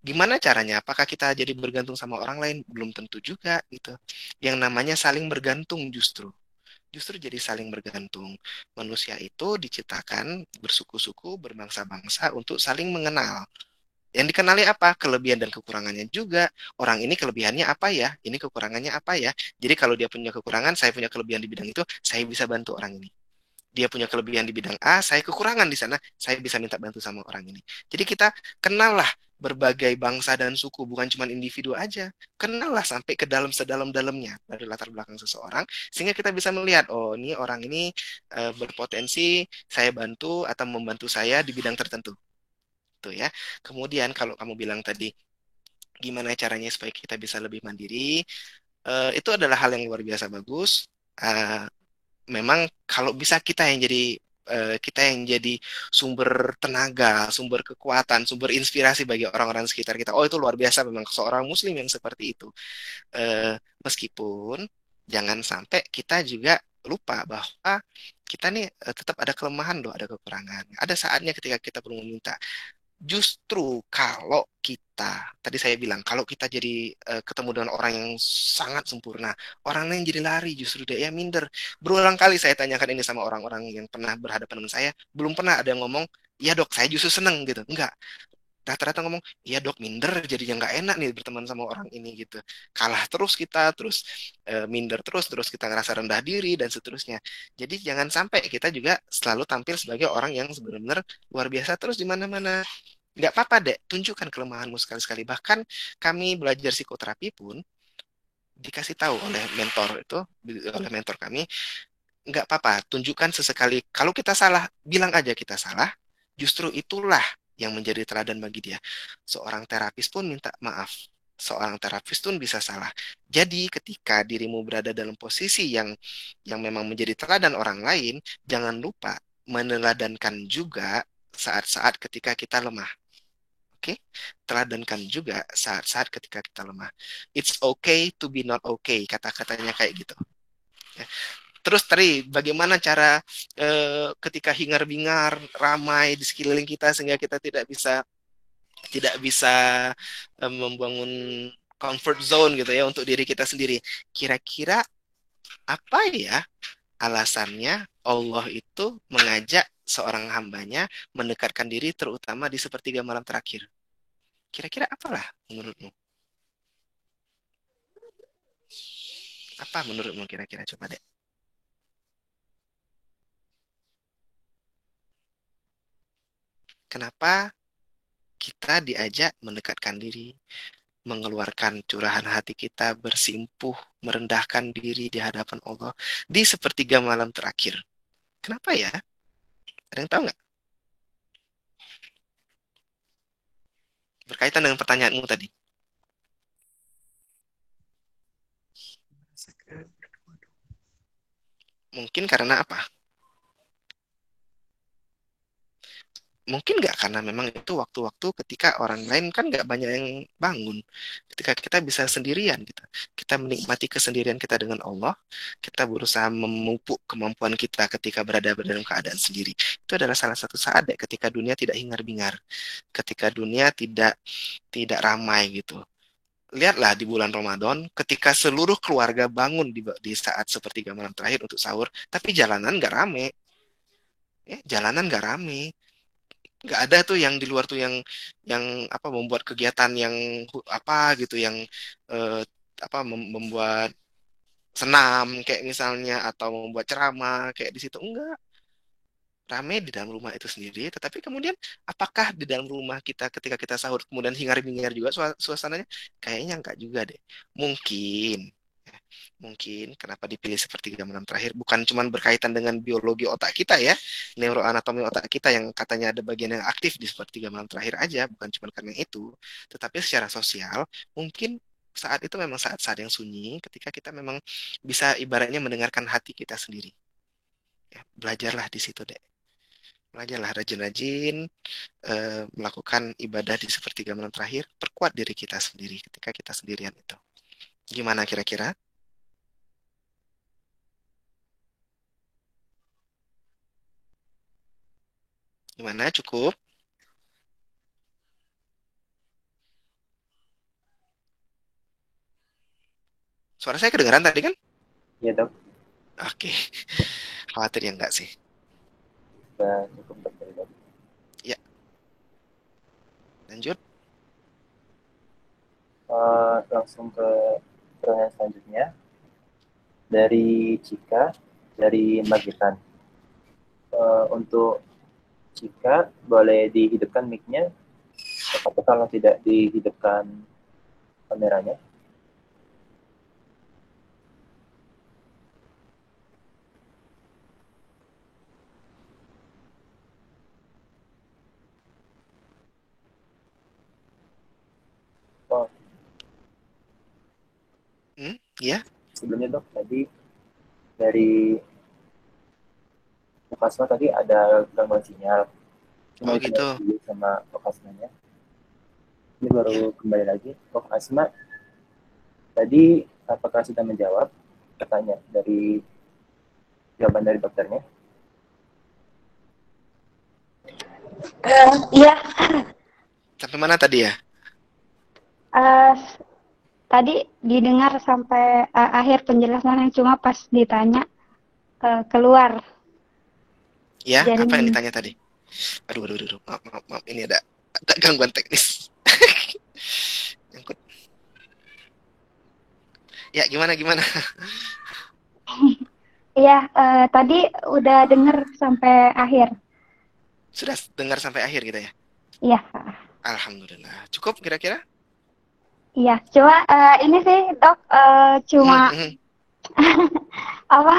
S2: gimana caranya? Apakah kita jadi bergantung sama orang lain? Belum tentu juga gitu. Yang namanya saling bergantung justru jadi saling bergantung. Manusia itu diciptakan bersuku-suku, berbangsa-bangsa untuk saling mengenal. Yang dikenali apa? Kelebihan dan kekurangannya juga. Orang ini kelebihannya apa ya? Ini kekurangannya apa ya? Jadi kalau dia punya kekurangan, saya punya kelebihan di bidang itu, saya bisa bantu orang ini. Dia punya kelebihan di bidang A, saya kekurangan di sana, saya bisa minta bantu sama orang ini. Jadi kita kenallah berbagai bangsa dan suku, bukan cuma individu aja. Kenallah sampai ke dalam sedalam-dalamnya dari latar belakang seseorang, sehingga kita bisa melihat, oh ini orang ini berpotensi saya bantu atau membantu saya di bidang tertentu. Tuh ya. Kemudian kalau kamu bilang tadi gimana caranya supaya kita bisa lebih mandiri, itu adalah hal yang luar biasa bagus. Eh, Memang kalau bisa kita yang jadi sumber tenaga, sumber kekuatan, sumber inspirasi bagi orang-orang sekitar kita. Oh, itu luar biasa memang seorang muslim yang seperti itu. Meskipun jangan sampai kita juga lupa bahwa kita nih tetap ada kelemahan loh, ada kekurangan. Ada saatnya ketika kita perlu meminta. Justru kalau kita, tadi saya bilang, kalau kita jadi ketemu dengan orang yang sangat sempurna, orang lain jadi lari, justru dia ya minder. Berulang kali saya tanyakan ini sama orang-orang yang pernah berhadapan dengan saya, belum pernah ada yang ngomong, iya dok, saya justru seneng gitu. Enggak, rata-rata ngomong, iya dok minder, jadinya nggak enak nih berteman sama orang ini gitu. Kalah terus kita, terus minder terus kita ngerasa rendah diri dan seterusnya. Jadi jangan sampai kita juga selalu tampil sebagai orang yang benar-benar luar biasa terus di mana-mana. Nggak apa-apa deh, tunjukkan kelemahanmu sekali-sekali. Bahkan kami belajar psikoterapi pun dikasih tahu oleh mentor kami, nggak apa-apa, tunjukkan sesekali. Kalau kita salah, bilang aja kita salah. Justru itulah yang menjadi teladan bagi dia. Seorang terapis pun minta maaf. Seorang terapis pun bisa salah. Jadi ketika dirimu berada dalam posisi yang memang menjadi teladan orang lain, jangan lupa meneladankan juga saat-saat ketika kita lemah. Oke, teladankan juga saat-saat ketika kita lemah. It's okay to be not okay, kata-katanya kayak gitu. Ya. Terus tadi bagaimana cara ketika hingar-bingar ramai di sekeliling kita sehingga kita tidak bisa membangun comfort zone gitu ya untuk diri kita sendiri. Kira-kira apa ya alasannya Allah itu mengajak seorang hambanya mendekatkan diri terutama di sepertiga malam terakhir? Kira-kira apalah menurutmu? Apa menurutmu kira-kira? Coba deh. Kenapa kita diajak mendekatkan diri, mengeluarkan curahan hati kita, bersimpuh, merendahkan diri di hadapan Allah di sepertiga malam terakhir? Kenapa ya? Ada yang tahu nggak? Berkaitan dengan pertanyaanmu tadi. Mungkin karena apa? Mungkin nggak karena memang itu waktu-waktu ketika orang lain kan nggak banyak yang bangun. Ketika kita bisa sendirian gitu. Kita menikmati kesendirian kita dengan Allah. Kita berusaha memupuk kemampuan kita ketika berada dalam keadaan sendiri. Itu adalah salah satu saat ya, ketika dunia tidak hingar-bingar. Ketika dunia tidak ramai gitu. Lihatlah di bulan Ramadan, ketika seluruh keluarga bangun di saat sepertiga malam terakhir untuk sahur, tapi jalanan nggak rame. Ya, jalanan nggak rame. Nggak ada tuh yang di luar tuh yang apa membuat kegiatan yang apa gitu yang eh, apa membuat senam kayak misalnya atau membuat ceramah kayak di situ enggak, rame di dalam rumah itu sendiri. Tetapi kemudian apakah di dalam rumah kita ketika kita sahur kemudian hingar-bingar juga suasananya? Kayaknya enggak juga deh. Mungkin ya, mungkin kenapa dipilih sepertiga malam terakhir bukan cuma berkaitan dengan biologi otak kita ya, neuroanatomi otak kita yang katanya ada bagian yang aktif di sepertiga malam terakhir aja, bukan cuma karena itu, tetapi secara sosial mungkin saat itu memang saat-saat yang sunyi ketika kita memang bisa ibaratnya mendengarkan hati kita sendiri. Ya, belajarlah di situ deh. Belajarlah rajin-rajin melakukan ibadah di sepertiga malam terakhir, perkuat diri kita sendiri ketika kita sendirian itu. Gimana kira-kira? Gimana? Cukup? Suara saya kedengaran tadi kan?
S1: Iya dok,
S2: Oke. Khawatir ya enggak sih?
S1: sudah cukup dok dari dok.
S2: Ya, lanjut.
S1: Langsung ke pertanyaan selanjutnya dari Cika dari Magetan. Untuk Cika boleh dihidupkan mic-nya, tapi kalau tidak dihidupkan kameranya. Oh,
S2: Ya.
S1: sebelumnya dok, tadi dari Lokasma tadi ada gangguan sinyal. Cuma
S2: Oh gitu.
S1: dulu sama Lokasmanya. Ini
S2: Ya.
S1: baru kembali lagi. Lokasma tadi apakah sudah menjawab pertanyaan dari jawaban dari dokternya?
S6: Iya,
S2: Sampai mana tadi ya?
S6: tadi didengar sampai akhir penjelasan yang cuma pas ditanya keluar.
S2: Ya,
S6: Jadi
S2: apa yang ditanya tadi? Aduh. Maaf. Ini ada gangguan teknis. Nyangkut. Ya, gimana?
S6: iya, tadi udah denger sampai akhir.
S2: Sudah dengar sampai akhir gitu ya?
S6: Iya,
S2: Alhamdulillah. Cukup kira-kira?
S6: iya. Cuma ini sih dok, cuma apa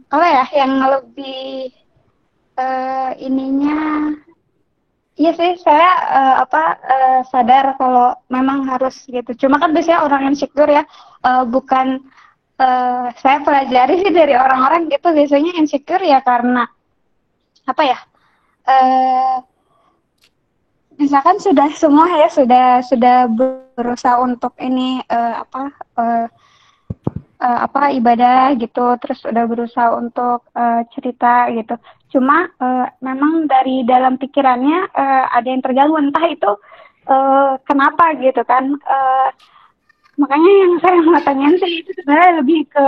S6: apa ya yang lebih ininya. Iya sih, saya sadar kalau memang harus gitu. Cuma kan biasanya orang insecure ya, bukan saya pelajari sih dari orang-orang gitu. Biasanya insecure ya karena apa ya? Misalkan sudah semua ya sudah berusaha untuk ini ibadah gitu, terus udah berusaha untuk cerita gitu. Cuma memang dari dalam pikirannya ada yang terganggu, entah itu kenapa gitu kan. Makanya yang saya mau tanyain sih itu sebenarnya lebih ke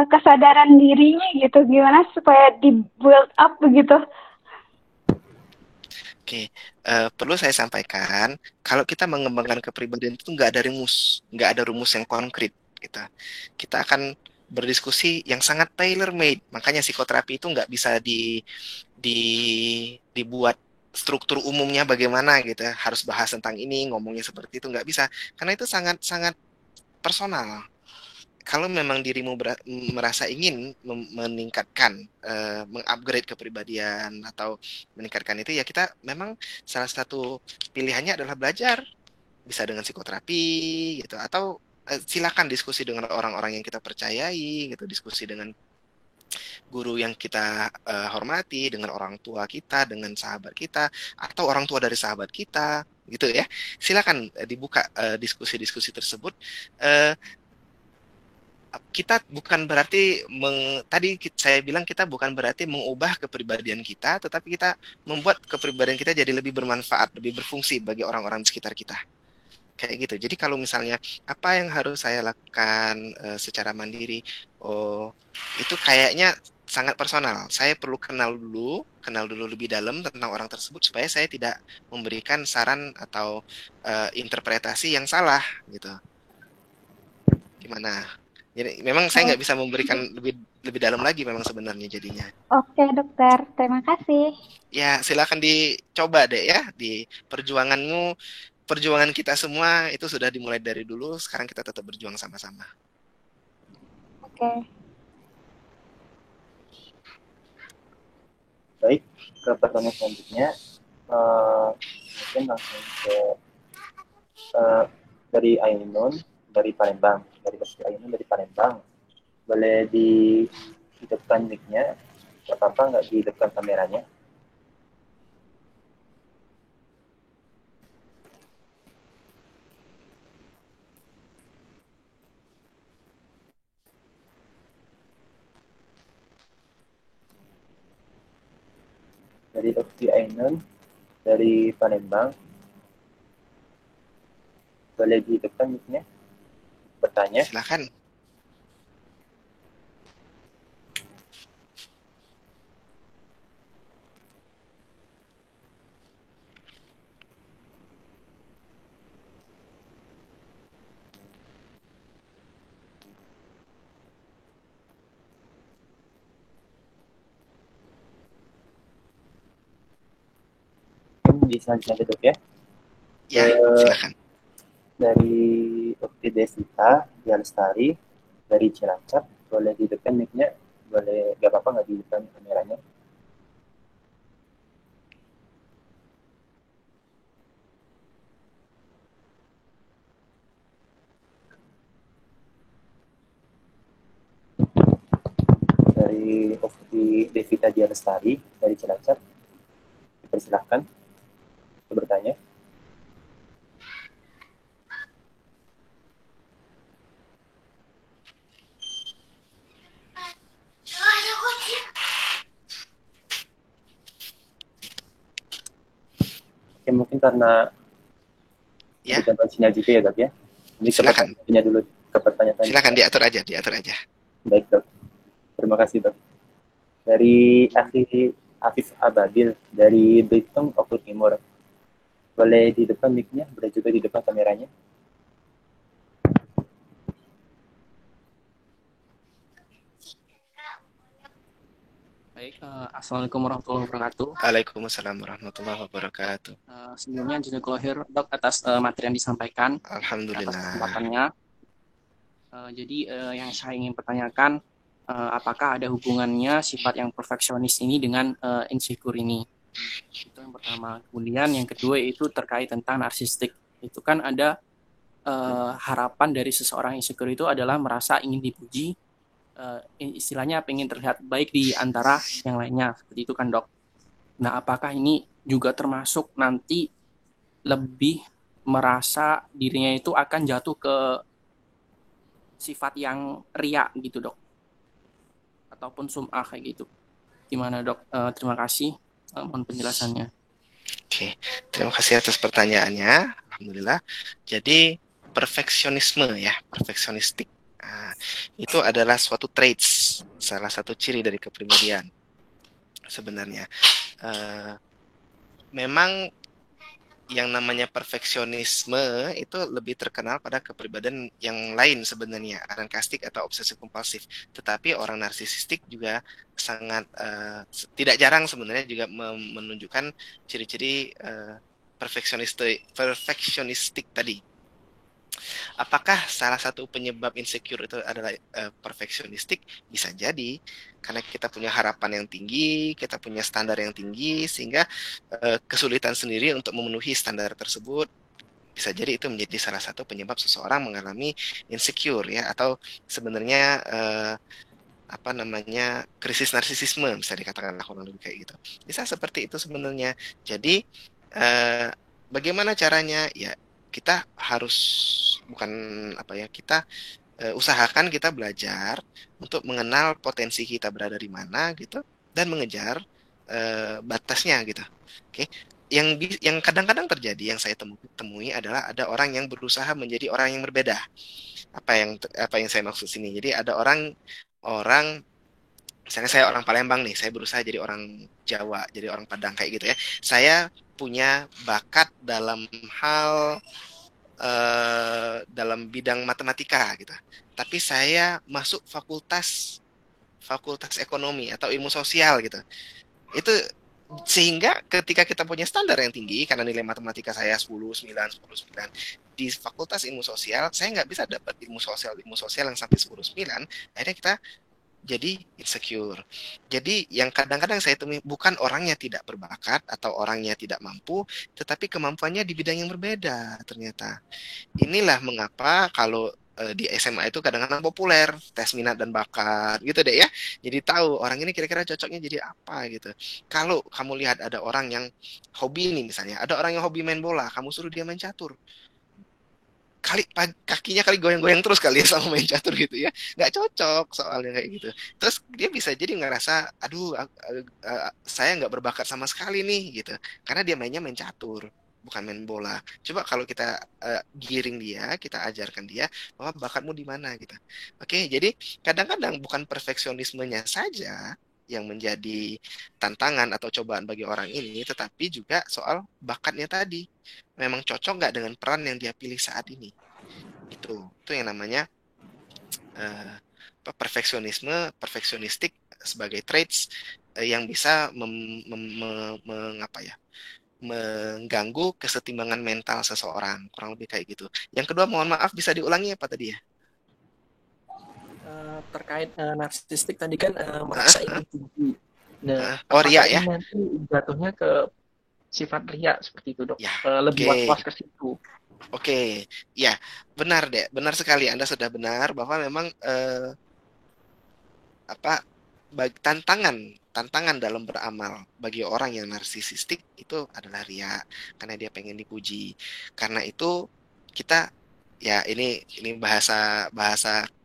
S6: kesadaran dirinya gitu, gimana supaya di build up begitu.
S2: Oke, perlu saya sampaikan, kalau kita mengembangkan kepribadian itu nggak ada rumus yang konkret. Kita akan berdiskusi yang sangat tailor-made. Makanya psikoterapi itu nggak bisa dibuat struktur umumnya bagaimana gitu. Harus bahas tentang ini, ngomongnya seperti itu nggak bisa, karena itu sangat-sangat personal. kalau memang dirimu merasa ingin meningkatkan, mengupgrade kepribadian atau meningkatkan itu, ya kita memang salah satu pilihannya adalah belajar, bisa dengan psikoterapi gitu, atau silakan diskusi dengan orang-orang yang kita percayai gitu, diskusi dengan guru yang kita hormati, dengan orang tua kita, dengan sahabat kita, atau orang tua dari sahabat kita gitu ya. Silakan dibuka diskusi-diskusi tersebut. Kita bukan berarti tadi saya bilang kita bukan berarti mengubah kepribadian kita, tetapi kita membuat kepribadian kita jadi lebih bermanfaat, lebih berfungsi bagi orang-orang di sekitar kita. Kayak gitu. Jadi kalau misalnya apa yang harus saya lakukan secara mandiri, oh itu kayaknya sangat personal. Saya perlu kenal dulu lebih dalam tentang orang tersebut supaya saya tidak memberikan saran atau interpretasi yang salah gitu. Gimana? Jadi memang saya nggak bisa memberikan lebih dalam lagi memang sebenarnya jadinya.
S6: Oke, dokter. Terima kasih.
S2: Ya, silakan dicoba deh ya di perjuanganmu. Perjuangan kita semua itu sudah dimulai dari dulu, sekarang kita tetap berjuang sama-sama.
S6: Oke.
S1: Baik, ke pertanyaan selanjutnya. Mungkin langsung ke dari Ainun dari Palembang. Dari Ainun dari Palembang. Boleh dihidupkan mic-nya? Gak apa-apa nggak dihidupkan kameranya? Dari Okti Ainun dari Palembang, boleh dihidupkan mic-nya? Bertanya.
S2: Silakan.
S1: Bisa ditutup ya.
S2: Ya, silakan.
S1: Dari Ukti Desita, Lestari, dari Cilacap, boleh dihidupkan mic-nya? Boleh, gak apa-apa nggak dihidupkan kameranya? Dari Ukti Desita Lestari, dari Cilacap, dipersilahkan bertanya. Oke, mungkin karena
S2: ya
S1: sinyal juga ya dok ya. Ini
S2: silakan
S1: dulu ke pertanyaan.
S2: Silakan diatur aja.
S1: Baik dok. Terima kasih dok. Dari Afif Ababil dari Belitung Oku Timur. Boleh di depan mic-nya, boleh juga di depan kameranya.
S7: Baik, Assalamualaikum warahmatullahi wabarakatuh.
S2: Waalaikumsalam warahmatullahi wabarakatuh.
S7: Sebelumnya jazakallahu khair dok atas materi yang disampaikan.
S2: Alhamdulillah.
S7: Atas kesempatannya. Jadi yang saya ingin pertanyakan, apakah ada hubungannya sifat yang perfeksionis ini dengan insecure ini? Itu yang pertama. Kemudian yang kedua itu terkait tentang narsistik. Itu kan ada harapan dari seseorang insecure itu adalah merasa ingin dipuji, istilahnya pengen terlihat baik di antara yang lainnya, seperti itu kan dok. Nah, apakah ini juga termasuk nanti lebih merasa dirinya itu akan jatuh ke sifat yang ria gitu dok, ataupun sum'ah kayak gitu? Gimana dok? Terima kasih, mohon penjelasannya.
S2: Oke, terima kasih atas pertanyaannya. Alhamdulillah. Jadi perfeksionisme ya, perfeksionistik. Nah, itu adalah suatu traits, salah satu ciri dari kepribadian sebenarnya. Memang yang namanya perfeksionisme itu lebih terkenal pada kepribadian yang lain sebenarnya, narkistik atau obsesif kompulsif. Tetapi orang narsisistik juga sangat tidak jarang sebenarnya juga menunjukkan ciri-ciri perfeksionistik tadi. Apakah salah satu penyebab insecure itu adalah perfeksionistik? Bisa jadi, karena kita punya harapan yang tinggi, kita punya standar yang tinggi, sehingga kesulitan sendiri untuk memenuhi standar tersebut. Bisa jadi itu menjadi salah satu penyebab seseorang mengalami insecure ya, atau sebenarnya apa namanya, krisis narsisisme bisa dikatakan kurang lebih kayak gitu. Bisa seperti itu sebenarnya. Jadi bagaimana caranya? Ya kita harus bukan apa ya, kita usahakan kita belajar untuk mengenal potensi kita berada di mana gitu, dan mengejar batasnya gitu. Oke. Yang kadang-kadang terjadi, yang saya temui adalah ada orang yang berusaha menjadi orang yang berbeda. Apa yang saya maksud sini? Jadi ada orang misalnya saya orang Palembang nih, saya berusaha jadi orang Jawa, jadi orang Padang kayak gitu ya. Saya punya bakat dalam hal dalam bidang matematika gitu. Tapi saya masuk fakultas ekonomi atau ilmu sosial gitu. Itu sehingga ketika kita punya standar yang tinggi, karena nilai matematika saya 10, 9, 10, 9, di fakultas ilmu sosial saya nggak bisa dapat ilmu sosial yang sampai 10, 9, akhirnya kita jadi insecure. Jadi yang kadang-kadang saya temui bukan orangnya tidak berbakat atau orangnya tidak mampu, tetapi kemampuannya di bidang yang berbeda ternyata. Inilah mengapa kalau di SMA itu kadang-kadang populer tes minat dan bakat gitu deh ya. Jadi tahu orang ini kira-kira cocoknya jadi apa gitu. Kalau kamu lihat ada orang yang hobi nih, misalnya ada orang yang hobi main bola, kamu suruh dia main catur, kakinya kali goyang-goyang terus kali ya sama main catur gitu ya, nggak cocok soalnya kayak gitu. Terus dia bisa jadi ngerasa, aduh saya nggak berbakat sama sekali nih gitu, karena dia mainnya main catur bukan main bola. Coba kalau kita giring dia, kita ajarkan dia bahwa bakatmu di mana gitu. Oke, jadi kadang-kadang bukan perfeksionismenya saja yang menjadi tantangan atau cobaan bagi orang ini, tetapi juga soal bakatnya tadi. Memang cocok nggak dengan peran yang dia pilih saat ini. Itu yang namanya perfeksionistik sebagai traits yang bisa mengganggu kesetimbangan mental seseorang, kurang lebih kayak gitu. Yang kedua, mohon maaf, bisa diulangi apa tadi ya?
S7: Terkait narsistik tadi kan merasa ingin tinggi. Nah,
S2: ria ya?
S7: Nanti jatuhnya ke sifat ria seperti itu, Dok.
S2: Ya,
S7: lebih was-was ke situ.
S2: Oke, ya benar deh, benar sekali. Anda sudah benar bahwa memang tantangan dalam beramal bagi orang yang narsisistik itu adalah ria, karena dia pengen dipuji. Karena itu kita, ya ini bahasa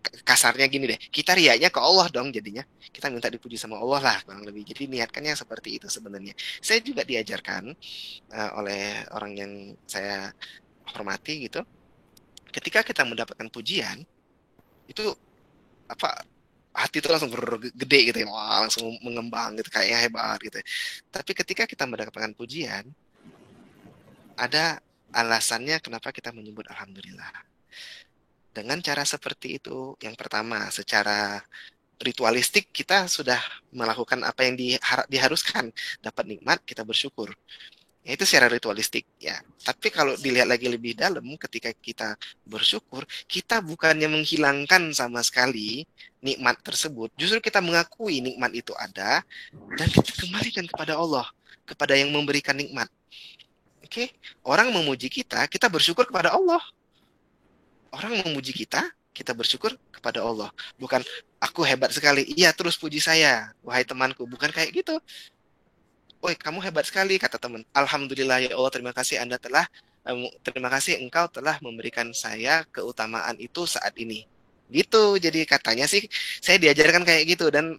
S2: kasarnya gini deh, kita riaknya ke Allah dong, jadinya kita minta dipuji sama Allah lah kurang lebih. Jadi niatkannya seperti itu sebenarnya. Saya juga diajarkan oleh orang yang saya hormati gitu, ketika kita mendapatkan pujian itu hati itu langsung gede gitu ya, wah, langsung mengembang gitu, kayaknya hebat gitu. Tapi ketika kita mendapatkan pujian, ada alasannya kenapa kita menyebut alhamdulillah. Dengan cara seperti itu, yang pertama, secara ritualistik kita sudah melakukan apa yang diharuskan, dapat nikmat, kita bersyukur. Itu secara ritualistik ya. Tapi kalau dilihat lagi lebih dalam, ketika kita bersyukur, kita bukannya menghilangkan sama sekali nikmat tersebut, justru kita mengakui nikmat itu ada dan kita kembalikan kepada Allah, kepada yang memberikan nikmat. Oke, orang memuji kita, kita bersyukur kepada Allah. Orang memuji kita, kita bersyukur kepada Allah. Bukan aku hebat sekali, iya terus puji saya, wahai temanku. Bukan kayak gitu. Woi, kamu hebat sekali, kata teman. Alhamdulillah ya Allah, terima kasih engkau telah memberikan saya keutamaan itu saat ini. Gitu, jadi katanya sih saya diajarkan kayak gitu. Dan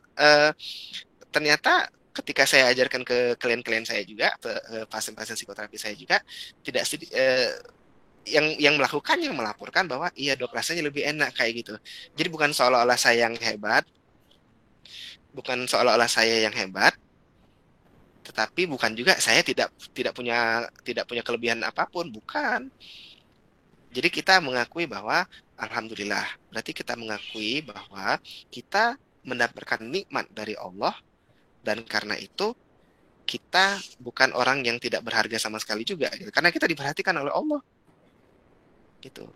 S2: ternyata ketika saya ajarkan ke klien-klien saya juga, pasien-pasien psikoterapi saya juga, tidak yang melakukannya melaporkan bahwa iya dok, rasanya lebih enak kayak gitu. Jadi bukan seolah-olah saya yang hebat, tetapi bukan juga saya tidak punya kelebihan apapun, bukan. Jadi kita mengakui bahwa alhamdulillah, berarti kita mengakui bahwa kita mendapatkan nikmat dari Allah, dan karena itu kita bukan orang yang tidak berharga sama sekali juga gitu. Karena kita diperhatikan oleh Allah gitu.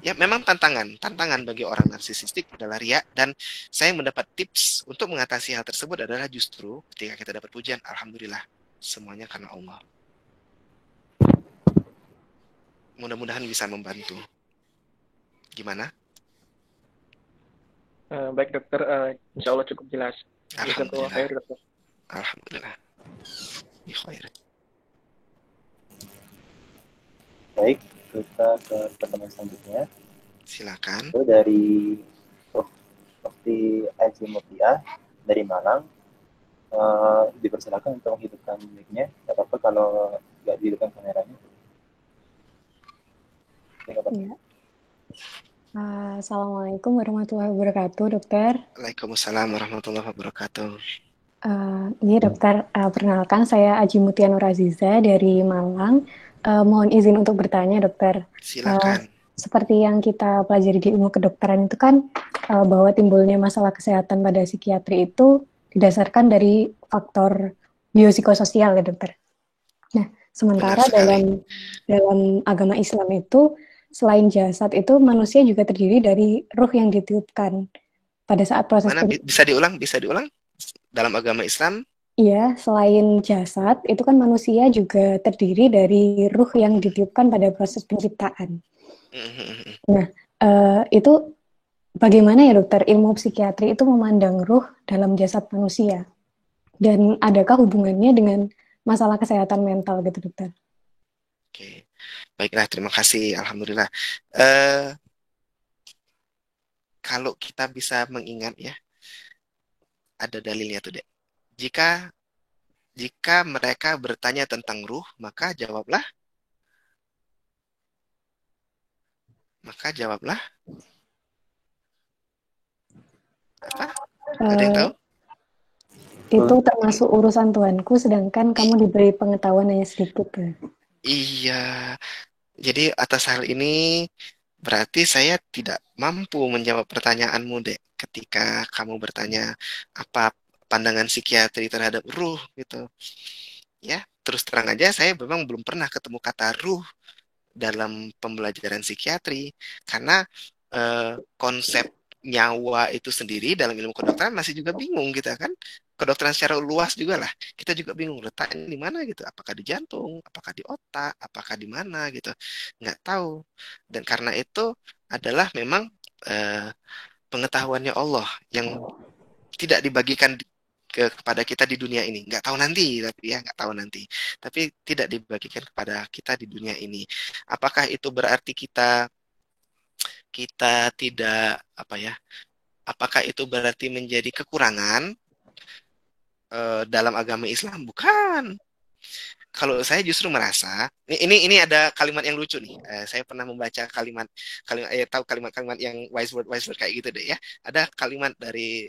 S2: Ya, memang tantangan bagi orang narsisistik adalah riya, dan saya mendapat tips untuk mengatasi hal tersebut adalah justru ketika kita dapat pujian, alhamdulillah, semuanya karena Allah. Mudah-mudahan bisa membantu. Gimana?
S8: Baik dokter, insya Allah cukup jelas. Jazakallah khair, dokter.
S2: Alhamdulillah. Khair.
S1: Baik, kita ke pertanyaan selanjutnya.
S2: Silakan.
S1: Itu dari Mufti Aji Mutia dari Malang. Dipersilakan untuk menghidupkan mic-nya. Tidak apa-apa kalau nggak dihidupkan kameranya.
S9: Ya. Assalamualaikum warahmatullahi wabarakatuh, dokter.
S2: Waalaikumsalam warahmatullahi wabarakatuh.
S9: Ini dokter, perkenalkan saya Aji Mutia Nur Aziza dari Malang. Mohon izin untuk bertanya, dokter.
S2: Silakan.
S9: Seperti yang kita pelajari di ilmu kedokteran itu kan bahwa timbulnya masalah kesehatan pada psikiatri itu didasarkan dari faktor biopsikososial ya, dokter. Nah, sementara dalam agama Islam itu selain jasad itu manusia juga terdiri dari ruh yang ditiupkan pada saat proses.
S2: Bisa diulang? Dalam agama Islam?
S9: Iya, selain jasad itu kan manusia juga terdiri dari ruh yang ditiupkan pada proses penciptaan. Nah, itu bagaimana ya dokter ilmu psikiatri itu memandang ruh dalam jasad manusia? Dan adakah hubungannya dengan masalah kesehatan mental gitu dokter?
S2: Oke, baiklah, terima kasih. Alhamdulillah. Kalau kita bisa mengingat ya, ada dalilnya tuh, Dek. Jika mereka bertanya tentang ruh, maka jawablah apa? Ada yang tahu?
S9: Itu termasuk urusan Tuhanku, sedangkan kamu diberi pengetahuan hanya sedikit.
S2: Iya. Jadi atas hal ini berarti saya tidak mampu menjawab pertanyaanmu, Dek, ketika kamu bertanya apa pandangan psikiatri terhadap ruh gitu. Ya, terus terang aja saya memang belum pernah ketemu kata ruh dalam pembelajaran psikiatri, karena konsep nyawa itu sendiri dalam ilmu kedokteran masih juga bingung gitu kan. Kedokteran secara luas juga lah, kita juga bingung letaknya di mana gitu, apakah di jantung, apakah di otak, apakah di mana gitu, nggak tahu. Dan karena itu adalah memang pengetahuannya Allah yang tidak dibagikan kepada kita di dunia ini, nggak tahu nanti, tapi tidak dibagikan kepada kita di dunia ini. Apakah itu berarti kita tidak apakah itu berarti menjadi kekurangan dalam agama Islam? Bukan. Kalau saya justru merasa ini ada kalimat yang lucu nih. Saya pernah membaca kalimat tahu kalimat yang wise word kayak gitu deh ya. Ada kalimat dari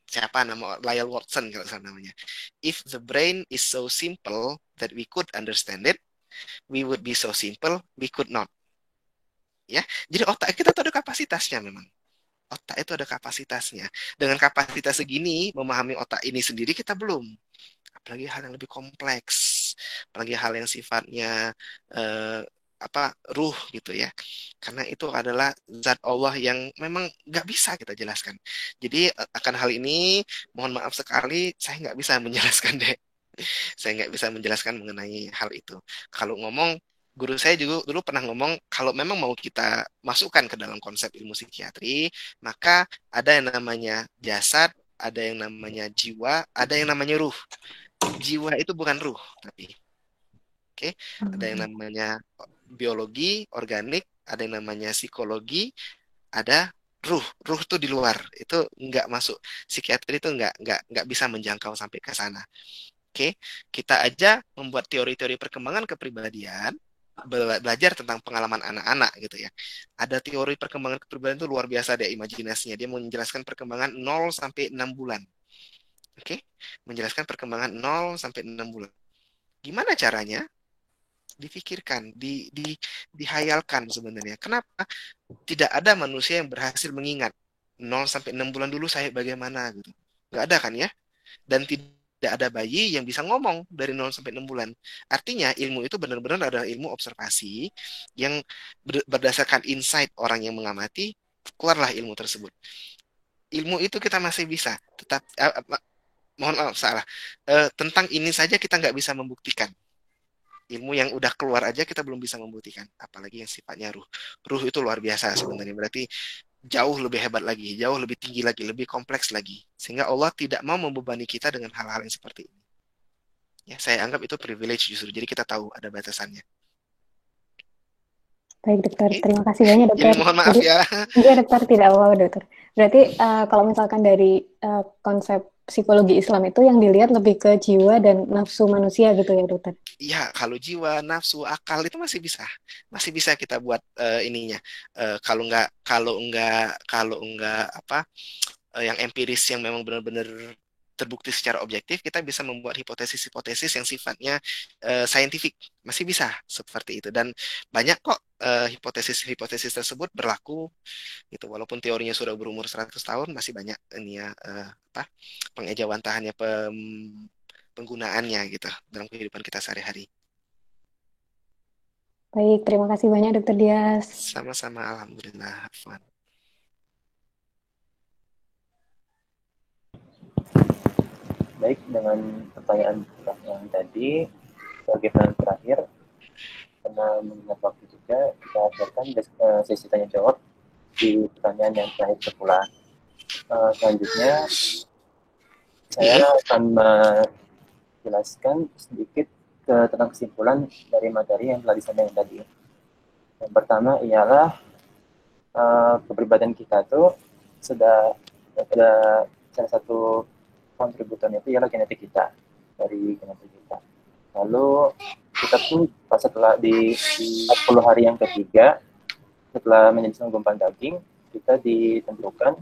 S2: siapa, nama Lyle Watson kalau salah namanya. If the brain is so simple that we could understand it, we would be so simple we could not. Ya, jadi otak kita tuh ada kapasitasnya memang. Otak itu ada kapasitasnya. Dengan kapasitas segini, memahami otak ini sendiri kita belum. Apalagi hal yang lebih kompleks, apalagi hal yang sifatnya ruh gitu ya. Karena itu adalah zat Allah yang memang nggak bisa kita jelaskan. Jadi akan hal ini mohon maaf sekali, saya nggak bisa menjelaskan deh. Saya nggak bisa menjelaskan mengenai hal itu. Kalau ngomong, guru saya juga dulu pernah ngomong, kalau memang mau kita masukkan ke dalam konsep ilmu psikiatri, maka ada yang namanya jasad, ada yang namanya jiwa, ada yang namanya ruh. Jiwa itu bukan ruh, tapi ada yang namanya biologi, organik, ada yang namanya psikologi, ada ruh. Ruh itu di luar, itu nggak masuk. Psikiatri itu nggak bisa menjangkau sampai ke sana. Kita aja membuat teori-teori perkembangan kepribadian, belajar tentang pengalaman anak-anak gitu ya. Ada teori perkembangan kepribadian itu luar biasa deh imajinasinya. Dia menjelaskan perkembangan 0 sampai 6 bulan. Menjelaskan perkembangan 0 sampai 6 bulan. Gimana caranya? Difikirkan, dihayalkan sebenarnya. Kenapa? Tidak ada manusia yang berhasil mengingat 0 sampai 6 bulan dulu saya bagaimana gitu. Nggak ada kan ya? Dan tidak tidak ada bayi yang bisa ngomong dari 0 sampai 6 bulan. Artinya ilmu itu benar-benar adalah ilmu observasi yang berdasarkan insight orang yang mengamati, keluarlah ilmu tersebut. Ilmu itu kita masih bisa, tetap mohon maaf salah. Tentang ini saja kita nggak bisa membuktikan. Ilmu yang udah keluar aja kita belum bisa membuktikan, apalagi yang sifatnya ruh. Ruh itu luar biasa sebenarnya. Berarti jauh lebih hebat lagi, jauh lebih tinggi lagi, lebih kompleks lagi. Sehingga Allah tidak mau membebani kita dengan hal-hal yang seperti ini. Ya, saya anggap itu privilege justru. Jadi kita tahu ada batasannya.
S9: Baik dokter,
S2: Oke.
S9: terima kasih banyak dokter.
S2: Jadi mohon maaf
S9: Jadi,
S2: ya.
S9: iya dokter, tidak apa-apa dokter. Berarti kalau misalkan dari konsep psikologi Islam itu yang dilihat lebih ke jiwa dan nafsu manusia gitu ya dokter?
S2: Ya, kalau jiwa, nafsu, akal itu masih bisa kita buat ininya. Kalau enggak apa yang empiris yang memang benar-benar terbukti secara objektif, kita bisa membuat hipotesis-hipotesis yang sifatnya saintifik, masih bisa seperti itu. Dan banyak kok hipotesis-hipotesis tersebut berlaku gitu, walaupun teorinya sudah berumur 100 tahun, masih banyak ini ya pengejawantahannya, penggunaannya gitu dalam kehidupan kita sehari-hari.
S9: Baik, terima kasih banyak dokter Dias.
S2: Sama-sama, alhamdulillah. Afwan.
S1: Baik, dengan pertanyaan yang tadi, sebagai pertanyaan terakhir, karena mengingat waktu juga, kita akhirkan sesi tanya jawab di pertanyaan yang terakhir pula. Selanjutnya, saya akan menjelaskan sedikit tentang kesimpulan dari materi yang telah disampaikan tadi. Yang pertama ialah kepribadian kita itu sudah ada salah satu kontributornya itu ialah genetik kita, dari genetik kita. Lalu kita pun pas setelah di 40 hari yang ketiga setelah menjadi segumpal daging, kita ditentukan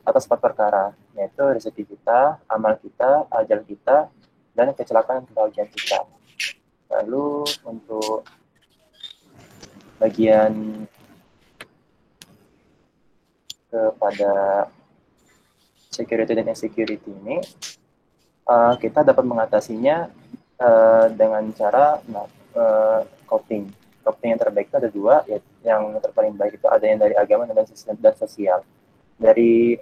S1: atas 4 perkara, yaitu rezeki kita, amal kita, ajal kita, dan kecelakaan dan kebahagiaan kita. Lalu untuk bagian kepada security dan insecurity ini, kita dapat mengatasinya dengan cara coping. Coping yang terbaik itu ada 2, yang terpaling baik itu ada yang dari agama dan sosial. Dari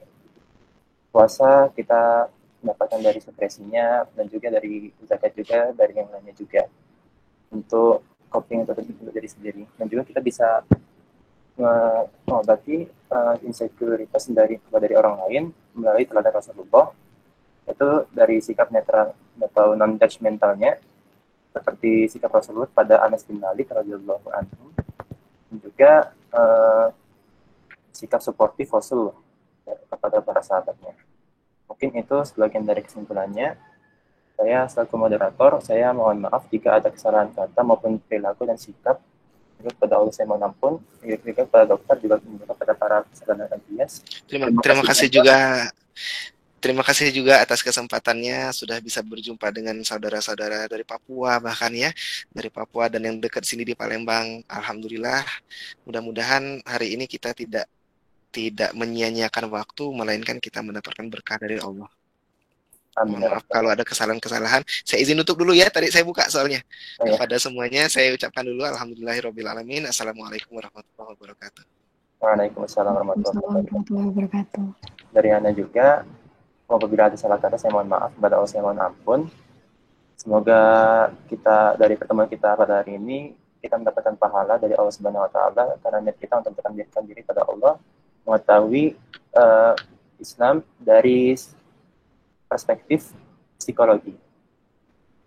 S1: puasa kita mendapatkan dari depresinya, dan juga dari zakat juga, dari yang lainnya juga. Untuk coping untuk diri sendiri. Dan juga kita bisa mengobati insekuritas dari orang lain melalui teladan Rasulullah, itu dari sikap netral atau non-judgmentalnya, seperti sikap Rasulullah pada Anas bin Malik radhiyallahu anhu, dan juga sikap suportif Rasul kepada para sahabatnya. Mungkin itu sebagian dari kesimpulannya. Saya selaku moderator, saya mohon maaf jika ada kesalahan kata maupun perilaku dan sikap. Juga kepada Allah saya mohon ampun, juga kepada dokter, juga kepada para peserta Dias.
S2: Terima kasih juga atas kesempatannya, sudah bisa berjumpa dengan saudara-saudara dari Papua, bahkan ya dari Papua dan yang dekat sini di Palembang. Alhamdulillah, mudah-mudahan hari ini kita tidak menyia-nyiakan waktu, melainkan kita mendapatkan berkah dari Allah. Mohon maaf kalau ada kesalahan-kesalahan. Saya izin tutup dulu ya, tadi saya buka soalnya. Kepada semuanya saya ucapkan dulu alhamdulillahirrabbilalamin. Assalamualaikum warahmatullahi wabarakatuh.
S1: Waalaikumsalam warahmatullahi
S9: wabarakatuh.
S1: Dari Anda juga, apabila ada salah kata saya mohon maaf, kepada Allah saya mohon ampun. Semoga kita dari pertemuan kita pada hari ini kita mendapatkan pahala dari Allah Subhanahu wa taala karena niat kita untuk mendekatkan diri pada Allah, mengetahui Islam dari perspektif psikologi.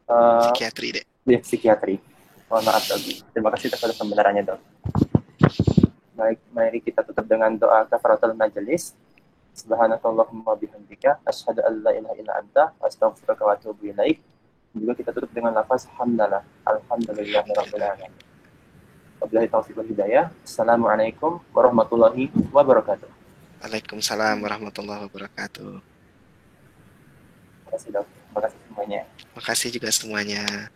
S2: Psikiatri deh.
S1: Psikiatri. Mohon maaf Dok. Terima kasih atas pembenarannya Dok. Baik, mari kita tutup dengan doa kafaratul majelis. Subhanakallahumma bihamdika asyhadu an la ilaha illa anta astaghfiruka wa atubu ilaik. Juga kita tutup dengan lafaz hamdalah. Alhamdulillahirabbil alamin. Wabillahi taufiq wal hidayah. Assalamualaikum warahmatullahi wabarakatuh.
S2: Waalaikumsalam warahmatullahi wabarakatuh.
S1: Terima kasih Dok. Terima kasih semuanya.
S2: Terima kasih juga semuanya.